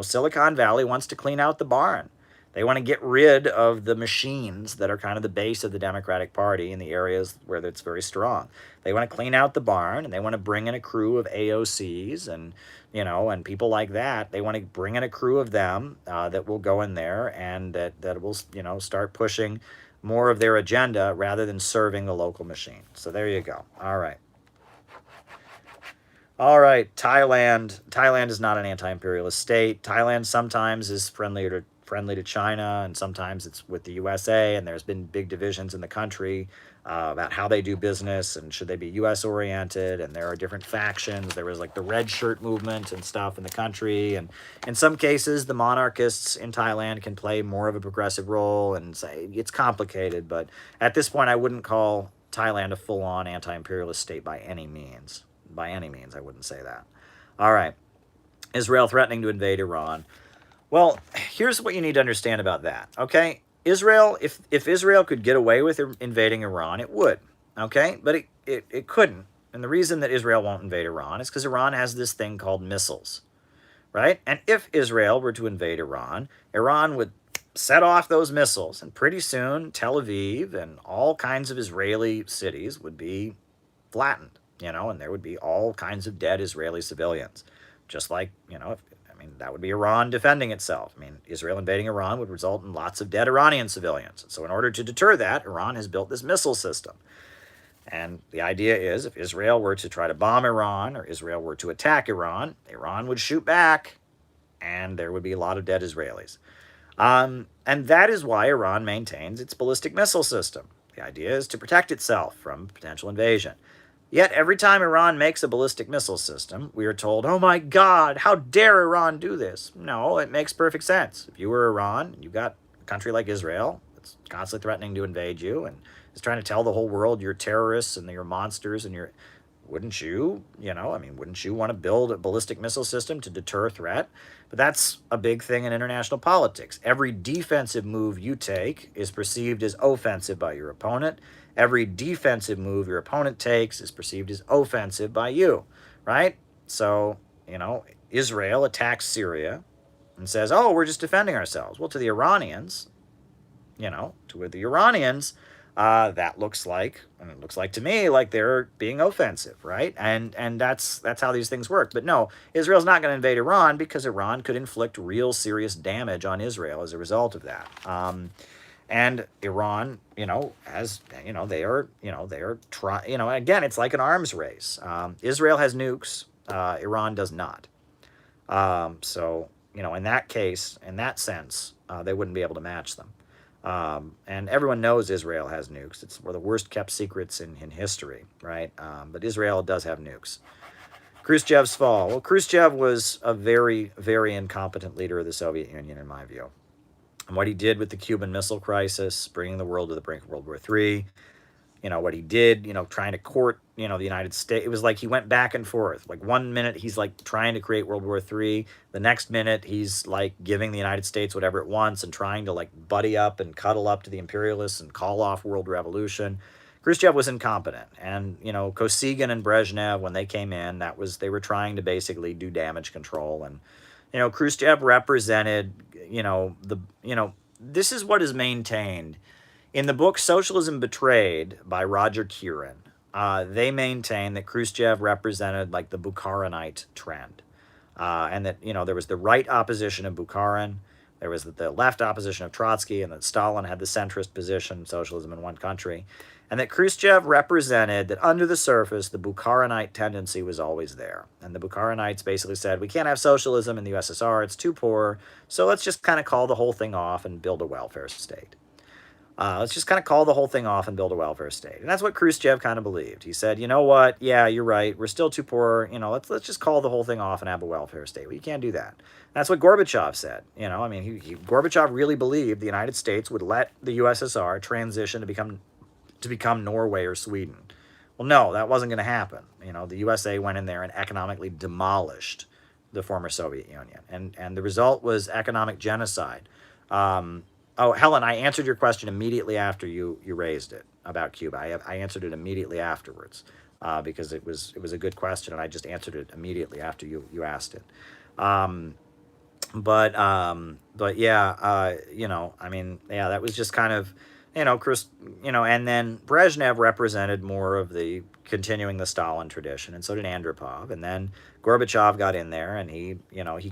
Silicon Valley wants to clean out the barn. They want to get rid of the machines that are kind of the base of the Democratic Party in the areas where it's very strong. They want to clean out the barn, and they want to bring in a crew of AOCs and people like that. They want to bring in a crew of them that will go in there and that will start pushing more of their agenda rather than serving the local machine. So there you go. All right. All right, Thailand. Thailand is not an anti-imperialist state. Thailand sometimes is friendly to China, and sometimes it's with the USA, and there's been big divisions in the country about how they do business and should they be US oriented, and there are different factions. There was like the red shirt movement and stuff in the country, and in some cases the monarchists in Thailand can play more of a progressive role, and say it's complicated, but at this point I wouldn't call Thailand a full-on anti-imperialist state by any means. By any means, I wouldn't say that. All right. Israel threatening to invade Iran. Well, here's what you need to understand about that, okay? Israel, if Israel could get away with invading Iran, it would, okay? But it couldn't. And the reason that Israel won't invade Iran is because Iran has this thing called missiles, right? And if Israel were to invade Iran, Iran would set off those missiles, and pretty soon Tel Aviv and all kinds of Israeli cities would be flattened. And there would be all kinds of dead Israeli civilians. Just like, mean, that would be Iran defending itself. I mean, Israel invading Iran would result in lots of dead Iranian civilians. So in order to deter that, Iran has built this missile system. And the idea is if Israel were to try to bomb Iran or Israel were to attack Iran, Iran would shoot back and there would be a lot of dead Israelis. And that is why Iran maintains its ballistic missile system. The idea is to protect itself from potential invasion. Yet every time Iran makes a ballistic missile system, we are told, oh my God, how dare Iran do this? No, it makes perfect sense. If you were Iran, you've got a country like Israel that's constantly threatening to invade you and is trying to tell the whole world you're terrorists and you're monsters and you're... Wouldn't you, wouldn't you want to build a ballistic missile system to deter a threat? But that's a big thing in international politics. Every defensive move you take is perceived as offensive by your opponent. Every defensive move your opponent takes is perceived as offensive by you, right? So, Israel attacks Syria and says, oh, we're just defending ourselves. Well, to the Iranians, that looks like, and it looks like to me, like they're being offensive, right? And that's how these things work. But no, Israel's not going to invade Iran because Iran could inflict real serious damage on Israel as a result of that. And Iran, again, it's like an arms race. Israel has nukes, Iran does not. So, in that case, in that sense, they wouldn't be able to match them. And everyone knows Israel has nukes. It's one of the worst kept secrets in history, right? But Israel does have nukes. Khrushchev's fall. Well, Khrushchev was a very, very incompetent leader of the Soviet Union, in my view. And what he did with the Cuban Missile Crisis, bringing the world to the brink of World War III, what he did, trying to court, the United States. It was like he went back and forth. Like 1 minute, he's like trying to create World War III. The next minute, he's like giving the United States whatever it wants and trying to like buddy up and cuddle up to the imperialists and call off world revolution. Khrushchev was incompetent. And, Kosygin and Brezhnev, when they came in, they were trying to basically do damage control. And, Khrushchev represented, this is what is maintained. In the book Socialism Betrayed by Roger Kieran, they maintain that Khrushchev represented like the Bukharinite trend. And that, there was the right opposition of Bukharin, there was the left opposition of Trotsky, and that Stalin had the centrist position, socialism in one country. And that Khrushchev represented that under the surface, the Bukharinite tendency was always there. And the Bukharinites basically said, we can't have socialism in the USSR, it's too poor, so let's just kind of call the whole thing off and build a welfare state. Let's just kind of call the whole thing off and build a welfare state. And that's what Khrushchev kind of believed. He said, you know what? Yeah, you're right. We're still too poor. Let's just call the whole thing off and have a welfare state. Well, you can't do that. That's what Gorbachev said. Gorbachev really believed the United States would let the USSR transition to become Norway or Sweden. Well, no, that wasn't going to happen. The USA went in there and economically demolished the former Soviet Union. And the result was economic genocide. Oh, Helen, I answered your question immediately after you raised it about Cuba. I answered it immediately afterwards because it was a good question, and I just answered it immediately after you asked it. But yeah, that was just kind of, and then Brezhnev represented more of the continuing the Stalin tradition, and so did Andropov. And then Gorbachev got in there, and he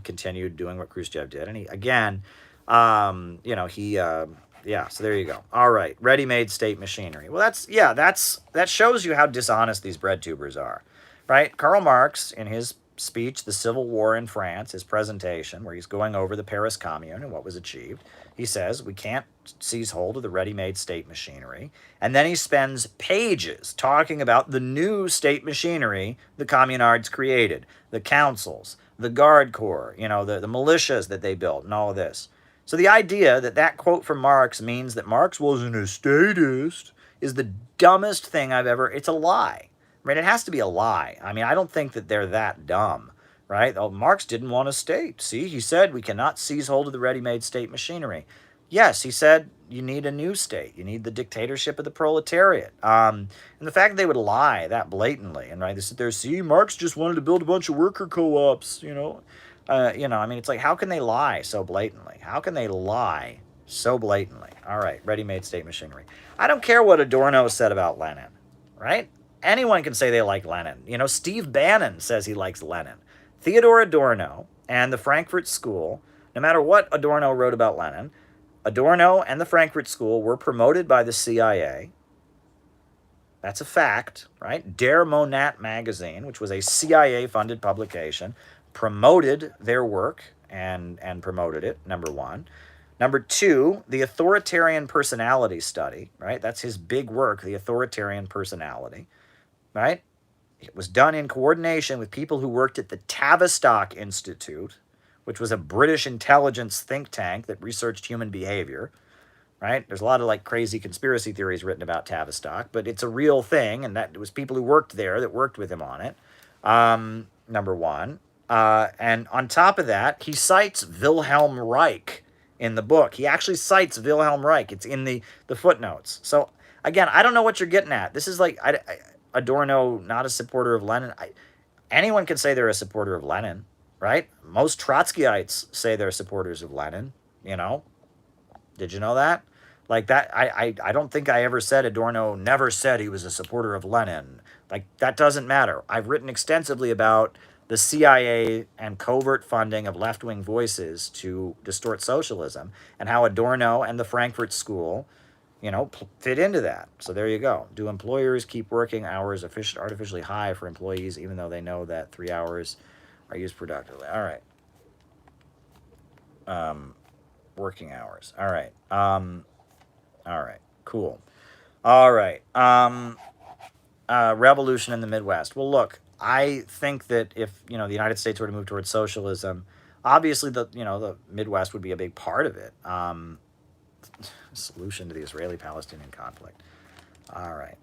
continued doing what Khrushchev did, and he again. So there you go. All right. Ready-made state machinery. Well, that shows you how dishonest these bread tubers are, right? Karl Marx, in his speech, The Civil War in France, his presentation, where he's going over the Paris Commune and what was achieved, he says, we can't seize hold of the ready-made state machinery. And then he spends pages talking about the new state machinery the communards created, the councils, the Guard Corps, the militias that they built and all of this. So the idea that quote from Marx means that Marx wasn't a statist is the dumbest thing I've ever... It's a lie. Right? It has to be a lie. I mean, I don't think that they're that dumb, right? Oh, Marx didn't want a state. See, he said we cannot seize hold of the ready-made state machinery. Yes, he said you need a new state. You need the dictatorship of the proletariat. And the fact that they would lie that blatantly, and right, they sit there, see, Marx just wanted to build a bunch of worker co-ops, it's like, how can they lie so blatantly? How can they lie so blatantly? All right, ready-made state machinery. I don't care what Adorno said about Lenin, right? Anyone can say they like Lenin. Steve Bannon says he likes Lenin. Theodore Adorno and the Frankfurt School, no matter what Adorno wrote about Lenin, Adorno and the Frankfurt School were promoted by the CIA. That's a fact, right? Der Monat magazine, which was a CIA-funded publication, promoted their work and promoted it, number one. Number two, the authoritarian personality study, right? That's his big work, the authoritarian personality, right? It was done in coordination with people who worked at the Tavistock Institute, which was a British intelligence think tank that researched human behavior, right? There's a lot of like crazy conspiracy theories written about Tavistock, but it's a real thing, and that it was people who worked there that worked with him on it, number one. And on top of that, he cites Wilhelm Reich in the book. He actually cites Wilhelm Reich. It's in the footnotes. So, again, I don't know what you're getting at. This is like Adorno, not a supporter of Lenin. Anyone can say they're a supporter of Lenin, right? Most Trotskyites say they're supporters of Lenin, you know? Did you know that? Like that, I don't think I ever said Adorno never said he was a supporter of Lenin. Like, that doesn't matter. I've written extensively about the CIA and covert funding of left-wing voices to distort socialism, and how Adorno and the Frankfurt School, you know, fit into that. So there you go. Do employers keep working hours artificially high for employees, even though they know that 3 hours are used productively? All right. Working hours. All right. All right. Cool. All right. Revolution in the Midwest. Well, look, I think that if, you know, the United States were to move towards socialism, obviously the Midwest would be a big part of it. Solution to the Israeli-Palestinian conflict. All right.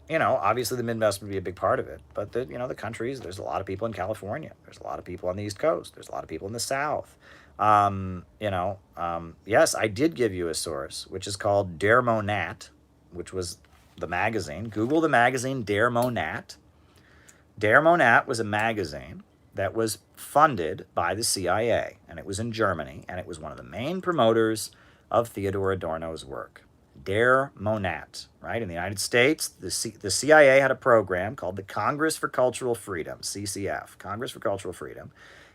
You know, obviously the Midwest would be a big part of it, but the countries, there's a lot of people in California, there's a lot of people on the East Coast, there's a lot of people in the South. Yes, I did give you a source, which is called Der Monat, which was the magazine. Google the magazine Der Monat. Der Monat was a magazine that was funded by the CIA, and it was in Germany, and it was one of the main promoters of Theodor Adorno's work. Der Monat, right? In the United States, the CIA had a program called the Congress for Cultural Freedom, CCF, Congress for Cultural Freedom,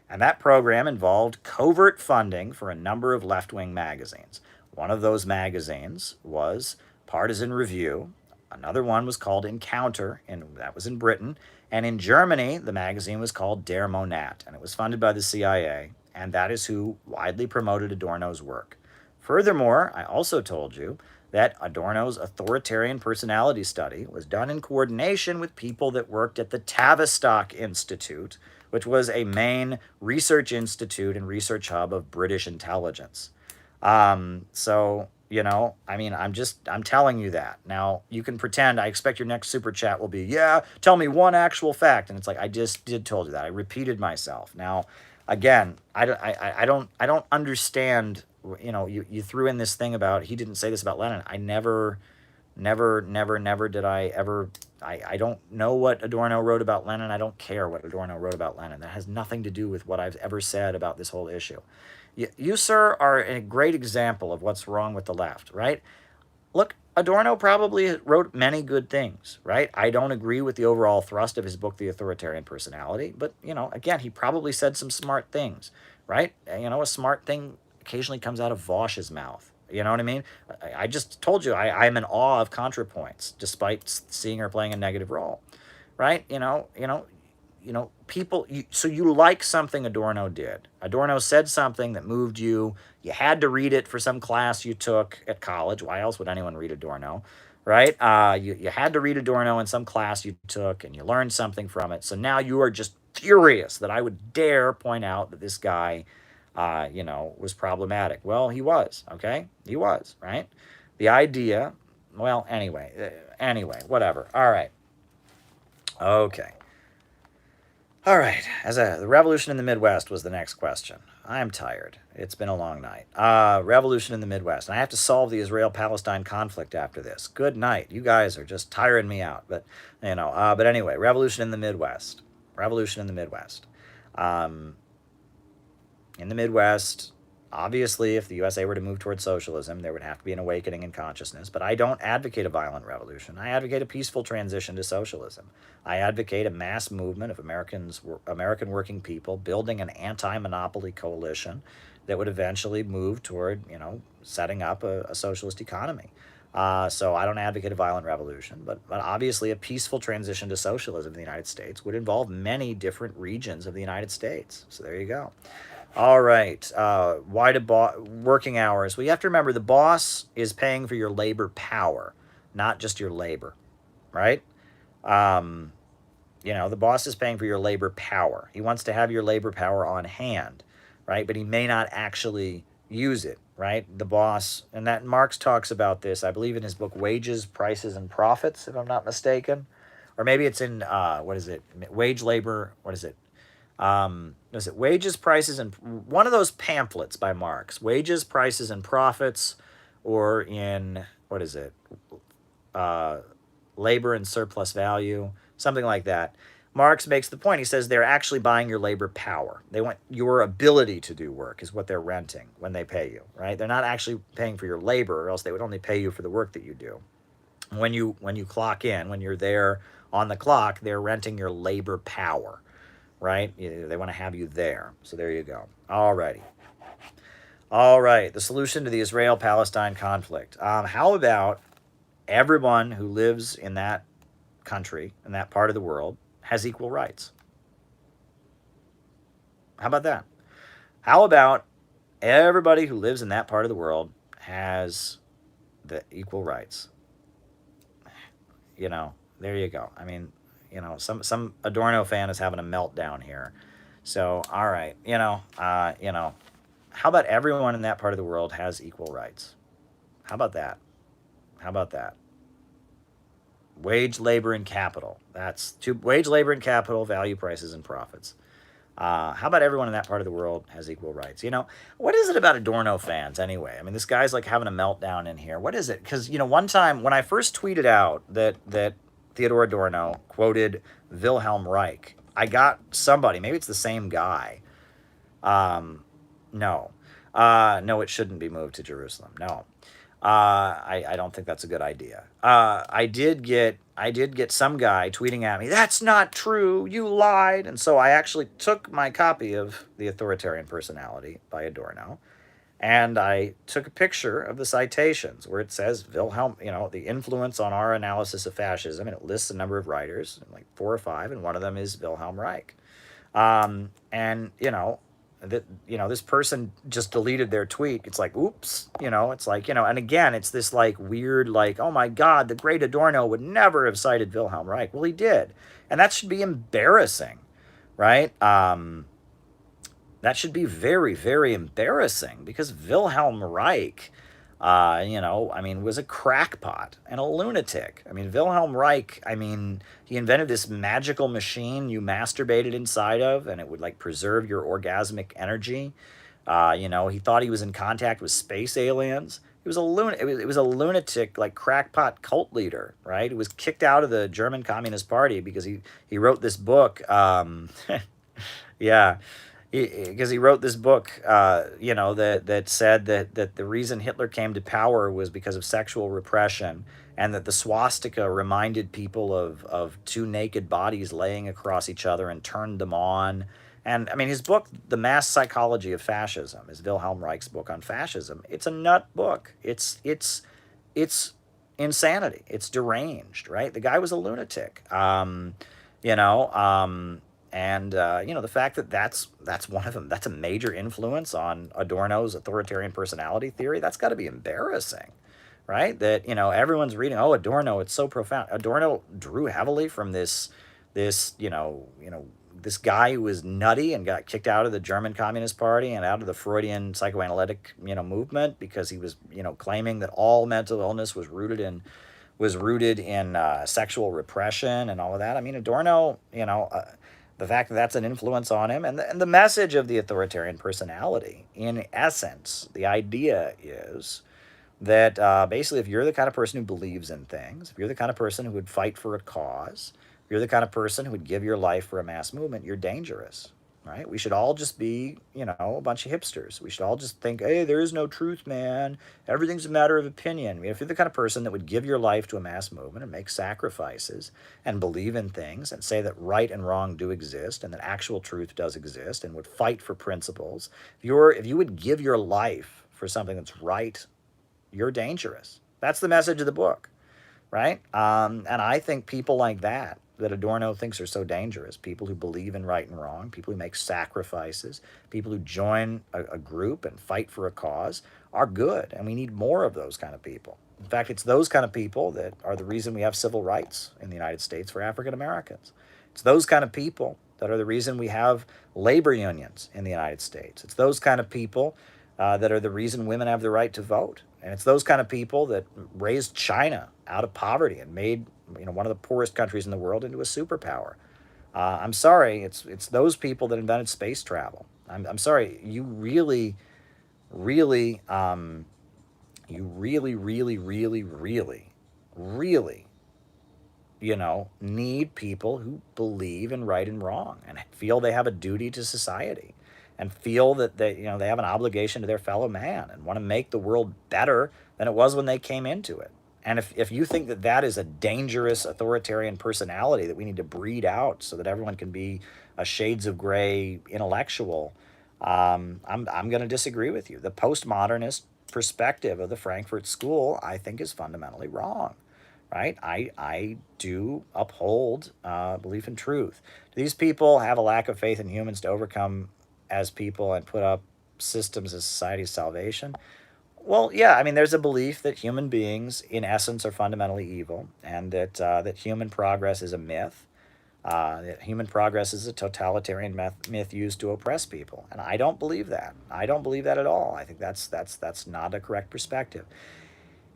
and that program involved covert funding for a number of left-wing magazines. One of those magazines was Partisan Review. Another one was called Encounter, and that was in Britain. And in Germany, the magazine was called Der Monat, and it was funded by the CIA, and that is who widely promoted Adorno's work. Furthermore, I also told you that Adorno's authoritarian personality study was done in coordination with people that worked at the Tavistock Institute, which was a main research institute and research hub of British intelligence. So, I'm telling you that. Now, you can pretend, I expect your next super chat will be, yeah, tell me one actual fact. And it's like, I just did told you that. I repeated myself. Now, again, I don't understand. You threw in this thing about he didn't say this about Lenin. I never did I ever. I don't know what Adorno wrote about Lenin. I don't care what Adorno wrote about Lenin. That has nothing to do with what I've ever said about this whole issue. You, sir, are a great example of what's wrong with the left, right? Look, Adorno probably wrote many good things, right? I don't agree with the overall thrust of his book, The Authoritarian Personality, but, again, he probably said some smart things, right? A smart thing occasionally comes out of Vosh's mouth. You know what I mean? I just told you I'm in awe of ContraPoints, despite seeing her playing a negative role, right? People. So you like something Adorno did. Adorno said something that moved you. You had to read it for some class you took at college. Why else would anyone read Adorno, right? You had to read Adorno in some class you took, and you learned something from it. So now you are just furious that I would dare point out that this guy was problematic. Well, he was, okay? He was, right? The idea, well, anyway, whatever. All right. Okay. All right. The revolution in the Midwest was the next question. I'm tired. It's been a long night. Revolution in the Midwest. And I have to solve the Israel-Palestine conflict after this. Good night. You guys are just tiring me out. But, but anyway, revolution in the Midwest. Revolution in the Midwest. In the Midwest, Obviously, if the USA were to move towards socialism, there would have to be an awakening in consciousness. But I don't advocate a violent revolution. I advocate a peaceful transition to socialism. I advocate a mass movement of American working people building an anti-monopoly coalition that would eventually move toward, setting up a socialist economy. So I don't advocate a violent revolution, but obviously a peaceful transition to socialism in the United States would involve many different regions of the United States. So there you go. All right. Why do working hours? Well, you have to remember the boss is paying for your labor power, not just your labor, right? The boss is paying for your labor power. He wants to have your labor power on hand, right? But he may not actually use it, right? The boss, and that Marx talks about this, I believe, in his book Wages, Prices, and Profits, if I'm not mistaken. Or maybe it's in, Wage Labor, is it Wages, Prices, and one of those pamphlets by Marx, Wages, Prices, and Profits, or in, Labor and Surplus Value, something like that. Marx makes the point. He says they're actually buying your labor power. They want your ability to do work is what they're renting when they pay you, right? They're not actually paying for your labor, or else they would only pay you for the work that you do. When you clock in, when you're there on the clock, they're renting your labor power, right? They want to have you there. So there you go. All righty. All right. The solution to the Israel-Palestine conflict. How about everyone who lives in that country, in that part of the world, has equal rights? How about that? How about everybody who lives in that part of the world has the equal rights? There you go. I mean, some Adorno fan is having a meltdown here. So, all right, how about everyone in that part of the world has equal rights? How about that? How about that? Wage, labor, and capital. That's wage, labor, and capital, value, prices, and profits. How about everyone in that part of the world has equal rights? What is it about Adorno fans anyway? I mean, this guy's like having a meltdown in here. What is it? Because, one time when I first tweeted out that Theodore Adorno quoted Wilhelm Reich, I got somebody, maybe it's the same guy. No, it shouldn't be moved to Jerusalem. No. I don't think that's a good idea. I did get some guy tweeting at me, "That's not true, you lied." And so I actually took my copy of The Authoritarian Personality by Adorno, and I took a picture of the citations where it says Wilhelm, the influence on our analysis of fascism, and it lists a number of writers, like 4 or 5, and one of them is Wilhelm Reich. This person just deleted their tweet. It's like, oops, it's like, and again, it's this like weird, like, oh my God, the great Adorno would never have cited Wilhelm Reich. Well, he did. And that should be embarrassing, right? That should be very, very embarrassing because Wilhelm Reich, was a crackpot and a lunatic. I mean, Wilhelm Reich, he invented this magical machine you masturbated inside of, and it would like preserve your orgasmic energy. He thought he was in contact with space aliens. He was it was a lunatic, like crackpot cult leader, right? He was kicked out of the German Communist Party because he wrote this book. Yeah. Because he wrote this book, that said that the reason Hitler came to power was because of sexual repression, and that the swastika reminded people of two naked bodies laying across each other and turned them on. And his book, The Mass Psychology of Fascism, is Wilhelm Reich's book on fascism. It's a nut book. It's insanity. It's deranged, right? The guy was a lunatic. And the fact that that's one of them, that's a major influence on Adorno's authoritarian personality theory, that's got to be embarrassing, right? That, everyone's reading, oh, Adorno, it's so profound. Adorno drew heavily from this guy who was nutty and got kicked out of the German Communist Party and out of the Freudian psychoanalytic, movement because he was, claiming that all mental illness was rooted in sexual repression and all of that. Adorno, the fact that that's an influence on him, and the message of the authoritarian personality, in essence, the idea is that basically if you're the kind of person who believes in things, if you're the kind of person who would fight for a cause, if you're the kind of person who would give your life for a mass movement, you're dangerous. right? We should all just be, a bunch of hipsters. We should all just think, hey, there is no truth, man. Everything's a matter of opinion. I mean, if you're the kind of person that would give your life to a mass movement and make sacrifices and believe in things and say that right and wrong do exist and that actual truth does exist and would fight for principles, if you would give your life for something that's right, you're dangerous. That's the message of the book, right? And I think people like that Adorno thinks are so dangerous, people who believe in right and wrong, people who make sacrifices, people who join a group and fight for a cause, are good. And we need more of those kind of people. In fact, it's those kind of people that are the reason we have civil rights in the United States for African Americans. It's those kind of people that are the reason we have labor unions in the United States. It's those kind of people that are the reason women have the right to vote. And it's those kind of people that raised China out of poverty and made one of the poorest countries in the world into a superpower. I'm sorry, it's those people that invented space travel. I'm sorry, you really, really, really, need people who believe in right and wrong and feel they have a duty to society and feel that they have an obligation to their fellow man and want to make the world better than it was when they came into it. And if you think that is a dangerous authoritarian personality that we need to breed out so that everyone can be a shades of gray intellectual, I'm going to disagree with you. The postmodernist perspective of the Frankfurt School, I think, is fundamentally wrong. Right? I do uphold belief in truth. Do these people have a lack of faith in humans to overcome as people and put up systems as society's salvation? Well, yeah. I mean, there's a belief that human beings, in essence, are fundamentally evil, and that human progress is a myth. That human progress is a totalitarian myth used to oppress people, and I don't believe that. I don't believe that at all. I think that's not a correct perspective.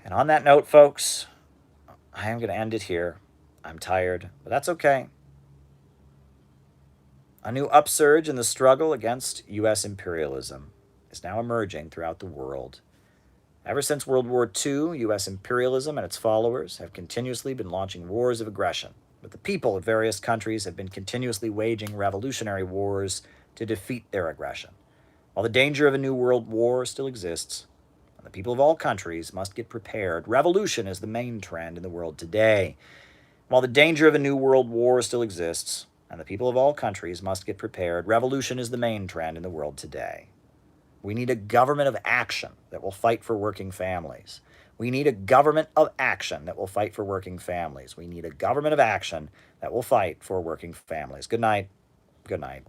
And on that note, folks, I am going to end it here. I'm tired, but that's okay. A new upsurge in the struggle against U.S. imperialism is now emerging throughout the world. Ever since World War II, U.S. imperialism and its followers have continuously been launching wars of aggression, but the people of various countries have been continuously waging revolutionary wars to defeat their aggression. While the danger of a new world war still exists, and the people of all countries must get prepared, revolution is the main trend in the world today. While the danger of a new world war still exists, and the people of all countries must get prepared, revolution is the main trend in the world today. We need a government of action that will fight for working families. We need a government of action that will fight for working families. We need a government of action that will fight for working families. Good night. Good night.